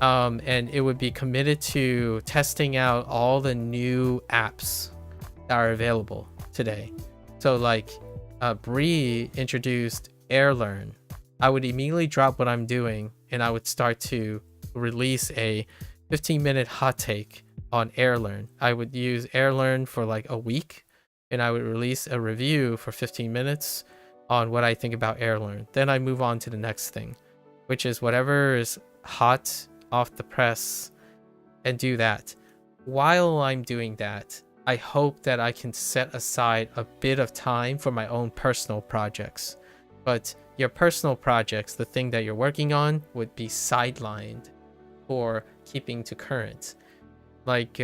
And it would be committed to testing out all the new apps that are available today. So like Bree introduced AirLearn. I would immediately drop what I'm doing and I would start to release a 15-minute hot take on AirLearn. I would use AirLearn for like a week and I would release a review for 15 minutes on what I think about AirLearn. Then I move on to the next thing, which is whatever is hot off the press, and do that. While I'm doing that, I hope that I can set aside a bit of time for my own personal projects. But your personal projects, the thing that you're working on, would be sidelined for keeping to current. Like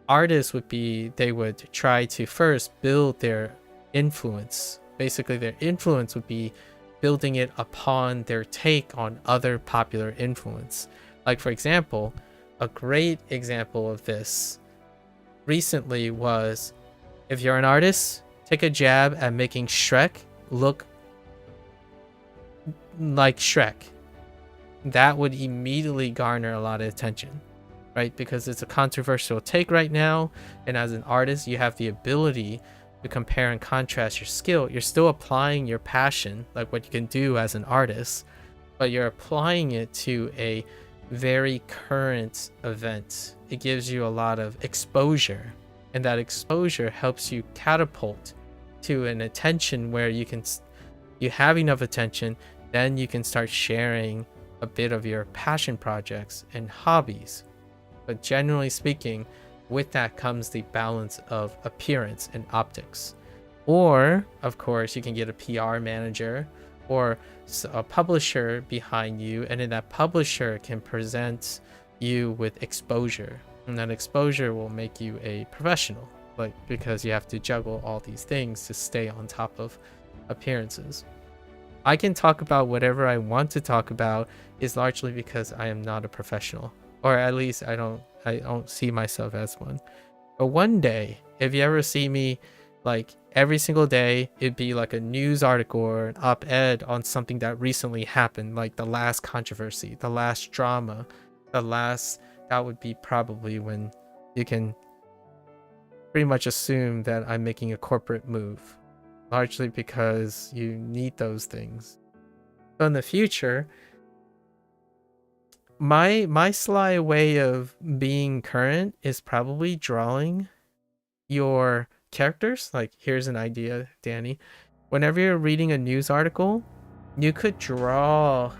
artists they would try to first build their influence. Basically, their influence would be building it upon their take on other popular influence. Like, for example, a great example of this recently was, if you're an artist, take a jab at making Shrek look like Shrek. That would immediately garner a lot of attention, right? Because it's a controversial take right now, and as an artist, you have the ability to compare and contrast your skill. You're still applying your passion, like what you can do as an artist, but you're applying it to a very current event. It gives you a lot of exposure, and that exposure helps you catapult to an attention where you have enough attention, then you can start sharing a bit of your passion projects and hobbies. But generally speaking, with that comes the balance of appearance and optics. Or, of course, you can get a PR manager or a publisher behind you, and then that publisher can present you with exposure. And that exposure will make you a professional, like, because you have to juggle all these things to stay on top of appearances. I can talk about whatever I want to talk about is largely because I am not a professional, or at least I don't see myself as one. But one day, if you ever see me, like every single day, it'd be like a news article or an op-ed on something that recently happened, like the last controversy, the last drama, that would be probably when you can pretty much assume that I'm making a corporate move, largely because you need those things. So in the future, my sly way of being current is probably drawing your characters. Like, here's an idea, Danny. Whenever you're reading a news article, you could draw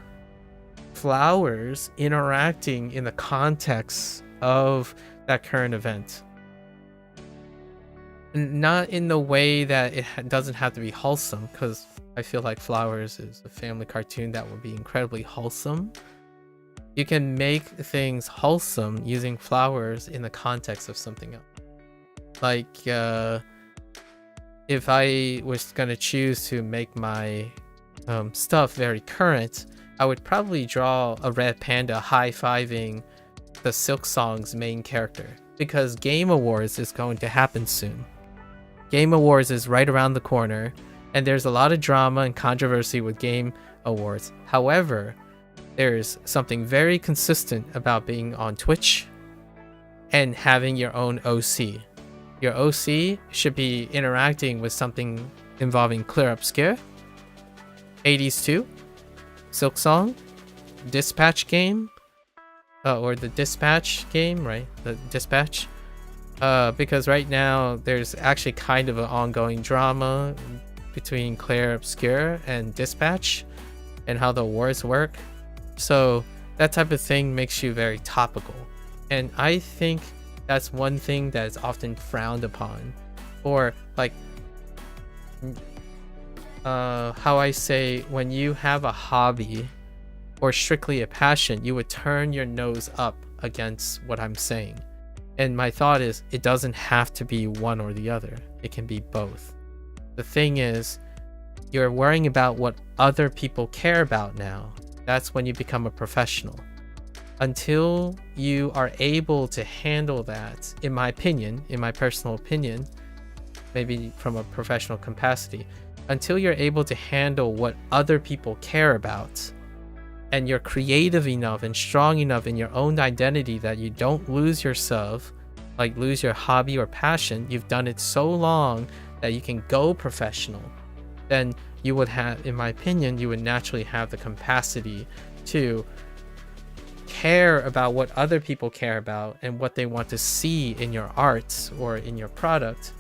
flowers interacting in the context of that current event. Not in the way that it doesn't have to be wholesome, because I feel like Flowers is a family cartoon that would be incredibly wholesome. You can make things wholesome using flowers in the context of something else. Like, if I was gonna choose to make my stuff very current, I would probably draw a red panda high-fiving the Silk Song's main character, because Game Awards is going to happen soon. Game Awards is right around the corner, and there's a lot of drama and controversy with Game Awards. However, there's something very consistent about being on Twitch and having your own OC. Your OC should be interacting with something involving Clear Obscure, 80s 2, Silk Song, Dispatch game, or the Dispatch game, right? The Dispatch. Because right now there's actually kind of an ongoing drama between Claire Obscure and Dispatch and how the awards work. So that type of thing makes you very topical. And I think that's one thing that is often frowned upon. Or like how I say, when you have a hobby or strictly a passion, you would turn your nose up against what I'm saying. And my thought is, it doesn't have to be one or the other. It can be both. The thing is, you're worrying about what other people care about now. That's when you become a professional. Until you are able to handle that, in my opinion, in my personal opinion, maybe from a professional capacity, until you're able to handle what other people care about, and you're creative enough and strong enough in your own identity that you don't lose yourself, like lose your hobby or passion, you've done it so long that you can go professional, then you would have, in my opinion, you would naturally have the capacity to care about what other people care about and what they want to see in your art or in your product,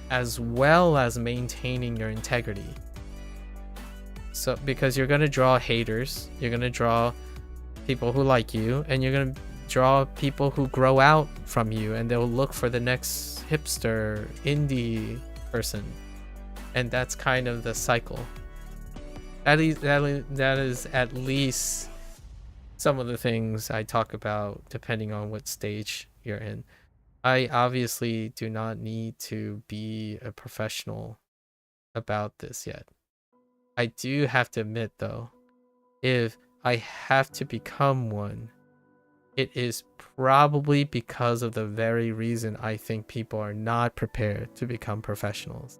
as well as maintaining your integrity. So, because you're going to draw haters, you're going to draw people who like you, and you're going to draw people who grow out from you, and they'll look for the next hipster indie person. And that's kind of the cycle. That is at least some of the things I talk about depending on what stage you're in. I obviously do not need to be a professional about this yet. I do have to admit, though, if I have to become one, it is probably because of the very reason I think people are not prepared to become professionals.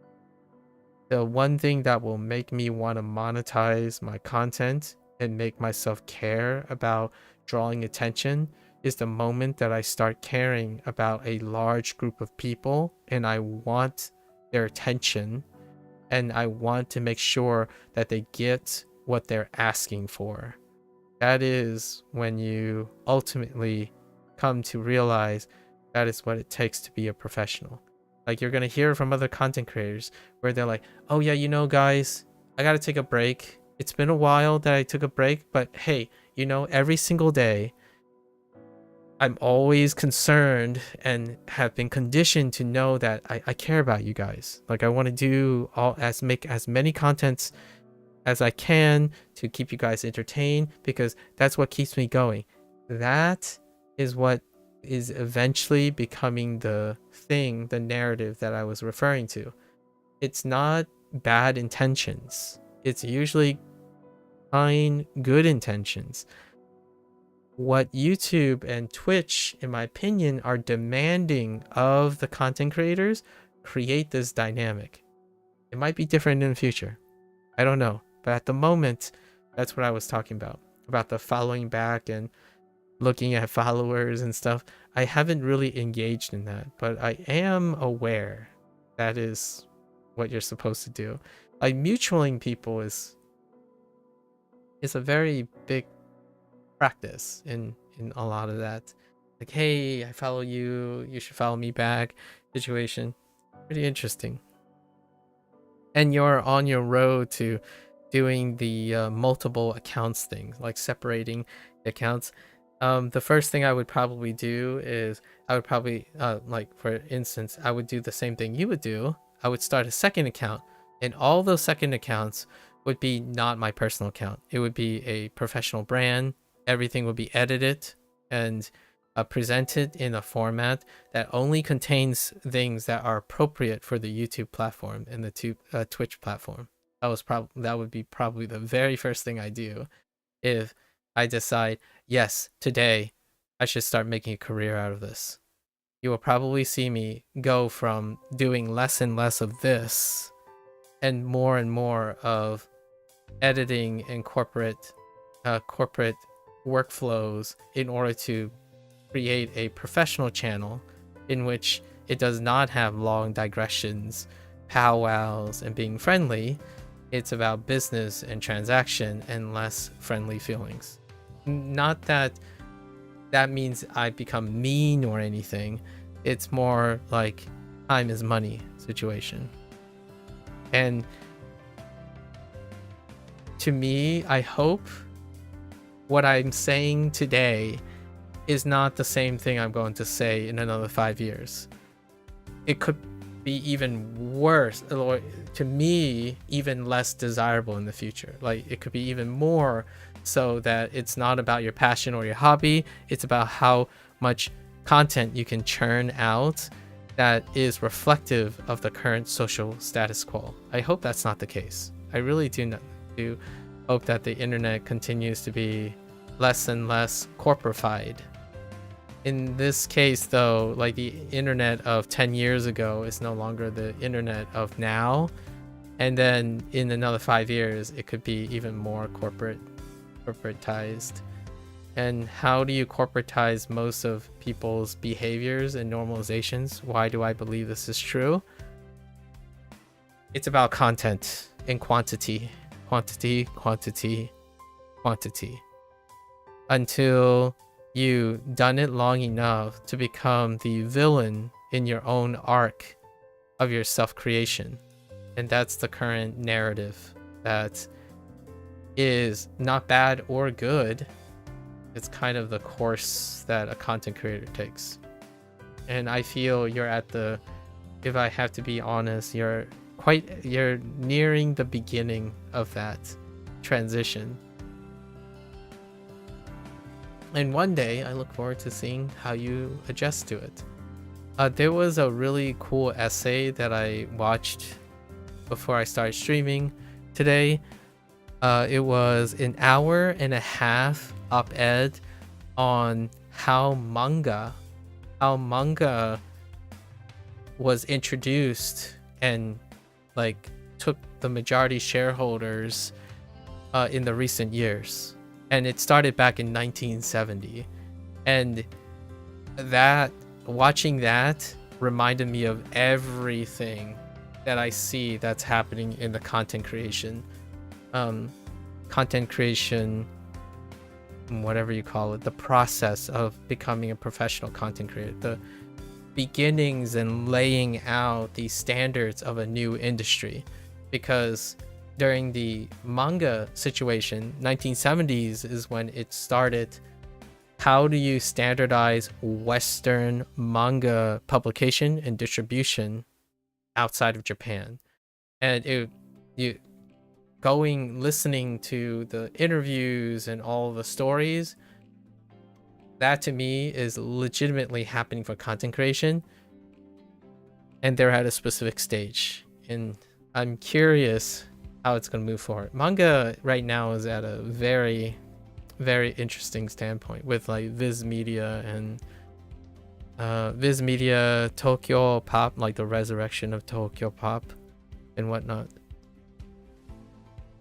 The one thing that will make me want to monetize my content and make myself care about drawing attention is the moment that I start caring about a large group of people and I want their attention and I want to make sure that they get what they're asking for. That is when you ultimately come to realize that is what it takes to be a professional. Like, you're gonna hear from other content creators where they're like, oh yeah, guys, I gotta take a break. It's been a while that I took a break, but hey, every single day I'm always concerned and have been conditioned to know that I care about you guys. Like, I want to do make as many contents as I can to keep you guys entertained, because that's what keeps me going. That is what is eventually becoming the narrative that I was referring to. It's not bad intentions. It's usually kind, good intentions. What YouTube and Twitch, in my opinion, are demanding of the content creators, create this dynamic. It might be different in the future. I don't know. But at the moment, that's what I was talking about the following back and looking at followers and stuff. I haven't really engaged in that, but I am aware that is what you're supposed to do. Like, mutualing people is a very big practice in a lot of that. Like, hey, I follow you, you should follow me back situation. Pretty interesting. And you're on your road to doing the multiple accounts thing, like separating the accounts. The first thing I would probably do is I would probably like, for instance, I would do the same thing you would do. I would start a second account, and all those second accounts would be not my personal account. It would be a professional brand. Everything would be edited and presented in a format that only contains things that are appropriate for the YouTube platform and the Twitch platform. That would be probably the very first thing I do if I decide, yes, today I should start making a career out of this. You will probably see me go from doing less and less of this and more of editing and corporate workflows in order to create a professional channel in which it does not have long digressions, powwows, and being friendly. It's about business and transaction and less friendly feelings. Not that that means I become mean or anything. It's more like time is money situation. And to me, I hope what I'm saying today is not the same thing I'm going to say in another 5 years. It could be even worse, or to me, even less desirable in the future. Like, it could be even more so that it's not about your passion or your hobby. It's about how much content you can churn out that is reflective of the current social status quo. I hope that's not the case. I really do hope that the internet continues to be less and less corporified. In this case, though, like, the internet of 10 years ago is no longer the internet of now. And then in another 5 years, it could be even more corporatized. And how do you corporatize most of people's behaviors and normalizations? Why do I believe this is true? It's about content and quantity. Quantity, quantity, quantity. Until you've done it long enough to become the villain in your own arc of your self-creation. And that's the current narrative that is not bad or good. It's kind of the course that a content creator takes. And I feel you're if I have to be honest, you're nearing the beginning of that transition. And one day, I look forward to seeing how you adjust to it. There was a really cool essay that I watched before I started streaming today. It was an 1.5 hour op-ed on how manga was introduced and like took the majority shareholders in the recent years. And it started back in 1970. And watching that reminded me of everything that I see that's happening in the content creation, whatever you call it, the process of becoming a professional content creator, beginnings and laying out the standards of a new industry, because during the manga situation, 1970s is when it started. How do you standardize Western manga publication and distribution outside of Japan? And listening to the interviews and all the stories, that to me is legitimately happening for content creation, and they're at a specific stage, and I'm curious how it's going to move forward. Manga right now is at a very, very interesting standpoint with like Viz Media and Viz Media, Tokyo Pop, like the resurrection of Tokyo Pop and whatnot.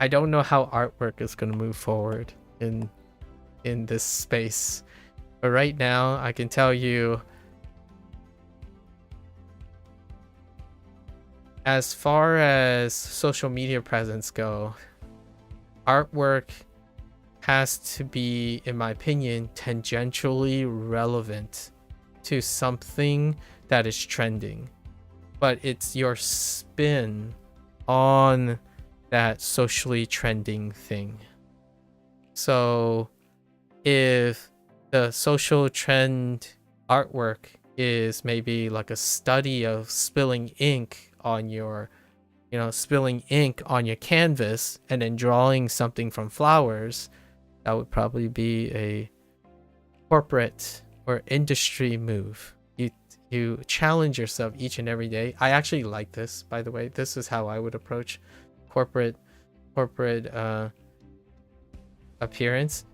I don't know how artwork is going to move forward in this space, but right now I can tell you, as far as social media presence go, artwork has to be, in my opinion, tangentially relevant to something that is trending, but it's your spin on that socially trending thing. So if the social trend artwork is maybe like a study of spilling ink on your canvas and then drawing something from flowers, that would probably be a corporate or industry move. You challenge yourself each and every day. I actually like this, by the way. This is how I would approach corporate appearance.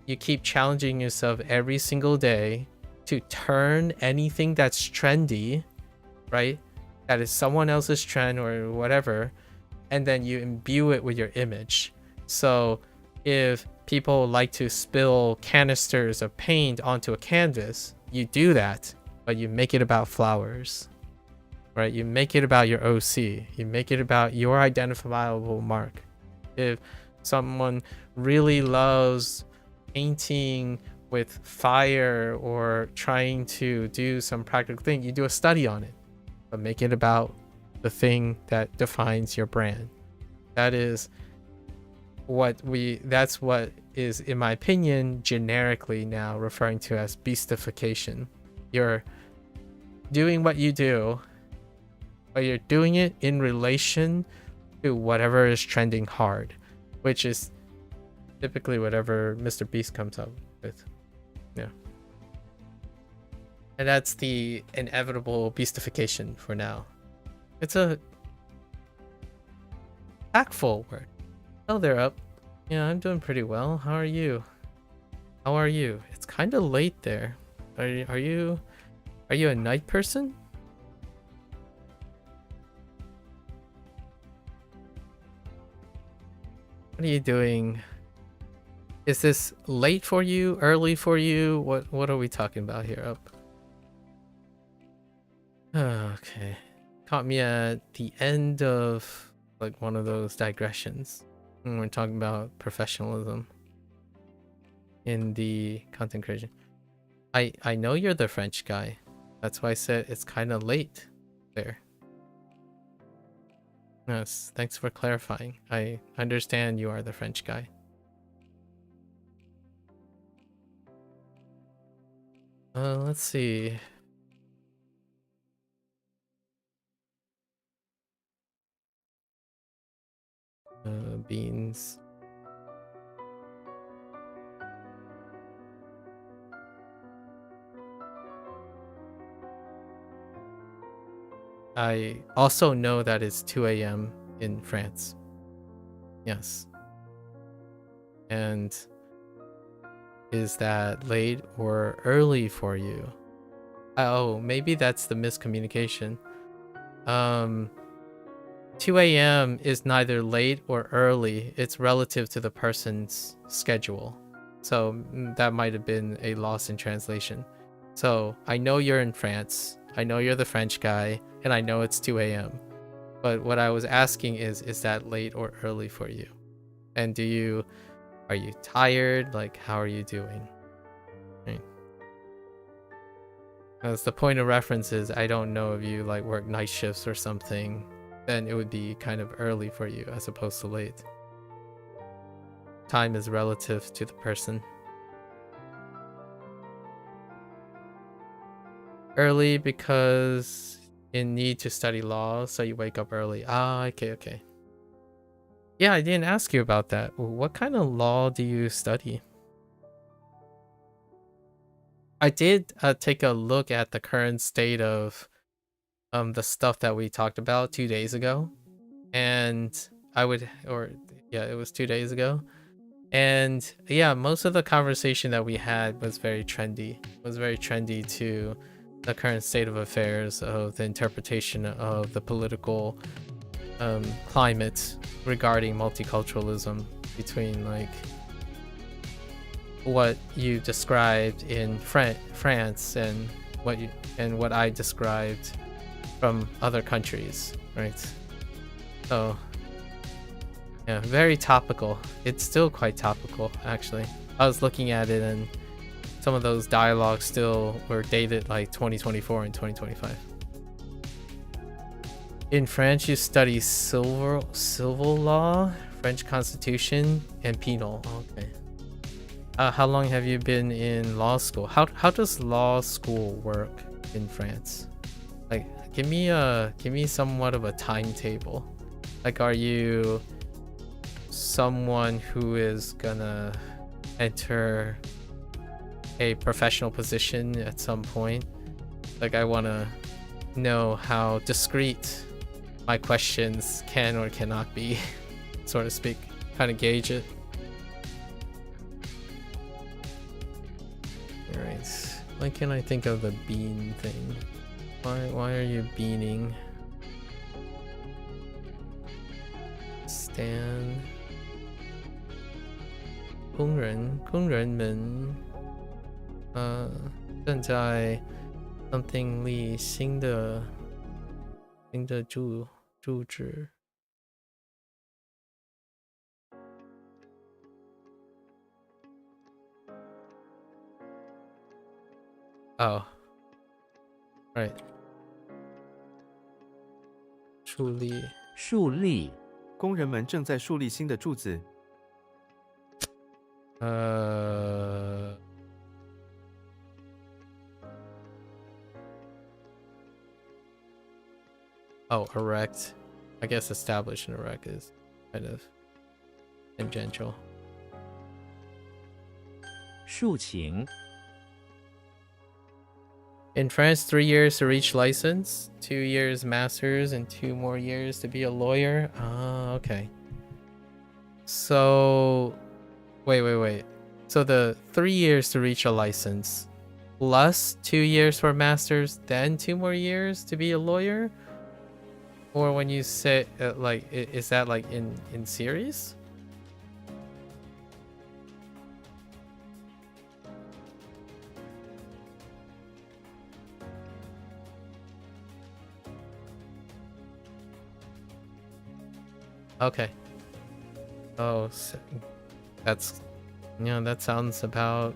You keep challenging yourself every single day to turn anything that's trendy, right, that is someone else's trend or whatever, and then you imbue it with your image. So if people like to spill canisters of paint onto a canvas, you do that, but you make it about flowers, right? You make it about your OC. You make it about your identifiable mark. If someone really loves painting with fire or trying to do some practical thing, you do a study on it, but make it about the thing that defines your brand. That's what is, in my opinion, generically now referring to as beastification. You're doing what you do, but you're doing it in relation to whatever is trending hard, which is typically whatever Mr. Beast comes up with. Yeah. And that's the inevitable beastification for now. It's a tactful word. Oh, they're up. Yeah, I'm doing pretty well. How are you? How are you? It's kind of late there. Are you a night person? What are you doing? Is this late for you? Early for you? What are we talking about here? Up. Okay. Caught me at the end of like one of those digressions. And we're talking about professionalism in the content creation. I know you're the French guy. That's why I said it's kind of late there. Yes, thanks for clarifying. I understand you are the French guy. Let's see. Beans. I also know that it's 2 a.m. in France. Yes. And is that late or early for you? Oh, maybe that's the miscommunication. 2 a.m. is neither late or early. It's relative to the person's schedule. So that might have been a loss in translation. So I know you're in France. I know you're the French guy, and I know it's 2 a.m. But what I was asking is that late or early for you? And are you tired? Like, how are you doing? Right. As the point of reference is, I don't know if you like work night shifts or something, then it would be kind of early for you as opposed to late. Time is relative to the person. Early because you need to study law, so you wake up early. Ah, okay. Yeah, I didn't ask you about that. What kind of law do you study? I did take a look at the current state of the stuff that we talked about 2 days ago, and it was 2 days ago, and yeah, most of the conversation that we had was very trendy. To the current state of affairs of the interpretation of the political climate regarding multiculturalism between like what you described in France and what I described from other countries, right? So yeah, very topical. It's still quite topical, actually. I was looking at it and some of those dialogues still were dated like 2024 and 2025. In France, you study civil law, French Constitution, and penal. Okay. How long have you been in law school? How does law school work in France? Like, give me somewhat of a timetable. Like, are you someone who is gonna enter a professional position at some point? Like, I wanna know how discreet my questions can or cannot be, so to speak. Kind of gauge it. Alright, why can't I think of the bean thing? Why are you beaning? Stand. 工人们正在 something 立新的住址。Oh, right. 树立工人们正在树立新的柱子。Oh, erect. I guess establish and erect is kind of tangential. 竖琴 In France, 3 years to reach license, 2 years masters, and 2 more years to be a lawyer. Ah, okay. So, wait. So the 3 years to reach a license, plus 2 years for masters, then 2 more years to be a lawyer? Or when you say, like, is that like in series? Okay. Oh, that's, that sounds about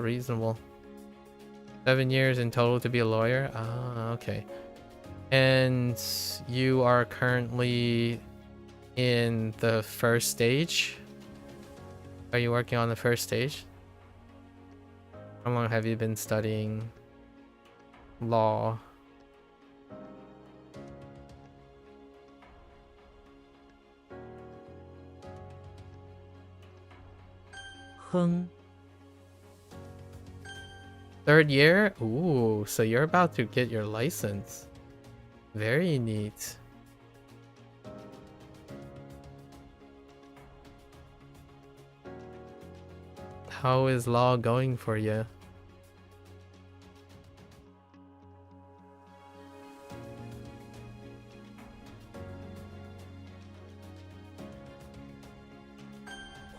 reasonable. 7 years in total to be a lawyer. Ah, okay. And you are currently in the first stage? Are you working on the first stage? How long have you been studying law? Hoang Third year? Ooh, so you're about to get your license. Very neat. How is law going for you?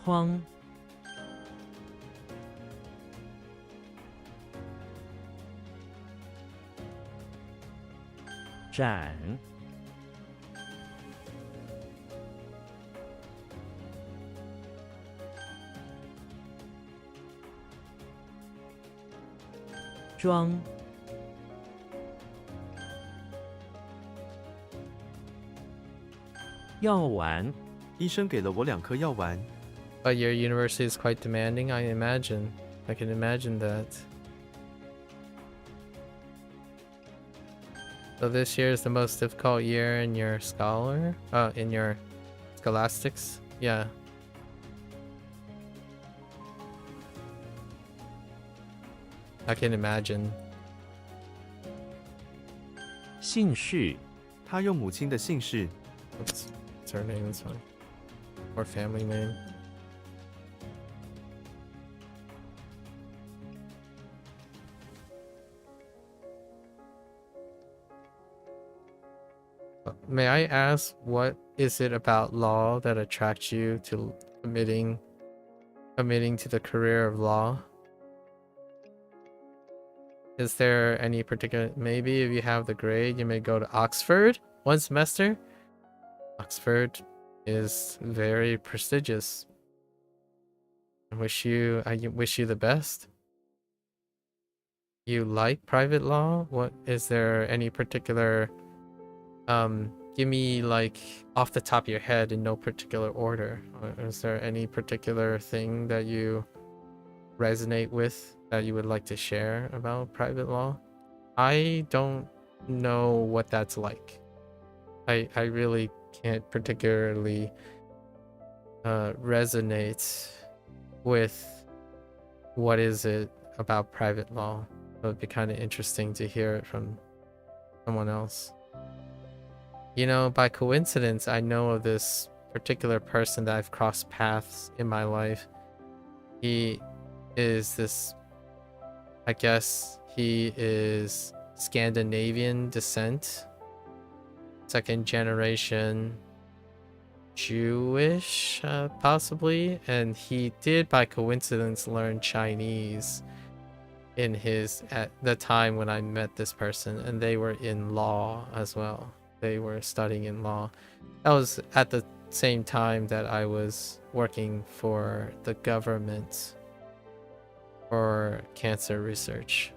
Hoang 展装，药丸，医生给了我2颗药丸。 But your university is quite demanding, I imagine. I can imagine that. So this year is the most difficult year in your in your scholastics? Yeah. I can imagine. 姓氏，他用母亲的姓氏， What's her name? That's fine. Or family name. May I ask, what is it about law that attracts you to committing to the career of law? Is there any particular, maybe if you have the grade, you may go to Oxford 1 semester? Oxford is very prestigious. I wish you the best. You like private law? What is there any particular give me like off the top of your head in no particular order. Is there any particular thing that you resonate with that you would like to share about private law? I don't know what that's like. I really can't particularly resonate with what is it about private law. So it'd be kind of interesting to hear it from someone else. You know, by coincidence, I know of this particular person that I've crossed paths in my life. He is this, I guess he is Scandinavian descent, 2nd generation Jewish, possibly, and he did by coincidence learn Chinese at the time when I met this person, and they were in law as well. They were studying in law. That was at the same time that I was working for the government for cancer research.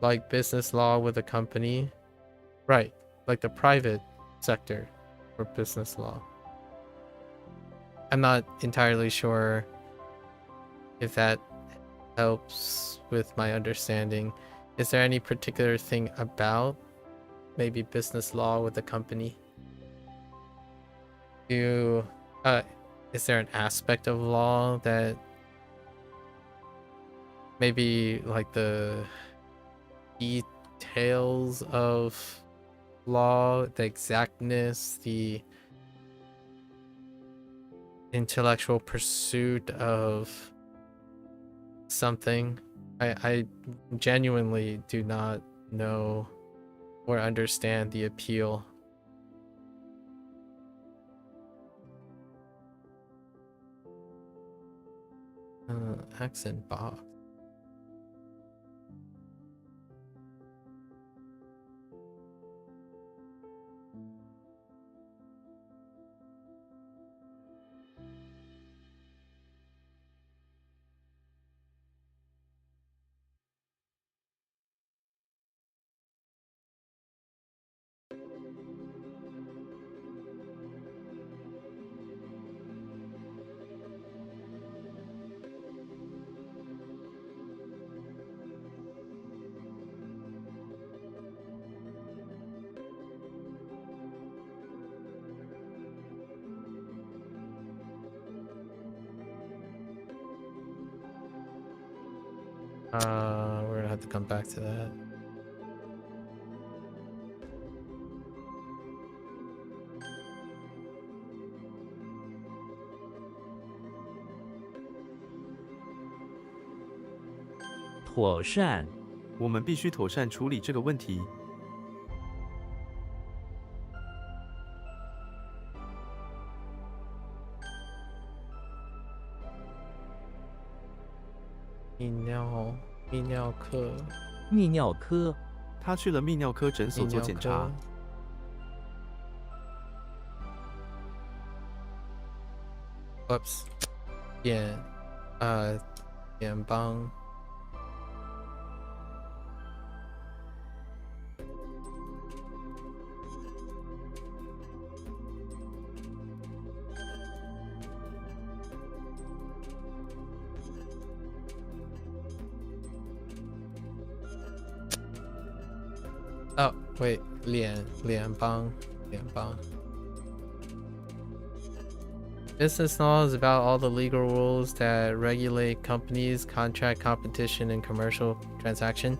Like business law with a company. Right, like the private sector for business law. I'm not entirely sure if that helps with my understanding. Is there any particular thing about maybe business law with a company? Is there an aspect of law that maybe like the details of law, the exactness, the intellectual pursuit of something? I genuinely do not know or understand the appeal. Accent box. We're gonna have to come back to that.妥善，我们必须妥善处理这个问题。泌尿科，泌尿科，他去了泌尿科诊所做检查。Whoops. 眼 Yanbang. Oh, wait, Lianbang. Business law is about all the legal rules that regulate companies, contract, competition, and commercial transaction.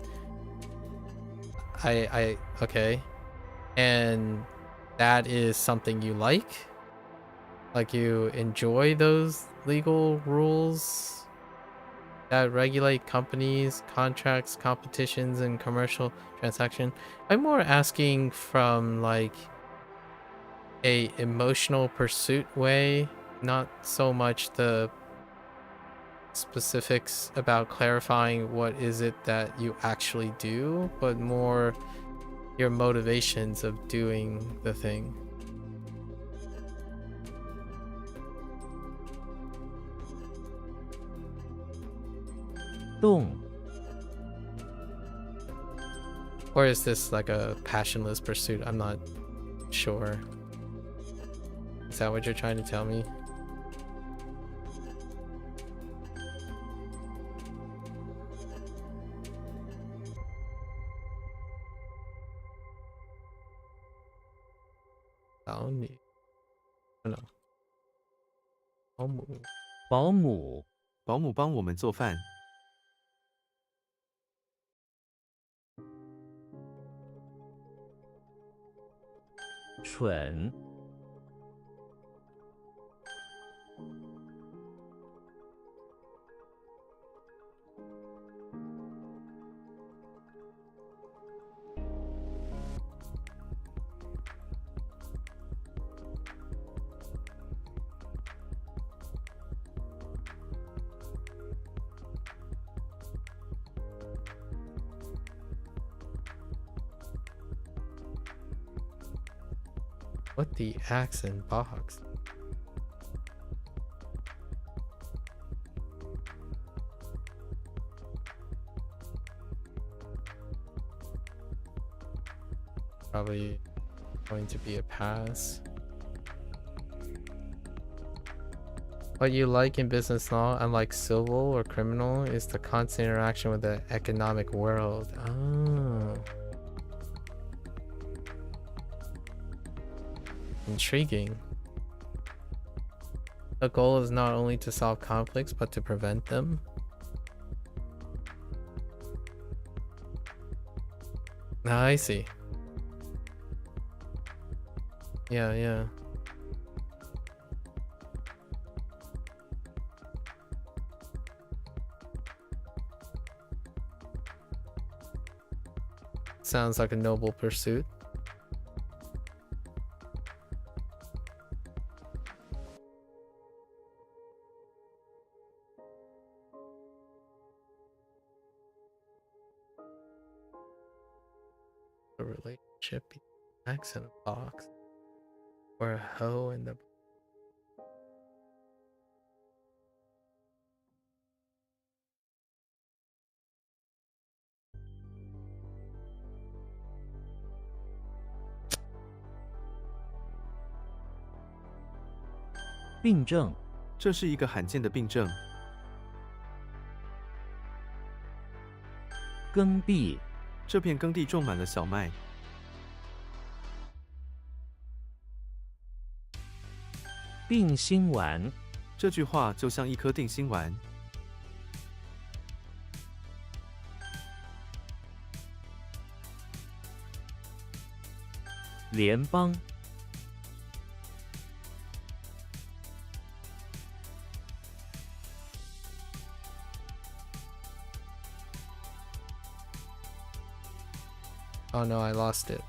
Okay. And that is something you like? Like you enjoy those legal rules that regulate companies, contracts, competitions, and commercial transaction? I'm more asking from like a emotional pursuit way, not so much the specifics about clarifying what is it that you actually do, but more your motivations of doing the thing. Dong. Or is this like a passionless pursuit? I'm not sure. Is that what you're trying to tell me? Oh no. 保姆。保姆帮我们做饭。蠢。What the accent box? Probably going to be a pass. What you like in business law, unlike civil or criminal, is the constant interaction with the economic world. Oh. Intriguing. The goal is not only to solve conflicts, but to prevent them. Ah, I see. Yeah. Sounds like a noble pursuit. A relationship, accent box, or a hoe in the. 病症。这是一个罕见的病症。耕地。这片耕地种满了小麦。定心丸。这句话就像一颗定心丸。联邦。Oh no, I lost it.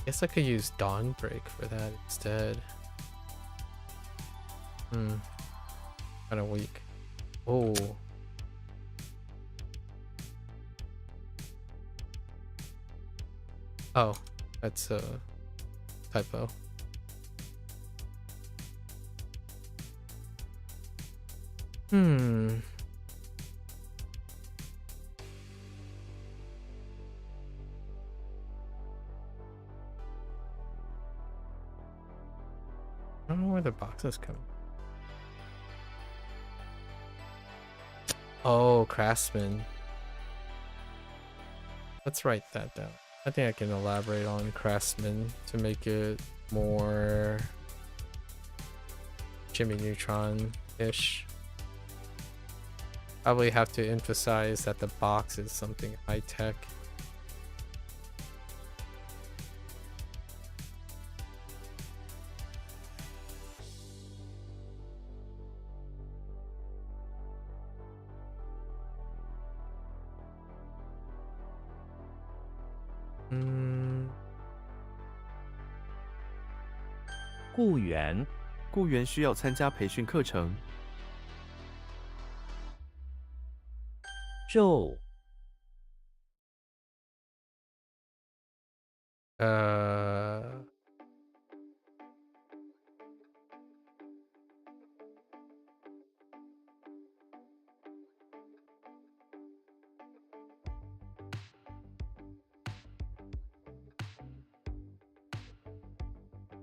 Guess I could use Dawn Break for that instead. Kinda weak. Oh. Oh, that's a typo. Hmm. I don't know where the boxes come. Oh, craftsman. Let's write that down. I think I can elaborate on craftsman to make it more Jimmy Neutron-ish. Probably have to emphasize that the box is something high-tech. Hmm. 雇员、雇员需要参加培训课程。肉、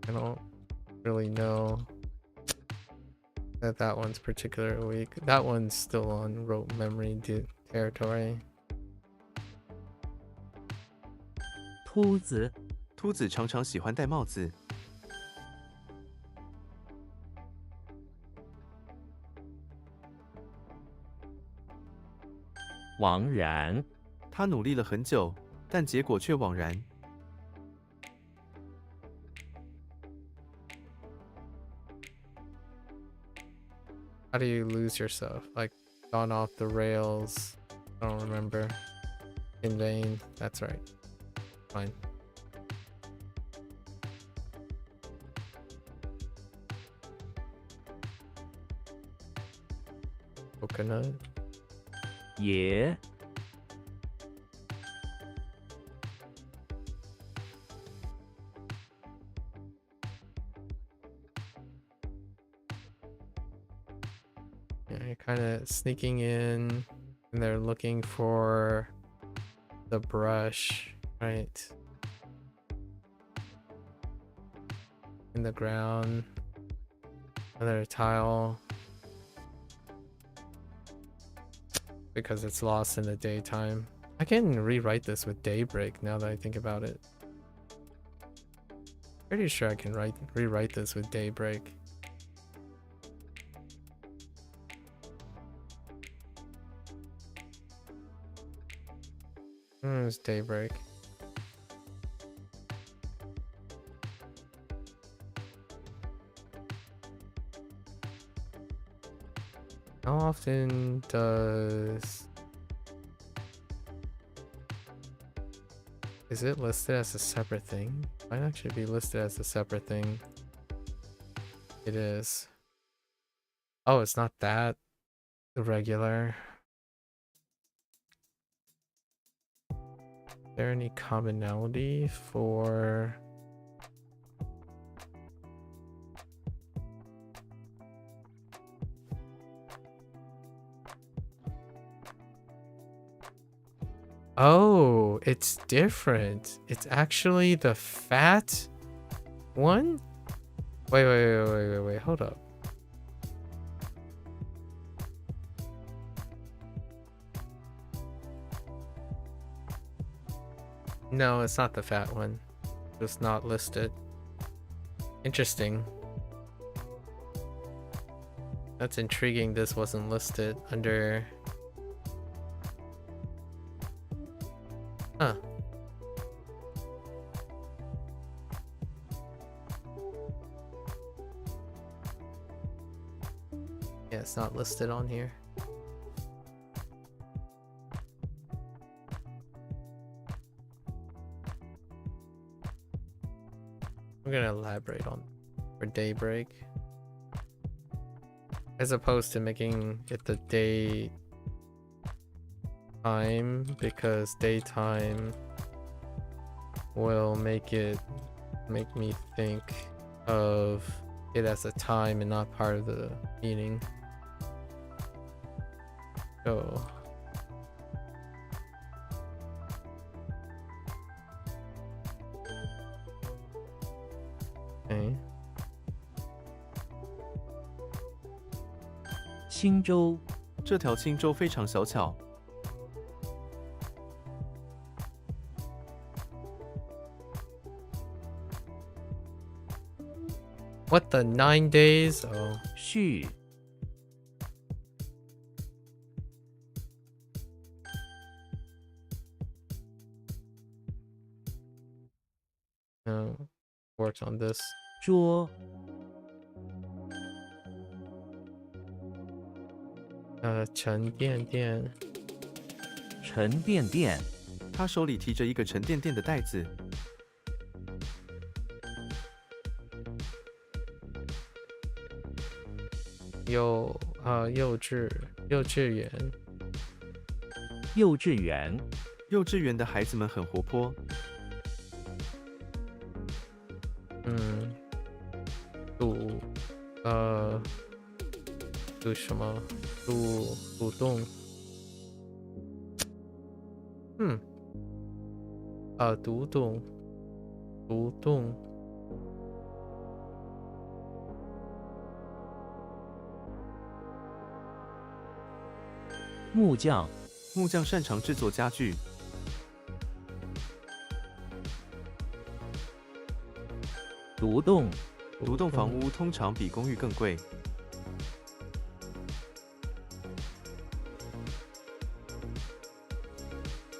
I don't really know that one's particularly weak. That one's still on rote memory territory. 秃子、秃子常常喜欢戴帽子。枉然、他努力了很久，但结果却枉然。 How do you lose yourself? Like, gone off the rails? I don't remember. In vain? That's right. Fine. Coconut? 也、 Yeah, you're kind of sneaking in, and they're looking for the brush, right? In the ground. Another tile. Because it's lost in the daytime. I can rewrite this with daybreak now that I think about it. Pretty sure I can rewrite this with daybreak. It's daybreak. How often does... Is it listed as a separate thing? Might actually be listed as a separate thing. It is. Oh, it's not that irregular. Is there any commonality for... Oh, it's different. It's actually the fat one? Wait, hold up. No, it's not the fat one. Just not listed. Interesting. That's intriguing. This wasn't listed under... Huh. Yeah, it's not listed on here. I'm gonna elaborate on for daybreak. As opposed to making it the day time, because daytime will make me think of it as a time and not part of the meaning. go. Okay. 轻舟，这条轻舟非常小巧。 What the 9 days? Oh. 续， No. Worked on this. 桌，沉甸甸。沉甸甸，他手里提着一个沉甸甸的袋子。幼稚园。幼稚園，幼稚园的孩子们很活泼。读什么？读动。读动。木匠，木匠擅长制作家具。独栋，独栋房屋通常比公寓更贵。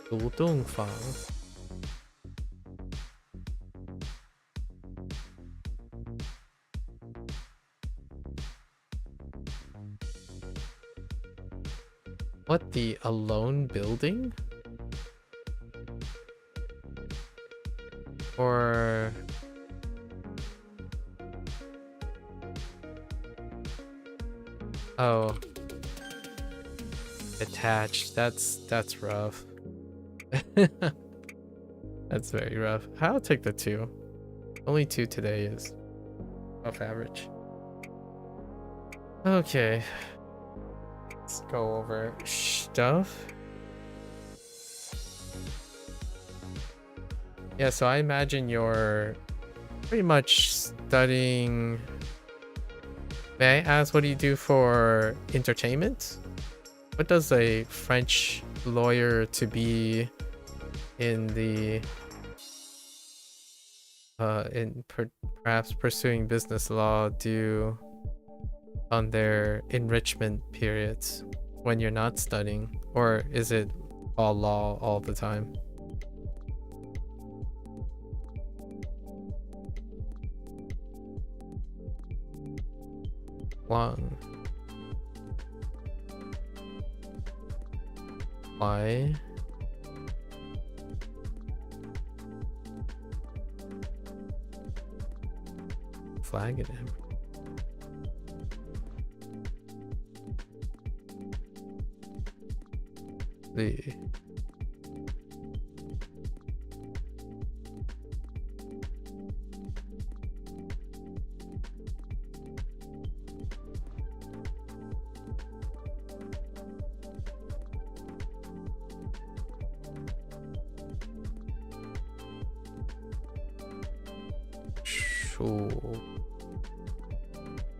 独栋房。What, the alone building? Or oh, attached. That's rough. That's very rough. I'll take the 2. Only 2 today is off average. Okay. Let's go over stuff. Yeah, so I imagine you're pretty much studying. May I ask, what do you do for entertainment? What does a French lawyer to be in the perhaps pursuing business law do on their enrichment periods when you're not studying? Or is it all law all the time? Hoang. Why? Flag it in. The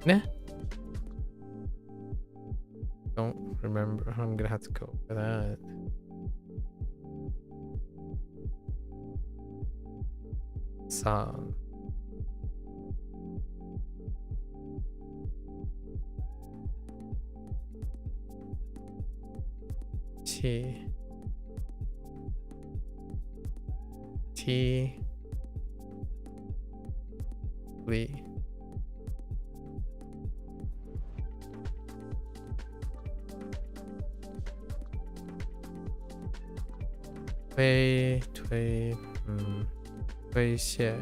Nah. Don't remember. I'm gonna have to go for that. Song. T. Lee.威胁。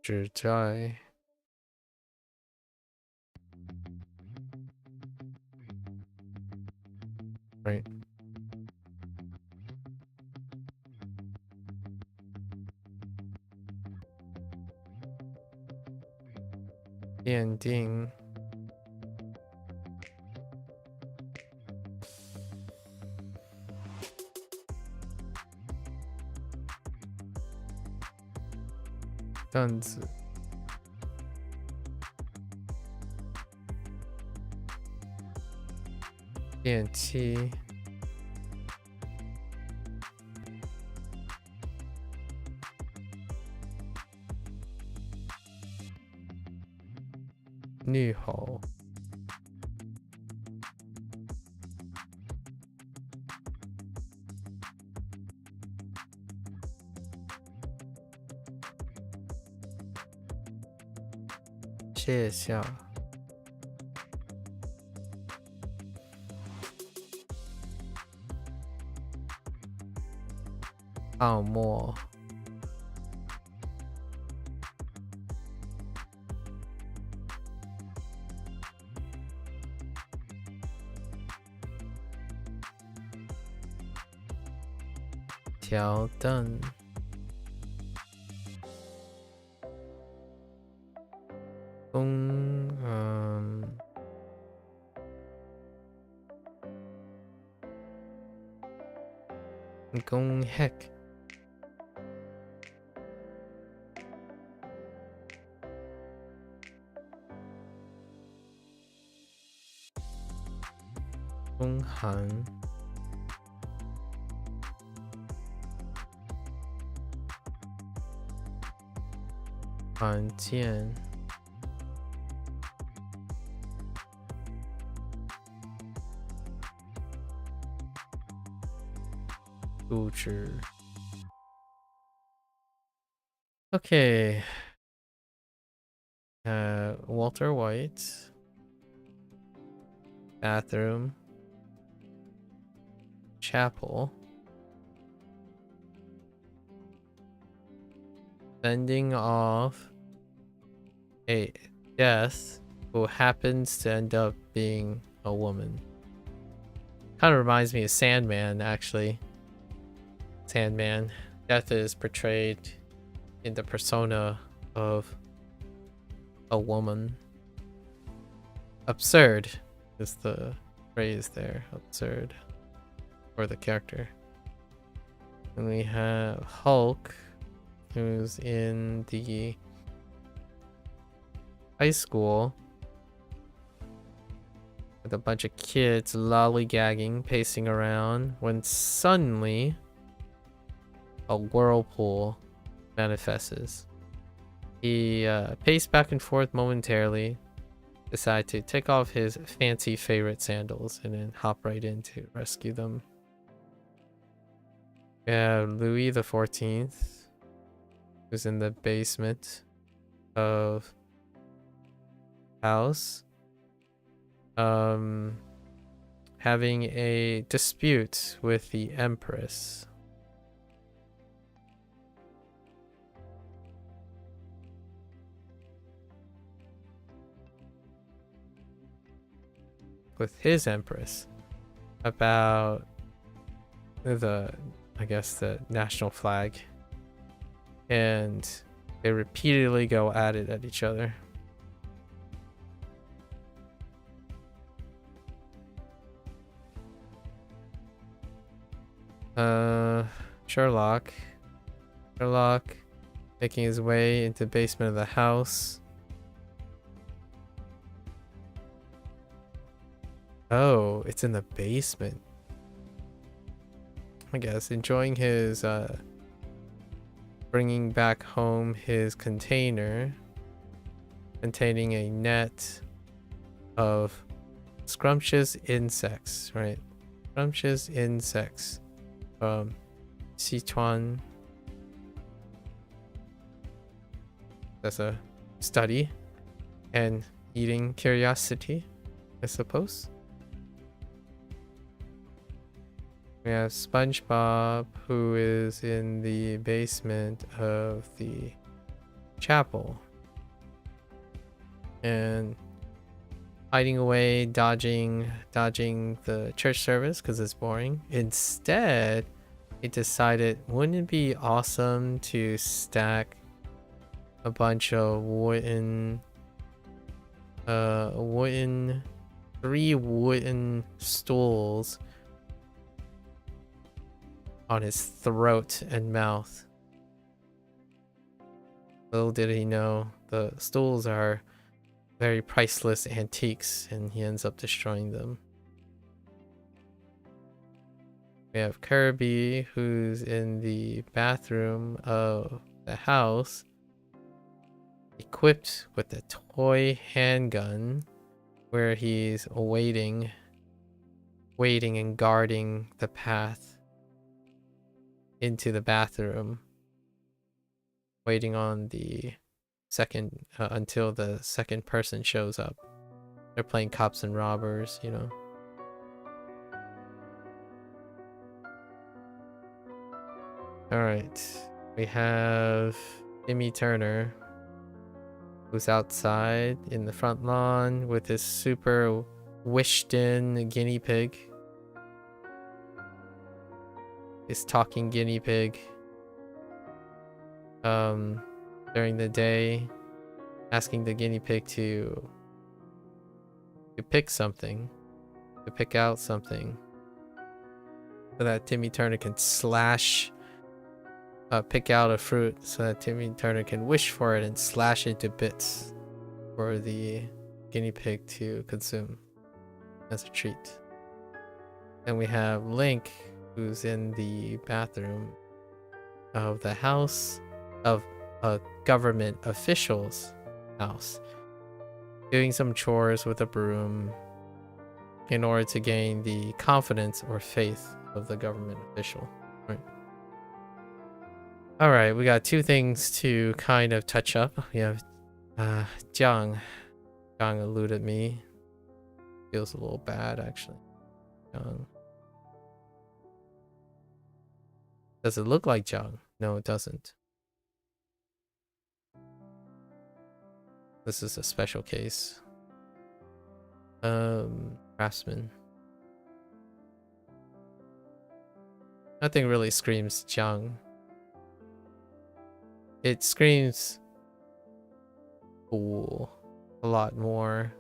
指债。right? Ding. 样子。电器。女猴。谢笑。泡沫。条凳。公 heck。公函。函件。录制。Okay. Walter White. Bathroom. Chapel. Sending off a death who happens to end up being a woman. Kind of reminds me of Sandman, actually. Sandman. Death is portrayed in the persona of a woman. Absurd is the phrase there. Absurd. For the character. And we have Hulk, who's in the high school with a bunch of kids lollygagging, pacing around, when suddenly a whirlpool manifests. He paced back and forth momentarily, decided to take off his fancy favorite sandals and then hop right in to rescue them. We have Louis the 14th, who's in the basement of house, having a dispute with the Empress. With his Empress about the, I guess, the national flag, and they repeatedly go at it at each other. Sherlock making his way into the basement of the house. Oh, it's in the basement. I guess enjoying his bringing back home his container containing a net of scrumptious insects, right? Scrumptious insects from Sichuan. That's a study and eating curiosity, I suppose. We have SpongeBob, who is in the basement of the chapel. And hiding away, dodging the church service because it's boring. Instead, he decided, wouldn't it be awesome to stack a bunch of three wooden stools on his throat and mouth. Little did he know, the stools are very priceless antiques, and he ends up destroying them. We have Kirby, who's in the bathroom of the house, equipped with a toy handgun, where he's waiting and guarding the path into the bathroom, waiting on the second until the second person shows up. They're playing cops and robbers, you know. All right, we have Timmy Turner, who's outside in the front lawn with his super wished-in guinea pig. His talking guinea pig. During the day, asking the guinea pig to pick something, to pick out something, so that Timmy Turner can pick out a fruit, so that Timmy Turner can wish for it and slash it to bits for the guinea pig to consume as a treat. Then we have Link, who's in the bathroom of the house of a government official's house, doing some chores with a broom in order to gain the confidence or faith of the government official. All right, we got two things to kind of touch up. We have Jiang. Jiang eluded me. Feels a little bad, actually. Jiang. Does it look like Jiang? No, it doesn't. This is a special case. Craftsman. Nothing really screams Jiang. It screams cool a lot more.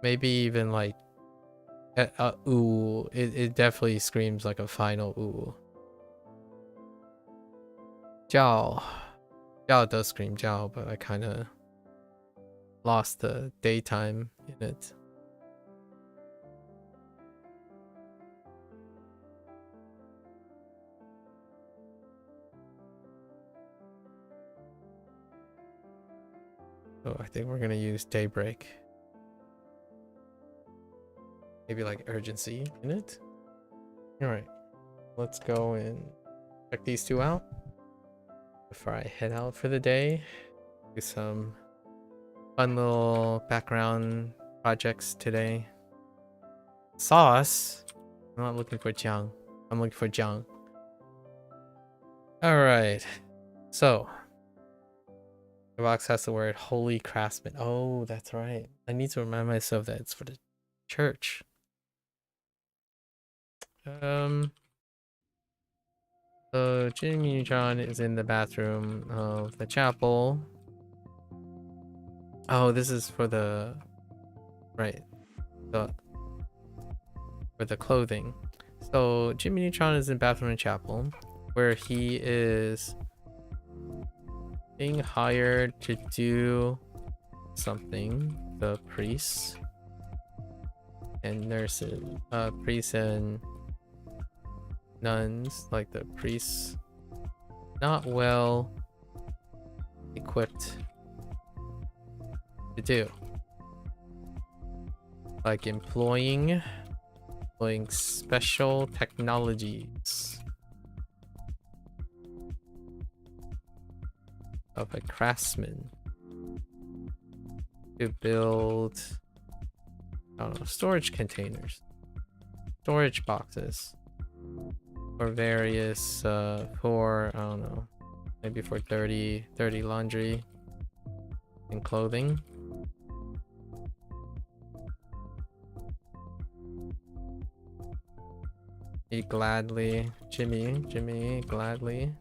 Maybe even like ooh. It definitely screams like a final ooh. Jiao. Jiao does scream Jiao, but I kind of lost the daytime in it. So I think we're gonna use Daybreak. Maybe like urgency in it. Alright. Let's go and check these two out before I head out for the day. Do some fun little background projects today. Sauce. I'm not looking for Jiang. I'm looking for Jiang. Alright. So the box has the word Holy Craftsman. Oh, that's right. I need to remind myself that it's for the church. So Jimmy Neutron is in the bathroom of the chapel. Oh, this is for the for the clothing. So Jimmy Neutron is in bathroom and chapel, where he is being hired to do something. The priests and nurses, priests and nuns, like the priests, not well equipped to do, like employing special technologies of a craftsman to build, I don't know, storage containers, storage boxes for various for, I don't know, maybe for dirty laundry and clothing. Gladly. Jimmy, gladly.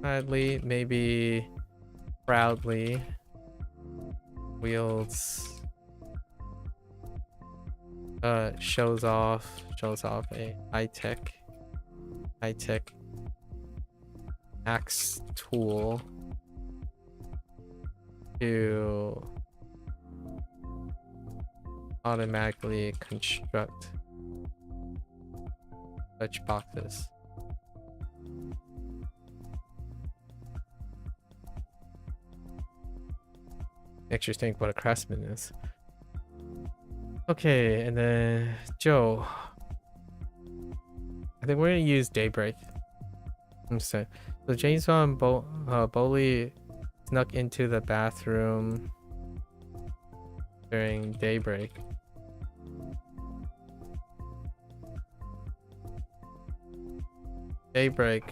Gladly, maybe proudly wields, shows off a high-tech axe tool to automatically construct such boxes. Makes you think what a craftsman is. Okay, and then Joe. I think we're gonna use Daybreak instead. So Jason and Bowley snuck into the bathroom during daybreak. Daybreak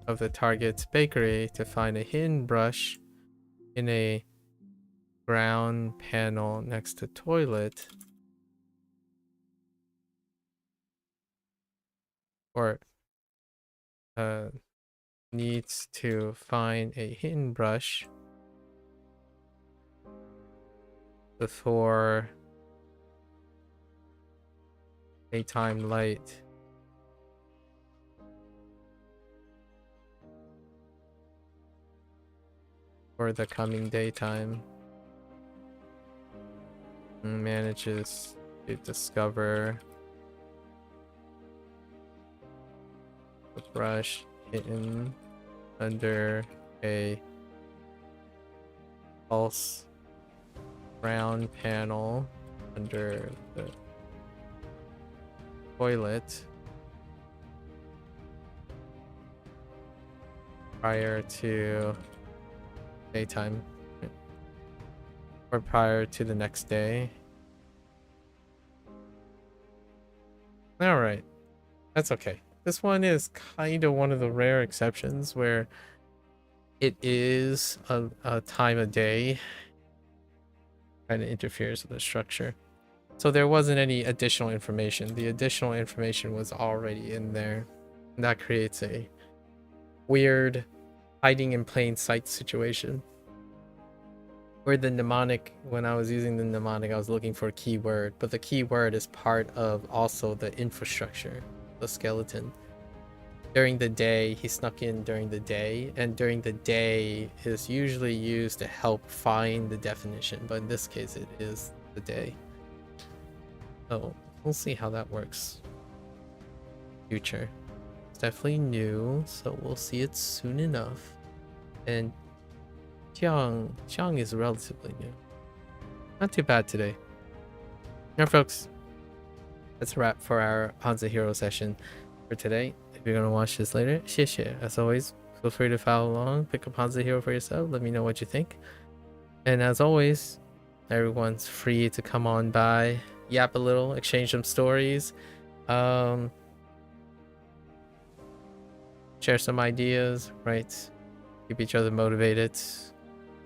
of the target's bakery to find a hidden brush in a ground panel next to toilet. Or needs to find a hidden brush before daytime light. For the coming daytime. Manages to discover the brush hidden under a false round panel under the toilet prior to daytime or prior to the next day. All right, that's okay. This one is kind of one of the rare exceptions where it is a time of day, kind of interferes with the structure. So there wasn't any additional information. The additional information was already in there. And that creates a weird hiding in plain sight situation. Where the mnemonic, when I was using the mnemonic, I was looking for a keyword, but the keyword is part of also the infrastructure, the skeleton. During the day, he snuck in during the day, and during the day is usually used to help find the definition, but in this case it is the day. So we'll see how that works. Future. It's definitely new, so we'll see it soon enough. And Xiang is relatively new. Not too bad today. Alright folks, that's a wrap for our HanziHero session for today. If you're gonna watch this later, 谢谢. As always, feel free to follow along, pick up HanziHero for yourself, let me know what you think. And as always, everyone's free to come on by, yap a little, exchange some stories, share some ideas, right? Keep each other motivated,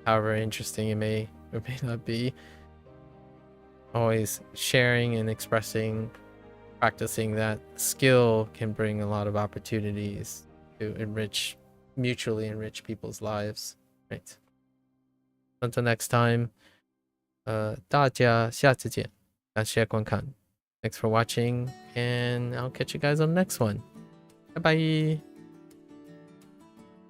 however interesting it may or may not be. Always sharing and expressing, practicing that skill can bring a lot of opportunities to mutually enrich people's lives, right? Until next time, 大家下次见，感谢观看. Thanks for watching, and I'll catch you guys on the next one. Bye bye.